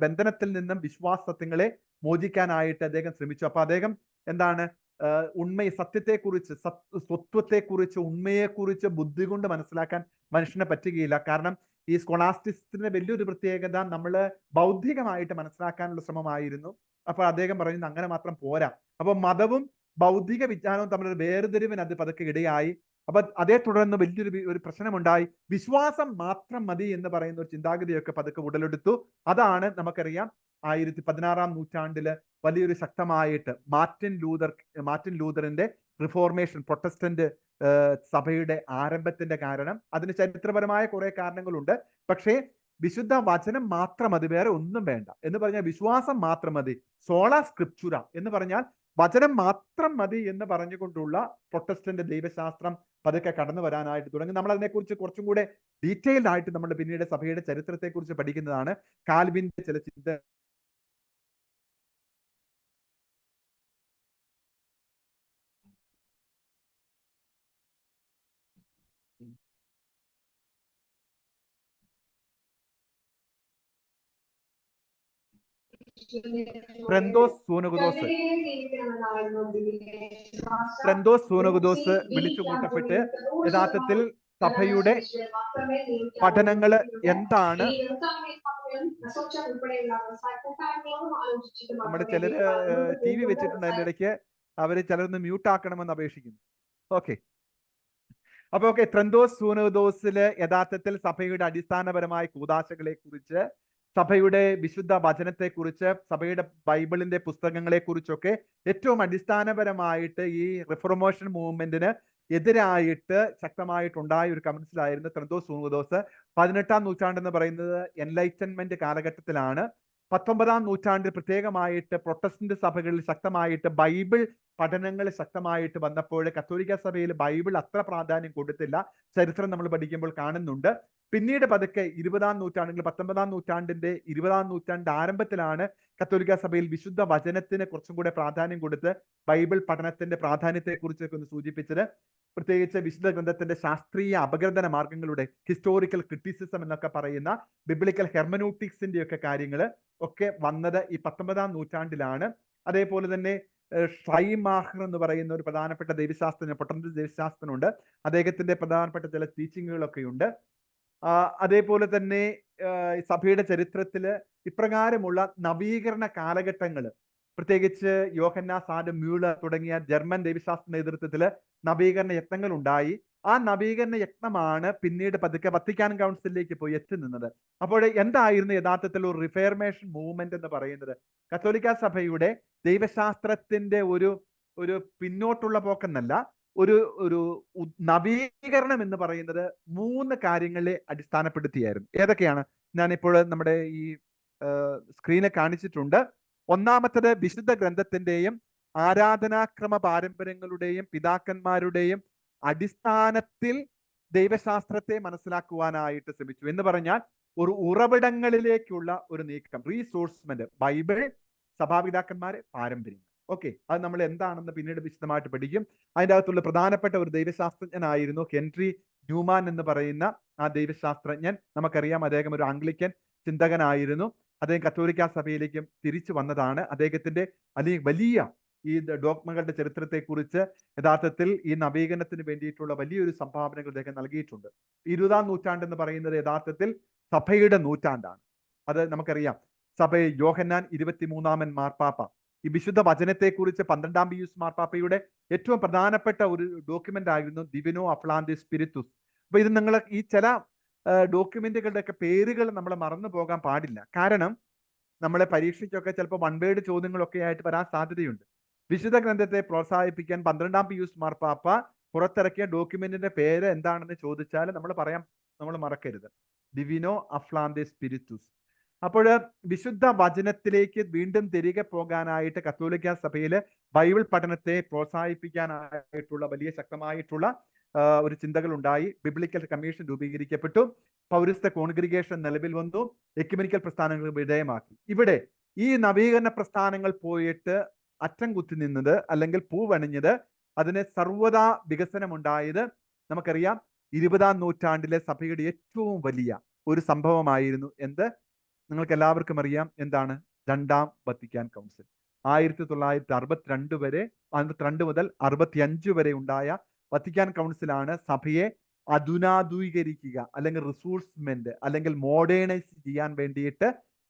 ബന്ധനത്തിൽ നിന്നും വിശ്വാസ സത്യങ്ങളെ മോചിക്കാനായിട്ട് അദ്ദേഹം ശ്രമിച്ചു. അപ്പൊ അദ്ദേഹം എന്താണ് സത്യത്തെക്കുറിച്ച്, സ്വത്വത്തെക്കുറിച്ച്, ഉണ്മയെക്കുറിച്ച് ബുദ്ധി കൊണ്ട് മനസ്സിലാക്കാൻ മനുഷ്യനെ പറ്റുകയില്ല. കാരണം ഈ സ്കോളാസ്റ്റിക്സിന്റെ വലിയൊരു പ്രത്യേകത നമ്മൾ ബൗദ്ധികമായിട്ട് മനസ്സിലാക്കാനുള്ള ശ്രമമായിരുന്നു. അപ്പൊ അദ്ദേഹം പറയുന്നത് അങ്ങനെ മാത്രം പോരാ. അപ്പൊ മതവും ബൗദ്ധിക വിജ്ഞാനവും തമ്മിലൊരു വേർതിരിവിന് അത് പതുക്കെ ഇടയായി. അപ്പൊ അതേ തുടർന്ന് വലിയൊരു പ്രശ്നമുണ്ടായി. വിശ്വാസം മാത്രം മതി എന്ന് പറയുന്ന ഒരു ചിന്താഗതിയൊക്കെ പതുക്കെ ഉടലെടുത്തു. അതാണ് നമുക്കറിയാം 16ാം നൂറ്റാണ്ടില് വലിയൊരു ശക്തമായിട്ട് മാർട്ടിൻ ലൂതറിന്റെ റിഫോർമേഷൻ, പ്രൊട്ടസ്റ്റന്റ് സഭയുടെ ആരംഭത്തിന്റെ കാരണം. അതിന് ചരിത്രപരമായ കുറെ കാരണങ്ങളുണ്ട്. പക്ഷേ വിശുദ്ധ വചനം മാത്രം മതി, വേറെ ഒന്നും വേണ്ട എന്ന് പറഞ്ഞാൽ വിശ്വാസം മാത്രം മതി, സോളാ സ്ക്രിപ്ചുറ എന്ന് പറഞ്ഞാൽ വചനം മാത്രം മതി എന്ന് പറഞ്ഞുകൊണ്ടുള്ള പ്രൊട്ടസ്റ്റന്റ് ദൈവശാസ്ത്രം പതുക്കെ കടന്നു വരാനായിട്ട് തുടങ്ങി. നമ്മൾ അതിനെക്കുറിച്ച് കുറച്ചും കൂടെ ഡീറ്റെയിൽഡ് ആയിട്ട് നമ്മൾ പിന്നീട് സഭയുടെ ചരിത്രത്തെ കുറിച്ച് പഠിക്കുന്നതാണ്. കാൽവിന്റെ ചില ചിന്ത ഫ്രന്തോസ് സൂനകുദോസ് വിളിച്ചു കൂട്ടപ്പെട്ട് യഥാർത്ഥത്തിൽ സഭയുടെ പഠനങ്ങൾ എന്താണ്, നമ്മുടെ ചിലര് TV വെച്ചിട്ടുണ്ട്, അതിന്റെ ഇടയ്ക്ക് അവര് ചിലരൊന്ന് മ്യൂട്ട് ആക്കണമെന്ന് അപേക്ഷിക്കുന്നു. ഓക്കെ, അപ്പൊ ത്രന്തോസ് സൂനകുദോസില് യഥാർത്ഥത്തിൽ സഭയുടെ അടിസ്ഥാനപരമായ കൂദാശകളെ കുറിച്ച് സഭയുടെ വിശുദ്ധ വചനത്തെക്കുറിച്ച്, സഭയുടെ ബൈബിളിന്റെ പുസ്തകങ്ങളെ കുറിച്ചൊക്കെ ഏറ്റവും അടിസ്ഥാനപരമായിട്ട് ഈ റിഫോർമേഷൻ മൂവ്മെന്റിന് എതിരായിട്ട് ശക്തമായിട്ടുണ്ടായ ഒരു കൗൺസിലായിരുന്നു ത്രെന്തോസ് സൂനോദോസ്. 18-ാം നൂറ്റാണ്ടെന്ന് പറയുന്നത് എൻലൈറ്റൻമെന്റ് കാലഘട്ടത്തിലാണ്. 19-ാം നൂറ്റാണ്ടിൽ പ്രത്യേകമായിട്ട് പ്രൊട്ടസ്റ്റന്റ് സഭകളിൽ ശക്തമായിട്ട് ബൈബിൾ പഠനങ്ങൾ ശക്തമായിട്ട് വന്നപ്പോൾ കത്തോലിക്ക സഭയിൽ ബൈബിൾ അത്ര പ്രാധാന്യം കൊടുത്തില്ല. ചരിത്രം നമ്മൾ പഠിക്കുമ്പോൾ കാണുന്നുണ്ട്. പിന്നീട് പതുക്കെ 20-ാം നൂറ്റാണ്ടിൽ 19-ാം നൂറ്റാണ്ടിന്റെ 20-ാം നൂറ്റാണ്ട് ആരംഭത്തിലാണ് കത്തോലിക്ക സഭയിൽ വിശുദ്ധ വചനത്തിന് കുറച്ചും കൂടെ പ്രാധാന്യം കൊടുത്ത് ബൈബിൾ പഠനത്തിന്റെ പ്രാധാന്യത്തെക്കുറിച്ചൊക്കെ ഒന്ന് സൂചിപ്പിച്ചത്. പ്രത്യേകിച്ച് വിശുദ്ധ ഗ്രന്ഥത്തിന്റെ ശാസ്ത്രീയ അപഗ്രഥന മാർഗങ്ങളുടെ ഹിസ്റ്റോറിക്കൽ ക്രിറ്റിസിസം എന്നൊക്കെ പറയുന്ന ബിബ്ലിക്കൽ ഹെർമനൂട്ടിക്സിന്റെ ഒക്കെ കാര്യങ്ങൾ ഒക്കെ വന്നത് ഈ 19-ാം നൂറ്റാണ്ടിലാണ്. അതേപോലെ തന്നെ ഷ്രൈമാഹർ എന്ന് പറയുന്ന ഒരു പ്രധാനപ്പെട്ട ദൈവശാസ്ത്രജ്ഞൻ, പൊട്ടന്റ് ദൈവശാസ്ത്രനുണ്ട്. അദ്ദേഹത്തിന്റെ പ്രധാനപ്പെട്ട ചില ടീച്ചിങ്ങുകളൊക്കെ ഉണ്ട്. അതേപോലെ തന്നെ സഭയുടെ ചരിത്രത്തില് ഇപ്രകാരമുള്ള നവീകരണ കാലഘട്ടങ്ങൾ, പ്രത്യേകിച്ച് യോഹന്നാസ് ആഡ് മ്യൂളർ തുടങ്ങിയ ജർമ്മൻ ദൈവശാസ്ത്ര നേതൃത്വത്തില് നവീകരണ യത്നങ്ങൾ ഉണ്ടായി. ആ നവീകരണ യത്നമാണ് പിന്നീട് പതുക്കെ വത്തിക്കാൻ കൗൺസിലിലേക്ക് പോയി എത്തുന്നത്. അപ്പോൾ എന്തായിരുന്നു യഥാർത്ഥത്തിൽ ഒരു റിഫോർമേഷൻ മൂവ്മെന്റ് എന്ന് പറയുന്നത്? കത്തോലിക്ക സഭയുടെ ദൈവശാസ്ത്രത്തിന്റെ ഒരു പിന്നോട്ടുള്ള പോക്കെന്നല്ല, ഒരു നവീകരണം എന്ന് പറയുന്നത് 3 കാര്യങ്ങളെ അടിസ്ഥാനപ്പെടുത്തിയായിരുന്നു. ഏതൊക്കെയാണ്? ഞാനിപ്പോൾ നമ്മുടെ ഈ സ്ക്രീനിൽ കാണിച്ചിട്ടുണ്ട്. ഒന്നാമത്തത് വിശുദ്ധ ഗ്രന്ഥത്തിന്റെയും ആരാധനാക്രമ പാരമ്പര്യങ്ങളുടെയും പിതാക്കന്മാരുടെയും അടിസ്ഥാനത്തിൽ ദൈവശാസ്ത്രത്തെ മനസ്സിലാക്കുവാനായിട്ട് ശ്രമിച്ചു. എന്ന് പറഞ്ഞാൽ ഒരു ഉറവിടങ്ങളിലേക്കുള്ള ഒരു നീക്കം, റീസോഴ്സ്മെന്റ്, ബൈബിൾ, സഭാപിതാക്കന്മാരെ, പാരമ്പര്യം. ഓക്കെ, അത് നമ്മൾ എന്താണെന്ന് പിന്നീട് വിശദമായിട്ട് പഠിക്കും. അതിൻ്റെ അകത്തുള്ള പ്രധാനപ്പെട്ട ഒരു ദൈവശാസ്ത്രജ്ഞനായിരുന്നു ഹെൻറി ന്യൂമാൻ എന്ന് പറയുന്ന ആ ദൈവശാസ്ത്രജ്ഞൻ. നമുക്കറിയാം, അദ്ദേഹം ഒരു ആംഗ്ലിക്കൻ ചിന്തകനായിരുന്നു. അദ്ദേഹം കത്തോലിക്ക സഭയിലേക്കും തിരിച്ചു വന്നതാണ്. അദ്ദേഹത്തിന്റെ വലിയ ഈ ഡോഗ്മകളുടെ ചരിത്രത്തെക്കുറിച്ച് യഥാർത്ഥത്തിൽ ഈ നവീകരണത്തിന് വേണ്ടിയിട്ടുള്ള വലിയൊരു സംഭാവനകൾ അദ്ദേഹം നൽകിയിട്ടുണ്ട്. 20-ാം നൂറ്റാണ്ട് എന്ന് പറയുന്നത് യഥാർത്ഥത്തിൽ സഭയുടെ നൂറ്റാണ്ടാണ്. അത് നമുക്കറിയാം. സഭയെ യോഹന്നാൻ 23-ാമൻ മാർപ്പാപ്പ ഈ വിശുദ്ധ വചനത്തെക്കുറിച്ച് 12-ാം പിയൂസ് മാർപ്പാപ്പയുടെ ഏറ്റവും പ്രധാനപ്പെട്ട ഒരു ഡോക്യുമെന്റ് ആയിരുന്നു ദിവിനോ അഫ്ലാന്തി സ്പിരിത്തുസ്. അപ്പൊ ഇത് നിങ്ങൾ ഈ ചില ഡോക്യുമെന്റുകളുടെ ഒക്കെ പേരുകൾ നമ്മൾ മറന്നു പോകാൻ പാടില്ല. കാരണം നമ്മളെ പരീക്ഷയ്ക്കൊക്കെ ചിലപ്പോൾ വൺ വേർഡ് ചോദ്യങ്ങളൊക്കെ ആയിട്ട് വരാൻ സാധ്യതയുണ്ട്. വിശുദ്ധ ഗ്രന്ഥത്തെ പ്രോത്സാഹിപ്പിക്കാൻ 12-ാം പിയൂസ് മാർപ്പാപ്പ പുറത്തിറക്കിയ ഡോക്യുമെന്റിന്റെ പേര് എന്താണെന്ന് ചോദിച്ചാൽ നമ്മൾ മറക്കരുത്, ദിവിനോ അഫ്ലാന്തി സ്പിരിത്തുസ്. അപ്പോൾ വിശുദ്ധ വചനത്തിലേക്ക് വീണ്ടും തിരികെ പോകാനായിട്ട് കത്തോലിക്ക സഭയില് ബൈബിൾ പഠനത്തെ പ്രോത്സാഹിപ്പിക്കാനായിട്ടുള്ള വലിയ ശക്തമായിട്ടുള്ള ഒരു ചിന്തകൾ ഉണ്ടായി. ബിബ്ലിക്കൽ കമ്മീഷൻ രൂപീകരിക്കപ്പെട്ടു. പൗരസ്ത്യ കോൺഗ്രിഗേഷൻ നിലവിൽ വന്നു. എക്യുമെനിക്കൽ പ്രസ്ഥാനങ്ങൾ വിധേയമാക്കി. ഇവിടെ ഈ നവീകരണ പ്രസ്ഥാനങ്ങൾ പോയിട്ട് അറ്റം കുത്തി നിന്നത്, അല്ലെങ്കിൽ പൂവണിഞ്ഞത്, അതിന് സർവ്വതാ വികസനമുണ്ടായത് നമുക്കറിയാം 20-ാം നൂറ്റാണ്ടിലെ സഭയുടെ ഏറ്റവും വലിയ ഒരു സംഭവമായിരുന്നു. നിങ്ങൾക്ക് എല്ലാവർക്കും അറിയാം എന്താണ്? 2-ാം വത്തിക്കാൻ കൗൺസിൽ. 1962 വരെ 62 മുതൽ 65 വരെ ഉണ്ടായ വത്തിക്കാൻ കൗൺസിലാണ് സഭയെ അധുനാധൂകരിക്കുക, അല്ലെങ്കിൽ റിസോഴ്സ്മെന്റ്, അല്ലെങ്കിൽ മോഡേണൈസ് ചെയ്യാൻ വേണ്ടിയിട്ട്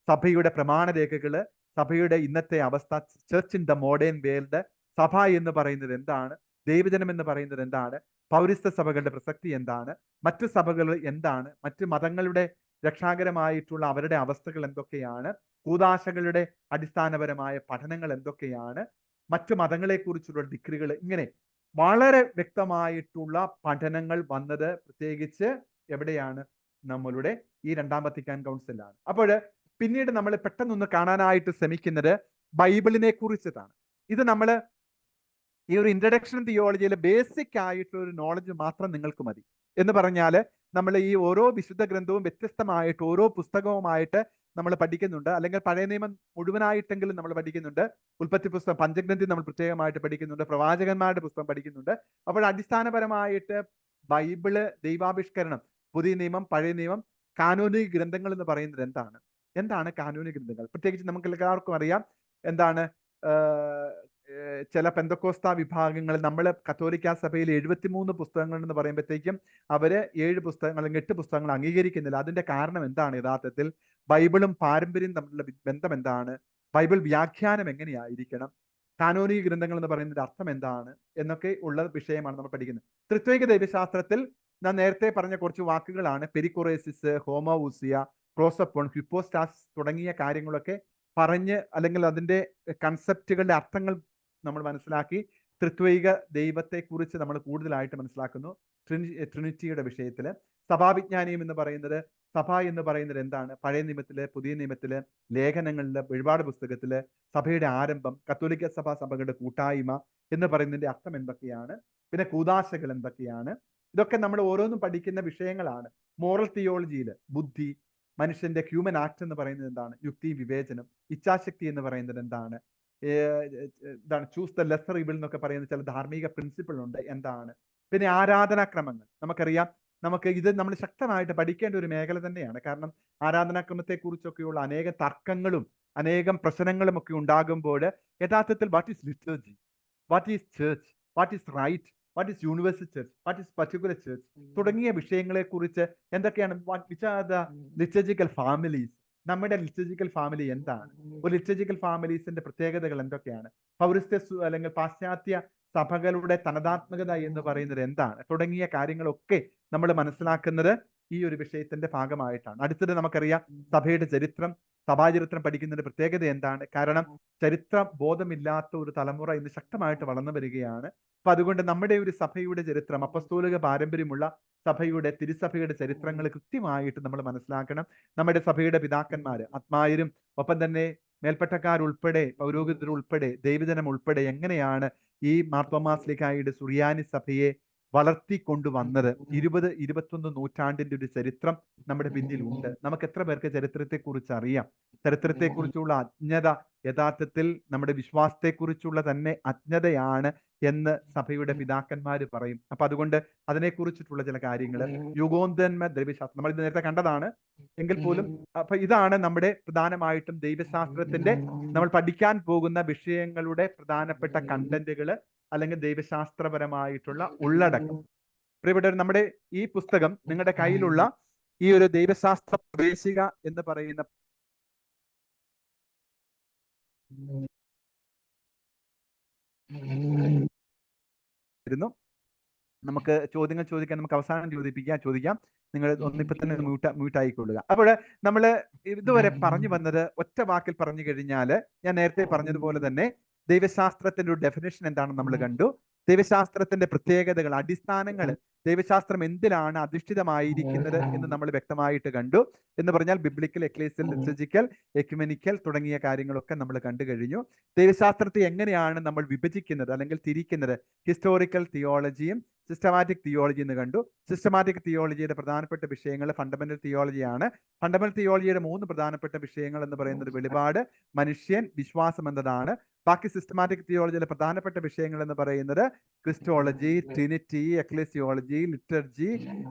സഭയുടെ പ്രമാണരേഖകള്, സഭയുടെ ഇന്നത്തെ അവസ്ഥ, church in the modern world, സഭ എന്ന് പറയുന്നത് എന്താണ്, ദൈവജനം എന്ന് പറയുന്നത് എന്താണ്, പൗരസ്ത്യ സഭകളുടെ പ്രസക്തി എന്താണ്, മറ്റു സഭകൾ എന്താണ്, മറ്റു മതങ്ങളുടെ രക്ഷാകരമായിട്ടുള്ള അവരുടെ അവസ്ഥകൾ എന്തൊക്കെയാണ്, കൂദാശകളുടെ അടിസ്ഥാനപരമായ പഠനങ്ങൾ എന്തൊക്കെയാണ്, മറ്റു മതങ്ങളെക്കുറിച്ചുള്ള ഡിഗ്രികൾ, ഇങ്ങനെ വളരെ വ്യക്തമായിട്ടുള്ള പഠനങ്ങൾ വന്നത് പ്രത്യേകിച്ച് എവിടെയാണ്? നമ്മളുടെ ഈ 2-ാം വത്തിക്കാൻ കൗൺസിലാണ്. അപ്പോൾ പിന്നീട് നമ്മൾ പെട്ടെന്നൊന്ന് കാണാനായിട്ട് ശ്രമിക്കുന്നത് ബൈബിളിനെ കുറിച്ചിട്ടാണ്. ഇത് നമ്മൾ ഈ ഒരു ഇൻട്രഡക്ഷൻ തിയോളജിയിൽ ബേസിക് ആയിട്ടുള്ള ഒരു നോളജ് മാത്രം നിങ്ങൾക്ക് മതി. എന്ന് പറഞ്ഞാൽ നമ്മൾ ഈ ഓരോ വിശുദ്ധ ഗ്രന്ഥവും വ്യത്യസ്തമായിട്ട് ഓരോ പുസ്തകവുമായിട്ട് നമ്മൾ പഠിക്കുന്നുണ്ട്. അല്ലെങ്കിൽ പഴയ നിയമം മുഴുവനായിട്ടെങ്കിലും നമ്മൾ പഠിക്കുന്നുണ്ട്. ഉൽപ്പത്തി പുസ്തകം, പഞ്ചഗ്രന്ഥി നമ്മൾ പ്രത്യേകമായിട്ട് പഠിക്കുന്നുണ്ട്. പ്രവാചകന്മാരുടെ പുസ്തകം പഠിക്കുന്നുണ്ട്. അപ്പോൾ അടിസ്ഥാനപരമായിട്ട് ബൈബിള്, ദൈവാവിഷ്കരണം, പുതിയ നിയമം, പഴയ നിയമം, കാനോനിക് ഗ്രന്ഥങ്ങൾ എന്ന് പറയുന്നത് എന്താണ് കാനോനിക് ഗ്രന്ഥങ്ങൾ? പ്രത്യേകിച്ച് നമുക്ക് എല്ലാവർക്കും അറിയാം എന്താണ്. ചില പെന്തക്കോസ്ത വിഭാഗങ്ങൾ, നമ്മൾ കത്തോലിക്ക സഭയിൽ 73 പുസ്തകങ്ങൾ എന്ന് പറയുമ്പോഴത്തേക്കും അവര് 7 പുസ്തകങ്ങൾ അല്ലെങ്കിൽ 8 പുസ്തകങ്ങൾ അംഗീകരിക്കുന്നില്ല. അതിന്റെ കാരണം എന്താണ്? യഥാർത്ഥത്തിൽ ബൈബിളും പാരമ്പര്യം തമ്മിലുള്ള ബന്ധം എന്താണ്, ബൈബിൾ വ്യാഖ്യാനം എങ്ങനെയായിരിക്കണം, കാനോനിക് ഗ്രന്ഥങ്ങൾ എന്ന് പറയുന്നതിന്റെ അർത്ഥം എന്താണ് എന്നൊക്കെ ഉള്ള വിഷയമാണ് നമ്മൾ പഠിക്കുന്നത്. ത്രിത്വൈക ദൈവശാസ്ത്രത്തിൽ ഞാൻ നേരത്തെ പറഞ്ഞ കുറച്ച് വാക്കുകളാണ് പെരിക്കോറേസിസ്, ഹോമോഊസിയ, ക്ലോസപ്പ് ഓൺ, ഹിപ്പോസ്റ്റാസിസ് തുടങ്ങിയ കാര്യങ്ങളൊക്കെ പറഞ്ഞ് അല്ലെങ്കിൽ അതിൻ്റെ കൺസെപ്റ്റുകളുടെ അർത്ഥങ്ങൾ നമ്മൾ മനസ്സിലാക്കി ത്രിത്വൈക ദൈവത്തെക്കുറിച്ച് നമ്മൾ കൂടുതലായിട്ട് മനസ്സിലാക്കുന്നു. ട്രിനിറ്റിയുടെ വിഷയത്തിൽ സഭാവിജ്ഞാനീയം എന്ന് പറയുന്നത്, സഭ എന്ന് പറയുന്നത് എന്താണ്? പഴയ നിയമത്തില്, പുതിയ നിയമത്തില്, ലേഖനങ്ങളില്, വെളിപാട് പുസ്തകത്തില് സഭയുടെ ആരംഭം, കത്തോലിക്ക സഭകളുടെ കൂട്ടായ്മ എന്ന് പറയുന്നതിന്റെ അർത്ഥം എന്തൊക്കെയാണ്, പിന്നെ കൂദാശകൾ എന്തൊക്കെയാണ്, ഇതൊക്കെ നമ്മൾ ഓരോന്നും പഠിക്കുന്ന വിഷയങ്ങളാണ്. മോറൽ തിയോളജിയിൽ ബുദ്ധി, മനുഷ്യന്റെ ഹ്യൂമൻ ആക്ട് എന്ന് പറയുന്നത് എന്താണ്, യുക്തി, വിവേചനം, ഇച്ഛാശക്തി എന്ന് പറയുന്നത് എന്താണ്, എന്താണ് ചൂസ് ദ ലെസർ ഇവിൾ എന്നൊക്കെ പറയുന്ന ചില ധാർമ്മിക പ്രിൻസിപ്പിൾ ഉണ്ട്, എന്താണ്, പിന്നെ ആരാധനാക്രമങ്ങൾ. നമുക്കറിയാം, നമുക്ക് ഇത് നമ്മൾ ശക്തമായിട്ട് പഠിക്കേണ്ട ഒരു മേഖല തന്നെയാണ്. കാരണം ആരാധനാക്രമത്തെ കുറിച്ചൊക്കെയുള്ള അനേക തർക്കങ്ങളും അനേകം പ്രശ്നങ്ങളും ഒക്കെ ഉണ്ടാകുമ്പോൾ യഥാർത്ഥത്തിൽ what is liturgy, what is church, what is rite, what is universal church, what is particular church തുടങ്ങിയ വിഷയങ്ങളെ കുറിച്ച് എന്തൊക്കെയാണ്, which are the liturgical families, നമ്മുടെ ലിറ്റർജിക്കൽ ഫാമിലി എന്താണ്, ഒരു ലിറ്റർജിക്കൽ ഫാമിലീസിന്റെ പ്രത്യേകതകൾ എന്തൊക്കെയാണ്, പൗരസ്ത്യ അല്ലെങ്കിൽ പാശ്ചാത്യ സഭകളുടെ തനതാത്മകത എന്ന് പറയുന്നത് എന്താണ് തുടങ്ങിയ കാര്യങ്ങളൊക്കെ നമ്മൾ മനസ്സിലാക്കുന്നത് ഈ ഒരു വിഷയത്തിന്റെ ഭാഗമായിട്ടാണ്. അടുത്തത് നമുക്കറിയാം സഭയുടെ ചരിത്രം, സഭാചരിത്രം പഠിക്കുന്നതിന്റെ പ്രത്യേകത എന്താണ്? കാരണം ചരിത്ര ബോധമില്ലാത്ത ഒരു തലമുറ ഇന്ന് ശക്തമായിട്ട് വളർന്നു വരികയാണ്. അപ്പൊ അതുകൊണ്ട് നമ്മുടെ ഒരു സഭയുടെ ചരിത്രം, അപ്പസ്തോലിക പാരമ്പര്യമുള്ള സഭയുടെ, തിരുസഭയുടെ ചരിത്രങ്ങൾ കൃത്യമായിട്ട് നമ്മൾ മനസ്സിലാക്കണം. നമ്മുടെ സഭയുടെ പിതാക്കന്മാര്, ആത്മായരും ഒപ്പം തന്നെ മേൽപ്പട്ടക്കാരുൾപ്പെടെ, പൗരോഹിതരുൾപ്പെടെ, ദൈവജനം ഉൾപ്പെടെ എങ്ങനെയാണ് ഈ മാർത്തോമാ ശ്ലീഹായുടെ സുറിയാനി സഭയെ വളർത്തിക്കൊണ്ടുവന്നത്. 20-21 നൂറ്റാണ്ടിന്റെ ഒരു ചരിത്രം നമ്മുടെ പിന്നിലുണ്ട്. നമുക്ക് എത്ര പേർക്ക് ചരിത്രത്തെക്കുറിച്ച് അറിയാം? ചരിത്രത്തെക്കുറിച്ചുള്ള അജ്ഞത യഥാർത്ഥത്തിൽ നമ്മുടെ വിശ്വാസത്തെക്കുറിച്ചുള്ള തന്നെ അജ്ഞതയാണ് എന്ന് സഭയുടെ പിതാക്കന്മാര് പറയും. അപ്പൊ അതുകൊണ്ട് അതിനെക്കുറിച്ചിട്ടുള്ള ചില കാര്യങ്ങൾ, യുഗോന്തന്മ ദ്രവ്യശാസ്ത്രം നമ്മൾ ഇത് നേരത്തെ കണ്ടതാണ് എങ്കിൽ പോലും, അപ്പൊ ഇതാണ് നമ്മുടെ പ്രധാനമായിട്ടും ദൈവശാസ്ത്രത്തിന്റെ നമ്മൾ പഠിക്കാൻ പോകുന്ന വിഷയങ്ങളുടെ പ്രധാനപ്പെട്ട കണ്ടന്റുകൾ അല്ലെങ്കിൽ ദൈവശാസ്ത്രപരമായിട്ടുള്ള ഉള്ളടക്കം. പ്രിയപ്പെട്ടവർ, നമ്മുടെ ഈ പുസ്തകം നിങ്ങളുടെ കയ്യിലുള്ള ഈ ഒരു ദൈവശാസ്ത്ര പ്രവേശിക എന്ന് പറയുന്ന നമുക്ക് ചോദ്യങ്ങൾ ചോദിക്കാൻ, നമുക്ക് അവസാനം ചോദിക്കാം. നിങ്ങൾ ഒന്നിപ്പോ തന്നെ മ്യൂട്ട് ആയിക്കൊള്ളുക. അപ്പോൾ നമ്മൾ ഇതുവരെ പറഞ്ഞു വന്നത് ഒറ്റ വാക്കിൽ പറഞ്ഞു കഴിഞ്ഞാൽ, ഞാൻ നേരത്തെ പറഞ്ഞതുപോലെ തന്നെ ദൈവശാസ്ത്രത്തിന്റെ ഒരു ഡെഫിനേഷൻ എന്താണെന്ന് നമ്മൾ കണ്ടു. ദൈവശാസ്ത്രത്തിന്റെ പ്രത്യേകതകൾ, അടിസ്ഥാനങ്ങൾ, ദൈവശാസ്ത്രം എന്തിലാണ് അധിഷ്ഠിതമായിരിക്കുന്നത് എന്ന് നമ്മൾ വ്യക്തമായിട്ട് കണ്ടു. എന്ന് പറഞ്ഞാൽ ബിബ്ലിക്കൽ, എക്ലേസിയൽ, ലിറ്റർജിക്കൽ, എക്യുമെനിക്കൽ തുടങ്ങിയ കാര്യങ്ങളൊക്കെ നമ്മൾ കണ്ടു കഴിഞ്ഞു. ദൈവശാസ്ത്രത്തെ എങ്ങനെയാണ് നമ്മൾ വിഭജിക്കുന്നത് അല്ലെങ്കിൽ തിരിക്കുന്നത്? ഹിസ്റ്റോറിക്കൽ തിയോളജിയും സിസ്റ്റമാറ്റിക് തിയോളജി എന്ന് കണ്ടു. സിസ്റ്റമാറ്റിക് തിയോളജിയുടെ പ്രധാനപ്പെട്ട വിഷയങ്ങൾ ഫണ്ടമെന്റൽ തിയോളജിയാണ്. ഫണ്ടമെന്റൽ തിയോളജിയുടെ 3 പ്രധാനപ്പെട്ട വിഷയങ്ങൾ എന്ന് പറയുന്നത് വെളിപാട്, മനുഷ്യൻ, വിശ്വാസം എന്നതാണ്. ബാക്കി സിസ്റ്റമാറ്റിക് തിയോളജിയിലെ പ്രധാനപ്പെട്ട വിഷയങ്ങൾ എന്ന് പറയുന്നത് christology, trinity, ecclesiology, liturgy,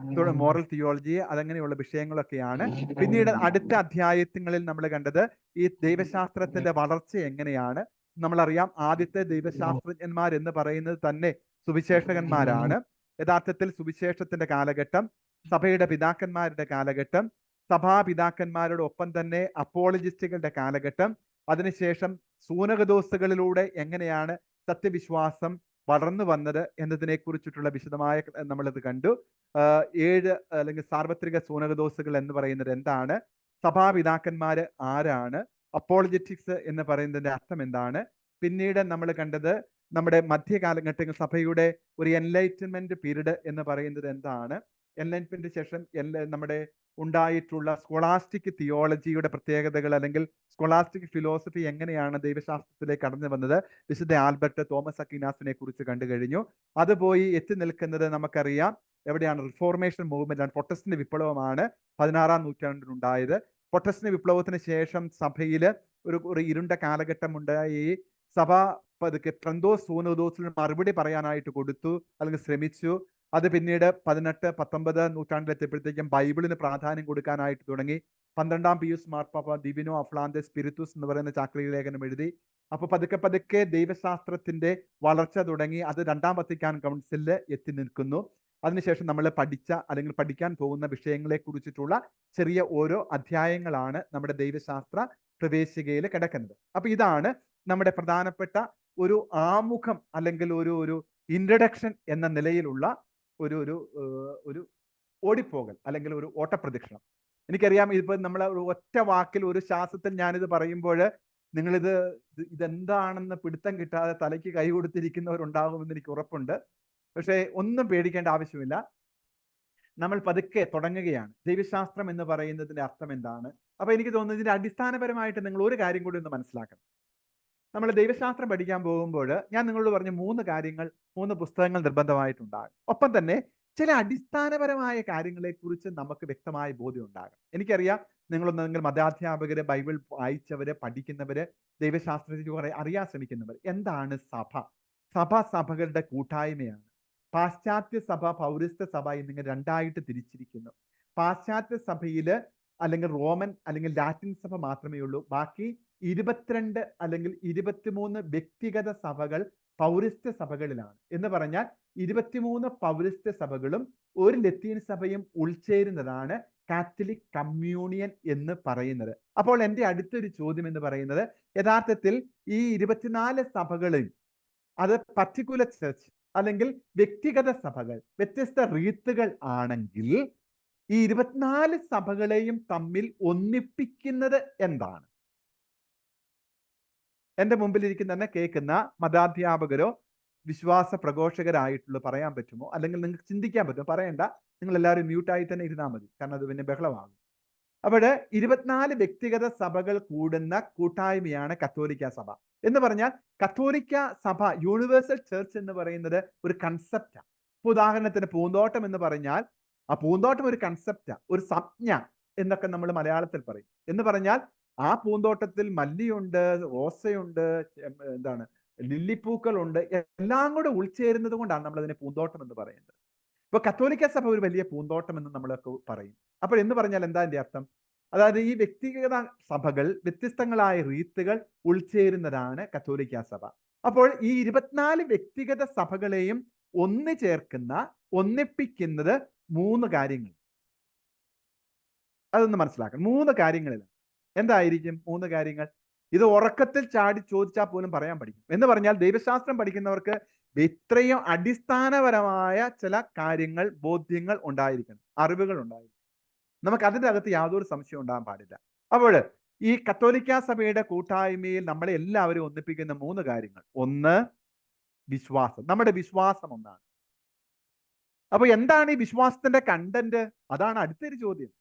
moral theology, അതങ്ങനെയുള്ള വിഷയങ്ങളൊക്കെയാണ്. പിന്നീട് അടുത്ത അധ്യായങ്ങളിൽ നമ്മൾ കണ്ടത് ഈ ദൈവശാസ്ത്രത്തിന്റെ വളർച്ച എങ്ങനെയാണ്. നമ്മളറിയാം, ആദ്യത്തെ ദൈവശാസ്ത്രജ്ഞന്മാർ എന്ന് പറയുന്നത് തന്നെ സുവിശേഷകന്മാരാണ്. യഥാർത്ഥത്തിൽ സുവിശേഷത്തിന്റെ കാലഘട്ടം, സഭയുടെ പിതാക്കന്മാരുടെ കാലഘട്ടം, സഭാപിതാക്കന്മാരുടെ ഒപ്പം തന്നെ അപ്പോളജിസ്റ്റുകളുടെ കാലഘട്ടം, അതിനുശേഷം സൂനകദോസുകളിലൂടെ എങ്ങനെയാണ് സത്യവിശ്വാസം വളർന്നു വന്നത് എന്നതിനെ കുറിച്ചിട്ടുള്ള വിശദമായ നമ്മളിത് കണ്ടു. 7 അല്ലെങ്കിൽ സാർവത്രിക സൂനകദോസുകൾ എന്ന് പറയുന്നത് എന്താണ്, സഭാപിതാക്കന്മാര് ആരാണ്, അപ്പോളജറ്റിക്സ് എന്ന് പറയുന്നതിന്റെ അർത്ഥം എന്താണ്. പിന്നീട് നമ്മൾ കണ്ടത് നമ്മുടെ മധ്യകാലഘട്ടങ്ങൾ സഭയുടെ ഒരു എൻലൈറ്റ്മെന്റ് പീരീഡ് എന്ന് പറയുന്നത് എന്താണ്. എൻലൈറ്റ്മെന്റിന് ശേഷം നമ്മുടെ ഉണ്ടായിട്ടുള്ള സ്കോളാസ്റ്റിക് തിയോളജിയുടെ പ്രത്യേകതകൾ അല്ലെങ്കിൽ സ്കോളാസ്റ്റിക് ഫിലോസഫി എങ്ങനെയാണ് ദൈവശാസ്ത്രത്തിലേക്ക് കടന്നു വന്നത്. വിശുദ്ധ ആൽബർട്ട്, തോമസ് അക്വീനാസിനെ കുറിച്ച് കണ്ടു കഴിഞ്ഞു. അത് പോയി എത്തി നിൽക്കുന്നത് നമുക്കറിയാം എവിടെയാണ്? റിഫോർമേഷൻ മൂവ്മെന്റ് ആണ്. പ്രൊട്ടസ്റ്റന്റ് വിപ്ലവമാണ് 16-ാം നൂറ്റാണ്ടിലുണ്ടായത്. പ്രൊട്ടസ്റ്റന്റ് വിപ്ലവത്തിന് ശേഷം സഭയിൽ ഒരു ഇരുണ്ട കാലഘട്ടം ഉണ്ടായി. സഭ പതുക്കെ ട്രന്തോസ് സൂനോദോസിന് മറുപടി പറയാനായിട്ട് കൊടുത്തു അല്ലെങ്കിൽ ശ്രമിച്ചു. അത് പിന്നീട് 18-19 നൂറ്റാണ്ടിലെത്തിയപ്പോഴത്തേക്കും ബൈബിളിന് പ്രാധാന്യം കൊടുക്കാനായിട്ട് തുടങ്ങി. 12-ാം പിയൂസ് മാർപ്പാപ്പ ദിവിനോ അഫ്ലാന്തെ സ്പിരിത്തുസ് എന്ന് പറയുന്ന ചാക്രിക ലേഖനം എഴുതി. അപ്പൊ പതുക്കെ ദൈവശാസ്ത്രത്തിന്റെ വളർച്ച തുടങ്ങി. അത് 2-ാം വത്തിക്കാൻ കൗൺസിലിൽ എത്തി നിൽക്കുന്നു. അതിനുശേഷം നമ്മൾ പഠിച്ച അല്ലെങ്കിൽ പഠിക്കാൻ പോകുന്ന വിഷയങ്ങളെ കുറിച്ചിട്ടുള്ള ചെറിയ ഓരോ അധ്യായങ്ങളാണ് നമ്മുടെ ദൈവശാസ്ത്ര പ്രവേശികയിൽ കിടക്കുന്നത്. അപ്പൊ ഇതാണ് നമ്മുടെ പ്രധാനപ്പെട്ട ഒരു ആമുഖം അല്ലെങ്കിൽ ഒരു ഇൻട്രഡക്ഷൻ എന്ന നിലയിലുള്ള ഒരു ഓടിപ്പോകൽ അല്ലെങ്കിൽ ഒരു ഓട്ടപ്രദക്ഷിണം. എനിക്കറിയാം ഇതിപ്പോ നമ്മൾ ഒറ്റ വാക്കിൽ ഒരു ശ്വാസത്തിൽ ഞാനിത് പറയുമ്പോൾ നിങ്ങളിത് ഇതെന്താണെന്ന് പിടുത്തം കിട്ടാതെ തലയ്ക്ക് കൈ കൊടുത്തിരിക്കുന്നവരുണ്ടാകുമെന്ന് എനിക്ക് ഉറപ്പുണ്ട്. പക്ഷേ ഒന്നും പേടിക്കേണ്ട ആവശ്യമില്ല. നമ്മൾ പതുക്കെ തുടങ്ങുകയാണ്. ദൈവശാസ്ത്രം എന്ന് പറയുന്നതിന്റെ അർത്ഥം എന്താണ്? അപ്പൊ എനിക്ക് തോന്നുന്നു ഇതിന്റെ അടിസ്ഥാനപരമായിട്ട് നിങ്ങൾ ഒരു കാര്യം കൂടി ഒന്ന് മനസ്സിലാക്കണം. നമ്മൾ ദൈവശാസ്ത്രം പഠിക്കാൻ പോകുമ്പോൾ ഞാൻ നിങ്ങളോട് പറഞ്ഞ 3 പുസ്തകങ്ങൾ നിർബന്ധമായിട്ടുണ്ടാകും. ഒപ്പം തന്നെ ചില അടിസ്ഥാനപരമായ കാര്യങ്ങളെക്കുറിച്ച് നമുക്ക് വ്യക്തമായ ബോധ്യം ഉണ്ടാകും. എനിക്കറിയാം നിങ്ങൾ മതാധ്യാപകര്, ബൈബിൾ വായിച്ചവര്, പഠിക്കുന്നവര്, ദൈവശാസ്ത്രത്തിൽ കുറെ അറിയാൻ ശ്രമിക്കുന്നവർ. എന്താണ് സഭ? സഭകളുടെ കൂട്ടായ്മയാണ്. പാശ്ചാത്യ സഭ, പൗരസ്ത്യ സഭ എന്നിങ്ങനെ രണ്ടായിട്ട് തിരിച്ചിരിക്കുന്നു. പാശ്ചാത്യ സഭയില് അല്ലെങ്കിൽ റോമൻ അല്ലെങ്കിൽ ലാറ്റിൻ സഭ മാത്രമേ ഉള്ളൂ. ബാക്കി 22 അല്ലെങ്കിൽ 23 വ്യക്തിഗത സഭകൾ പൗരസ്ത്യ സഭകളിലാണ്. എന്ന് പറഞ്ഞാൽ 23 പൗരസ്ത്യ സഭകളും ഒരു ലത്തീൻ സഭയും ഉൾച്ചേരുന്നതാണ് കാത്തലിക് കമ്മ്യൂണിയൻ എന്ന് പറയുന്നത്. അപ്പോൾ എൻ്റെ അടുത്തൊരു ചോദ്യം എന്ന് പറയുന്നത്, യഥാർത്ഥത്തിൽ ഈ 24 സഭകളിൽ അത് പർട്ടിക്കുലർ ചർച്ച് അല്ലെങ്കിൽ വ്യക്തിഗത സഭകൾ, വ്യത്യസ്ത റീത്തുകൾ ആണെങ്കിൽ ഈ 24 സഭകളെയും തമ്മിൽ ഒന്നിപ്പിക്കുന്നത് എന്താണ്? എൻ്റെ മുമ്പിലിരിക്കുന്ന തന്നെ കേൾക്കുന്ന മതാധ്യാപകരോ വിശ്വാസ പ്രഘോഷകരായിട്ടുള്ള പറയാൻ പറ്റുമോ? അല്ലെങ്കിൽ നിങ്ങൾക്ക് ചിന്തിക്കാൻ പറ്റുമോ? പറയണ്ട, നിങ്ങൾ എല്ലാവരും മ്യൂട്ടായി തന്നെ ഇരുന്നാൽ മതി, കാരണം അത് പിന്നെ ബഹളമാകും. അവിടെ 24 വ്യക്തിഗത സഭകൾ കൂടുന്ന കൂട്ടായ്മയാണ് കത്തോലിക്ക സഭ. എന്ന് പറഞ്ഞാൽ കത്തോലിക്ക സഭ, യൂണിവേഴ്സൽ ചർച്ച് എന്ന് പറയുന്നത് ഒരു കൺസെപ്റ്റാണ്. ഉദാഹരണത്തിന് പൂന്തോട്ടം എന്ന് പറഞ്ഞാൽ ആ പൂന്തോട്ടം ഒരു കൺസെപ്റ്റാണ്, ഒരു സംജ്ഞ എന്നൊക്കെ നമ്മൾ മലയാളത്തിൽ പറയും. എന്ന് പറഞ്ഞാൽ ആ പൂന്തോട്ടത്തിൽ മല്ലിയുണ്ട്, റോസയുണ്ട്, എന്താണ് ലില്ലിപ്പൂക്കളുണ്ട്, എല്ലാം കൂടെ ഉൾച്ചേരുന്നത് കൊണ്ടാണ് നമ്മൾ അതിനെ പൂന്തോട്ടം എന്ന് പറയുന്നത്. ഇപ്പൊ കത്തോലിക്ക സഭ ഒരു വലിയ പൂന്തോട്ടം എന്ന് നമ്മളൊക്കെ പറയും. അപ്പോൾ എന്ന് പറഞ്ഞാൽ എന്താ അതിന്റെ അർത്ഥം? അതായത് ഈ വ്യക്തിഗത സഭകൾ, വ്യത്യസ്തങ്ങളായ റീത്തുകൾ ഉൾച്ചേരുന്നതാണ് കത്തോലിക്ക സഭ. അപ്പോൾ ഈ 24 വ്യക്തിഗത സഭകളെയും ഒന്നിപ്പിക്കുന്നത് 3 കാര്യങ്ങൾ. അതൊന്ന് മനസ്സിലാക്കണം. 3 കാര്യങ്ങളിലാണ്. എന്തായിരിക്കും 3 കാര്യങ്ങൾ? ഇത് ഉറക്കത്തിൽ ചാടി ചോദിച്ചാൽ പോലും പറയാൻ പഠിക്കും. എന്ന് പറഞ്ഞാൽ ദൈവശാസ്ത്രം പഠിക്കുന്നവർക്ക് ഇത്രയും അടിസ്ഥാനപരമായ ചില കാര്യങ്ങൾ, ബോധ്യങ്ങൾ ഉണ്ടായിരിക്കണം, അറിവുകൾ ഉണ്ടായിരിക്കണം. നമുക്ക് അതിൻ്റെ അകത്ത് യാതൊരു സംശയം ഉണ്ടാകാൻ പാടില്ല. അപ്പോൾ ഈ കത്തോലിക്ക സഭയുടെ കൂട്ടായ്മയിൽ നമ്മളെ എല്ലാവരും ഒന്നിപ്പിക്കുന്ന 3 കാര്യങ്ങൾ. ഒന്ന്, വിശ്വാസം. നമ്മുടെ വിശ്വാസം ഒന്നാണ്. അപ്പൊ എന്താണ് ഈ വിശ്വാസത്തിന്റെ കണ്ടന്റ്? അതാണ് അടുത്തൊരു ചോദ്യം.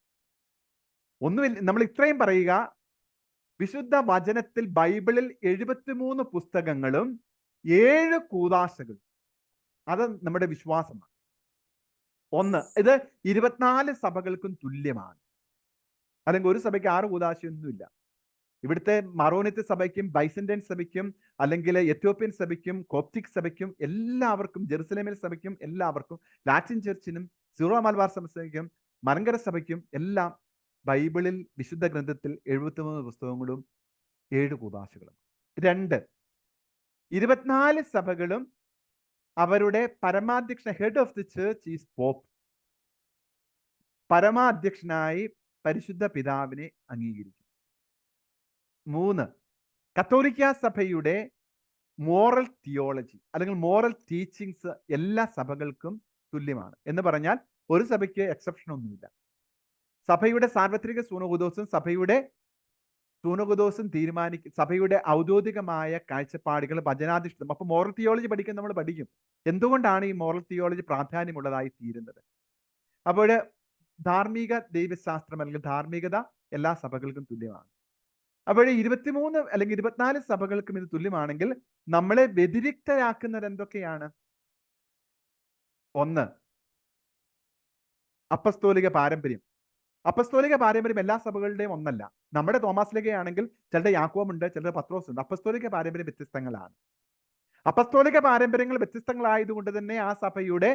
ഒന്നുമില്ല, നമ്മൾ ഇത്രയും പറയുക, വിശുദ്ധ വചനത്തിൽ ബൈബിളിൽ 73 പുസ്തകങ്ങളും 7 കൂദാശകളും, അത് നമ്മുടെ വിശ്വാസമാണ്. ഒന്ന്, ഇത് 24 സഭകൾക്കും തുല്യമാണ്. അല്ലെങ്കിൽ ഒരു സഭയ്ക്ക് 6 കൂദാശയൊന്നുമില്ല. ഇവിടുത്തെ മറോനിത്ത് സഭയ്ക്കും ബൈസന്റൈൻ സഭയ്ക്കും അല്ലെങ്കിൽ എത്യോപ്യൻ സഭയ്ക്കും കോപ്റ്റിക് സഭയ്ക്കും എല്ലാവർക്കും, ജെറുസലേമിൽ സഭയ്ക്കും എല്ലാവർക്കും, ലാറ്റിൻ ചർച്ചിനും സീറോ മലബാർ സഭയ്ക്കും മലങ്കര സഭയ്ക്കും എല്ലാം ബൈബിളിൽ, വിശുദ്ധ ഗ്രന്ഥത്തിൽ 73 പുസ്തകങ്ങളും 7 കൂദാശകളും. 2, 24 സഭകളും അവരുടെ പരമാധ്യക്ഷ, head of the church is pope, പരമാധ്യക്ഷനായി പരിശുദ്ധ പിതാവിനെ അംഗീകരിക്കും. 3, കത്തോലിക്ക സഭയുടെ മോറൽ തിയോളജി അല്ലെങ്കിൽ മോറൽ ടീച്ചിങ്സ് എല്ലാ സഭകൾക്കും തുല്യമാണ്. എന്ന് പറഞ്ഞാൽ ഒരു സഭയ്ക്ക് എക്സെപ്ഷൻ ഒന്നുമില്ല. സഭയുടെ സാർവത്രിക സൂനോഗുദോസും സഭയുടെ ഔദ്യോഗികമായ കാഴ്ചപ്പാടുകൾ വചനാധിഷ്ഠിതം. അപ്പൊ മോറൽ തിയോളജി പഠിക്കാൻ നമ്മൾ പഠിക്കും എന്തുകൊണ്ടാണ് ഈ മോറൽ തിയോളജി പ്രാധാന്യമുള്ളതായി തീരുന്നത്. അപ്പോൾ ധാർമ്മിക ദൈവശാസ്ത്രം അല്ലെങ്കിൽ ധാർമ്മികത എല്ലാ സഭകൾക്കും തുല്യമാണ്. അപ്പോൾ 23 അല്ലെങ്കിൽ 24 സഭകൾക്കും ഇത് തുല്യമാണെങ്കിൽ നമ്മളെ വ്യതിരിക്തരാക്കുന്നത് എന്തൊക്കെയാണ്? ഒന്ന്, അപ്പസ്തോലിക പാരമ്പര്യം. അപ്പസ്തോലിക പാരമ്പര്യം എല്ലാ സഭകളുടെയും ഒന്നല്ല. നമ്മുടെ തോമസ് ലീഗയാണെങ്കിൽ ചിലരുടെ യാക്കോബുണ്ട്, ചിലരുടെ പത്രോസ് ഉണ്ട്. അപ്പസ്തോലിക പാരമ്പര്യം വ്യത്യസ്തങ്ങളാണ്. അപ്പസ്തോലിക പാരമ്പര്യങ്ങൾ വ്യത്യസ്തങ്ങളായതുകൊണ്ട് തന്നെ ആ സഭയുടെ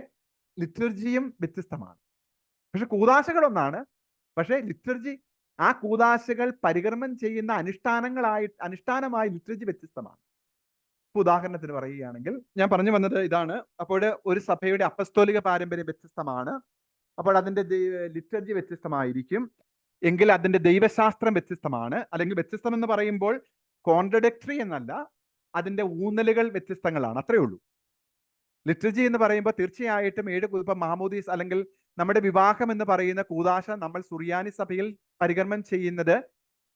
ലിറ്റർജിയും വ്യത്യസ്തമാണ്. പക്ഷെ കൂദാശകൾ ഒന്നാണ്. പക്ഷെ ലിറ്റർജി, ആ കൂദാശകൾ പരികർമ്മം ചെയ്യുന്ന അനുഷ്ഠാനമായി ലിറ്റർജി വ്യത്യസ്തമാണ്. ഉദാഹരണത്തിന് പറയുകയാണെങ്കിൽ ഞാൻ പറഞ്ഞു വന്നത് ഇതാണ്. അപ്പോൾ ഒരു സഭയുടെ അപ്പസ്തോലിക പാരമ്പര്യം വ്യത്യസ്തമാണ്. അപ്പോൾ അതിന്റെ ലിറ്റർജി വ്യത്യസ്തമായിരിക്കും. എങ്കിൽ അതിന്റെ ദൈവശാസ്ത്രം വ്യത്യസ്തമാണ്. അല്ലെങ്കിൽ വ്യത്യസ്തം എന്ന് പറയുമ്പോൾ കോൺട്രഡിക്ടറി എന്നല്ല, അതിന്റെ ഊന്നലുകൾ വ്യത്യസ്തങ്ങളാണ്, അത്രേ ഉള്ളൂ. ലിറ്റർജി എന്ന് പറയുമ്പോൾ തീർച്ചയായിട്ടും ഇപ്പം മാമോദീസ് അല്ലെങ്കിൽ നമ്മുടെ വിവാഹം എന്ന് പറയുന്ന കൂദാശ നമ്മൾ സുറിയാനി സഭയിൽ പരികർമ്മം ചെയ്യുന്നത്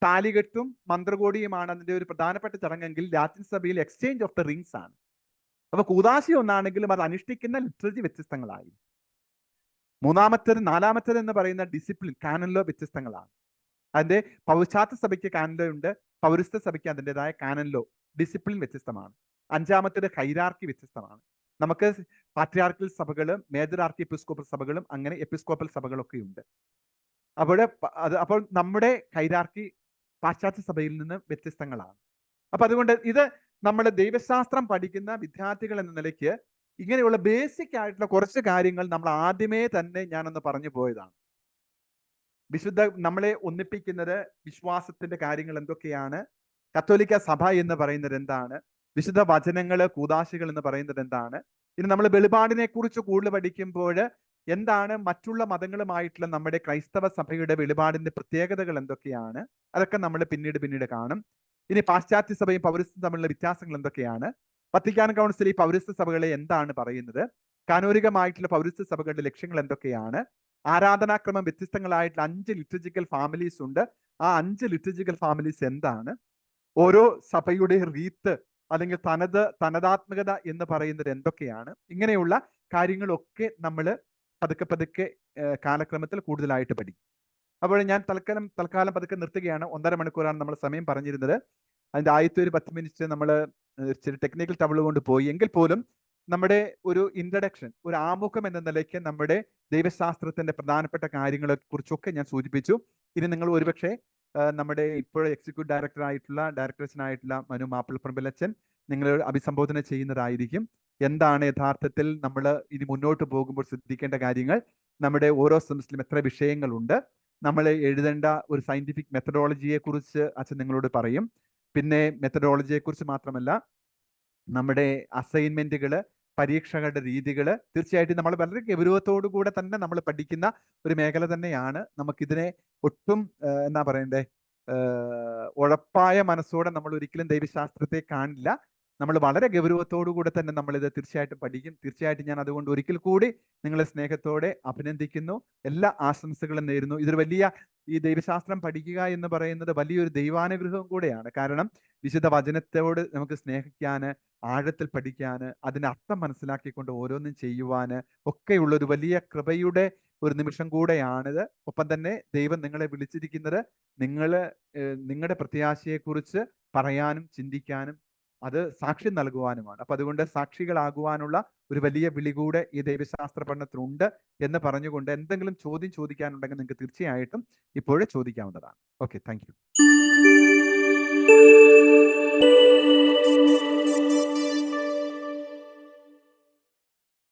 താലികെട്ടും മന്ത്രകോടിയുമാണ് അതിന്റെ ഒരു പ്രധാനപ്പെട്ട ചടങ്ങെങ്കിൽ ലാറ്റിൻ സഭയിൽ എക്സ്ചേഞ്ച് ഓഫ് ദ റിങ്സ് ആണ്. അപ്പൊ കൂദാശി ഒന്നാണെങ്കിലും അത് അനുഷ്ഠിക്കുന്ന ലിറ്റർജി വ്യത്യസ്തങ്ങളായി. നാലാമത്തേത് എന്ന് പറയുന്ന ഡിസിപ്ലിൻ കാനൻലോ വ്യത്യസ്തങ്ങളാണ്. അതിന്റെ പൗശ്ചാത്യ സഭയ്ക്ക് കാനൻലോ ഉണ്ട്, പൗരസ്ത്യ സഭയ്ക്ക് അതിൻ്റെതായ കാനൻലോ ഡിസിപ്ലിൻ വ്യത്യസ്തമാണ്. അഞ്ചാമത്തേത് ഹൈറാർക്കി വ്യത്യസ്തമാണ്. നമുക്ക് പാട്രിയാർക്കൽ സഭകളും മേജർ ആർക്കി എപ്പിസ്കോപ്പൽ സഭകളും അങ്ങനെ എപ്പിസ്കോപ്പൽ സഭകളൊക്കെ ഉണ്ട്. അപ്പോൾ നമ്മുടെ ഹൈറാർക്കി പാശ്ചാത്യ സഭയിൽ നിന്ന് വ്യത്യസ്തങ്ങളാണ്. അപ്പൊ അതുകൊണ്ട് ഇത് നമ്മൾ ദൈവശാസ്ത്രം പഠിക്കുന്ന വിദ്യാർത്ഥികൾ എന്ന നിലയ്ക്ക് ഇങ്ങനെയുള്ള ബേസിക് ആയിട്ടുള്ള കുറച്ച് കാര്യങ്ങൾ നമ്മൾ ആദ്യമേ തന്നെ ഞാനൊന്ന് പറഞ്ഞു പോയതാണ്. നമ്മളെ ഒന്നിപ്പിക്കുന്നത് വിശ്വാസത്തിന്റെ കാര്യങ്ങൾ എന്തൊക്കെയാണ്, കത്തോലിക്ക സഭ എന്ന് പറയുന്നത് എന്താണ്, വിശുദ്ധ വചനങ്ങള് കൂദാശികൾ എന്ന് പറയുന്നത് എന്താണ്, ഇനി നമ്മൾ വെളിപാടിനെ കുറിച്ച് കൂടുതൽ പഠിക്കുമ്പോൾ എന്താണ് മറ്റുള്ള മതങ്ങളുമായിട്ടുള്ള നമ്മുടെ ക്രൈസ്തവ സഭയുടെ വെളിപാടിന്റെ പ്രത്യേകതകൾ എന്തൊക്കെയാണ്, അതൊക്കെ നമ്മൾ പിന്നീട് കാണും. ഇനി പാശ്ചാത്യ സഭയും പൗരസ്ത്യ തമ്മിലുള്ള വ്യത്യാസങ്ങൾ എന്തൊക്കെയാണ്, വത്തിക്കാൻ കൗൺസിൽ ഈ പൗരസ്ത്യ സഭകളെ എന്താണ് പറയുന്നത്, കാനോനികമായിട്ടുള്ള പൗരസ്ത്യ സഭകളുടെ ലക്ഷ്യങ്ങൾ എന്തൊക്കെയാണ്, ആരാധനാക്രമം വ്യത്യസ്തങ്ങളായിട്ടുള്ള 5 ലിറ്റർജിക്കൽ ഫാമിലീസ് ഉണ്ട്. ആ 5 ലിറ്റർജിക്കൽ ഫാമിലീസ് എന്താണ്, ഓരോ സഭയുടെ റീത്ത് അല്ലെങ്കിൽ തനതാത്മകത എന്ന് പറയുന്നത് എന്തൊക്കെയാണ്, ഇങ്ങനെയുള്ള കാര്യങ്ങളൊക്കെ നമ്മൾ പതുക്കെ കാലക്രമത്തിൽ കൂടുതലായിട്ട് പഠിക്കും. അപ്പോൾ ഞാൻ തൽക്കാലം പതുക്കെ നിർത്തുകയാണ്. 1.5 മണിക്കൂറാണ് നമ്മൾ സമയം പറഞ്ഞിരുന്നത്. അതിന്റെ ആദ്യത്തെ ഒരു 10 മിനിറ്റ് നമ്മൾ ഇച്ചിരി ടെക്നിക്കൽ ടബിൾ കൊണ്ട് പോയി. എങ്കിൽ പോലും നമ്മുടെ ഒരു ഇൻട്രഡക്ഷൻ, ഒരു ആമുഖം എന്ന നിലയ്ക്ക് നമ്മുടെ ദൈവശാസ്ത്രത്തിന്റെ പ്രധാനപ്പെട്ട കാര്യങ്ങളെ കുറിച്ചൊക്കെ ഞാൻ സൂചിപ്പിച്ചു. ഇനി നിങ്ങൾ ഒരുപക്ഷെ നമ്മുടെ ഇപ്പോഴും എക്സിക്യൂട്ടീവ് ഡയറക്ടറേഷനായിട്ടുള്ള മനു മാപ്പിളപ്പറമ്പിലച്ചൻ നിങ്ങൾ അഭിസംബോധന ചെയ്യുന്നതായിരിക്കും. എന്താണ് യഥാർത്ഥത്തിൽ നമ്മൾ ഇനി മുന്നോട്ട് പോകുമ്പോൾ ശ്രദ്ധിക്കേണ്ട കാര്യങ്ങൾ, നമ്മുടെ ഓരോ സെമസ്റ്ററിലും എത്ര വിഷയങ്ങളുണ്ട്, നമ്മൾ എഴുതേണ്ട ഒരു സയന്റിഫിക് മെത്തഡോളജിയെ കുറിച്ച് അച്ഛൻ നിങ്ങളോട് പറയും. പിന്നെ മെത്തഡോളജിയെ കുറിച്ച് മാത്രമല്ല നമ്മുടെ അസൈൻമെന്റുകൾ, പരീക്ഷകളുടെ രീതികൾ, തീർച്ചയായിട്ടും നമ്മൾ വളരെ ഗൗരവത്തോടു കൂടെ തന്നെ നമ്മൾ പഠിക്കുന്ന ഒരു മേഖല തന്നെയാണ്. നമുക്കിതിനെ ഒട്ടും എന്താ പറയണ്ടേ, ഉഴപ്പായ മനസ്സോടെ നമ്മൾ ഒരിക്കലും ദൈവശാസ്ത്രത്തെ കാണില്ല. നമ്മൾ വളരെ ഗൗരവത്തോടു കൂടെ തന്നെ നമ്മളിത് തീർച്ചയായിട്ടും പഠിക്കും. തീർച്ചയായിട്ടും ഞാൻ അതുകൊണ്ട് ഒരിക്കൽ കൂടി നിങ്ങളെ സ്നേഹത്തോടെ അഭിനന്ദിക്കുന്നു. എല്ലാ ആശംസകളും നേരുന്നു. ഇതൊരു വലിയ ഈ ദൈവശാസ്ത്രം പഠിക്കുക എന്ന് പറയുന്നത് വലിയൊരു ദൈവാനുഗ്രഹം കൂടെയാണ്. കാരണം വിശുദ്ധ വചനത്തോട് നമുക്ക് സ്നേഹിക്കാന്, ആഴത്തിൽ പഠിക്കാന്, അതിന്റെ അർത്ഥം മനസ്സിലാക്കിക്കൊണ്ട് ഓരോന്നും ചെയ്യുവാന് ഒക്കെയുള്ള ഒരു വലിയ കൃപയുടെ ഒരു നിമിഷം കൂടെയാണിത്. ഒപ്പം തന്നെ ദൈവം നിങ്ങളെ വിളിച്ചിരിക്കുന്നത് നിങ്ങളുടെ പ്രത്യാശയെക്കുറിച്ച് പറയാനും ചിന്തിക്കാനും അത് സാക്ഷ്യം നൽകുവാനുമാണ്. അപ്പൊ അതുകൊണ്ട് സാക്ഷികളാകുവാനുള്ള ഒരു വലിയ വിളി കൂടെ ഈ ദൈവശാസ്ത്ര പഠനത്തിനുണ്ട് എന്ന് പറഞ്ഞുകൊണ്ട് എന്തെങ്കിലും ചോദ്യം ചോദിക്കാനുണ്ടെങ്കിൽ നിങ്ങൾക്ക് തീർച്ചയായിട്ടും ഇപ്പോഴേ ചോദിക്കാവുന്നതാണ്. Okay, thank U.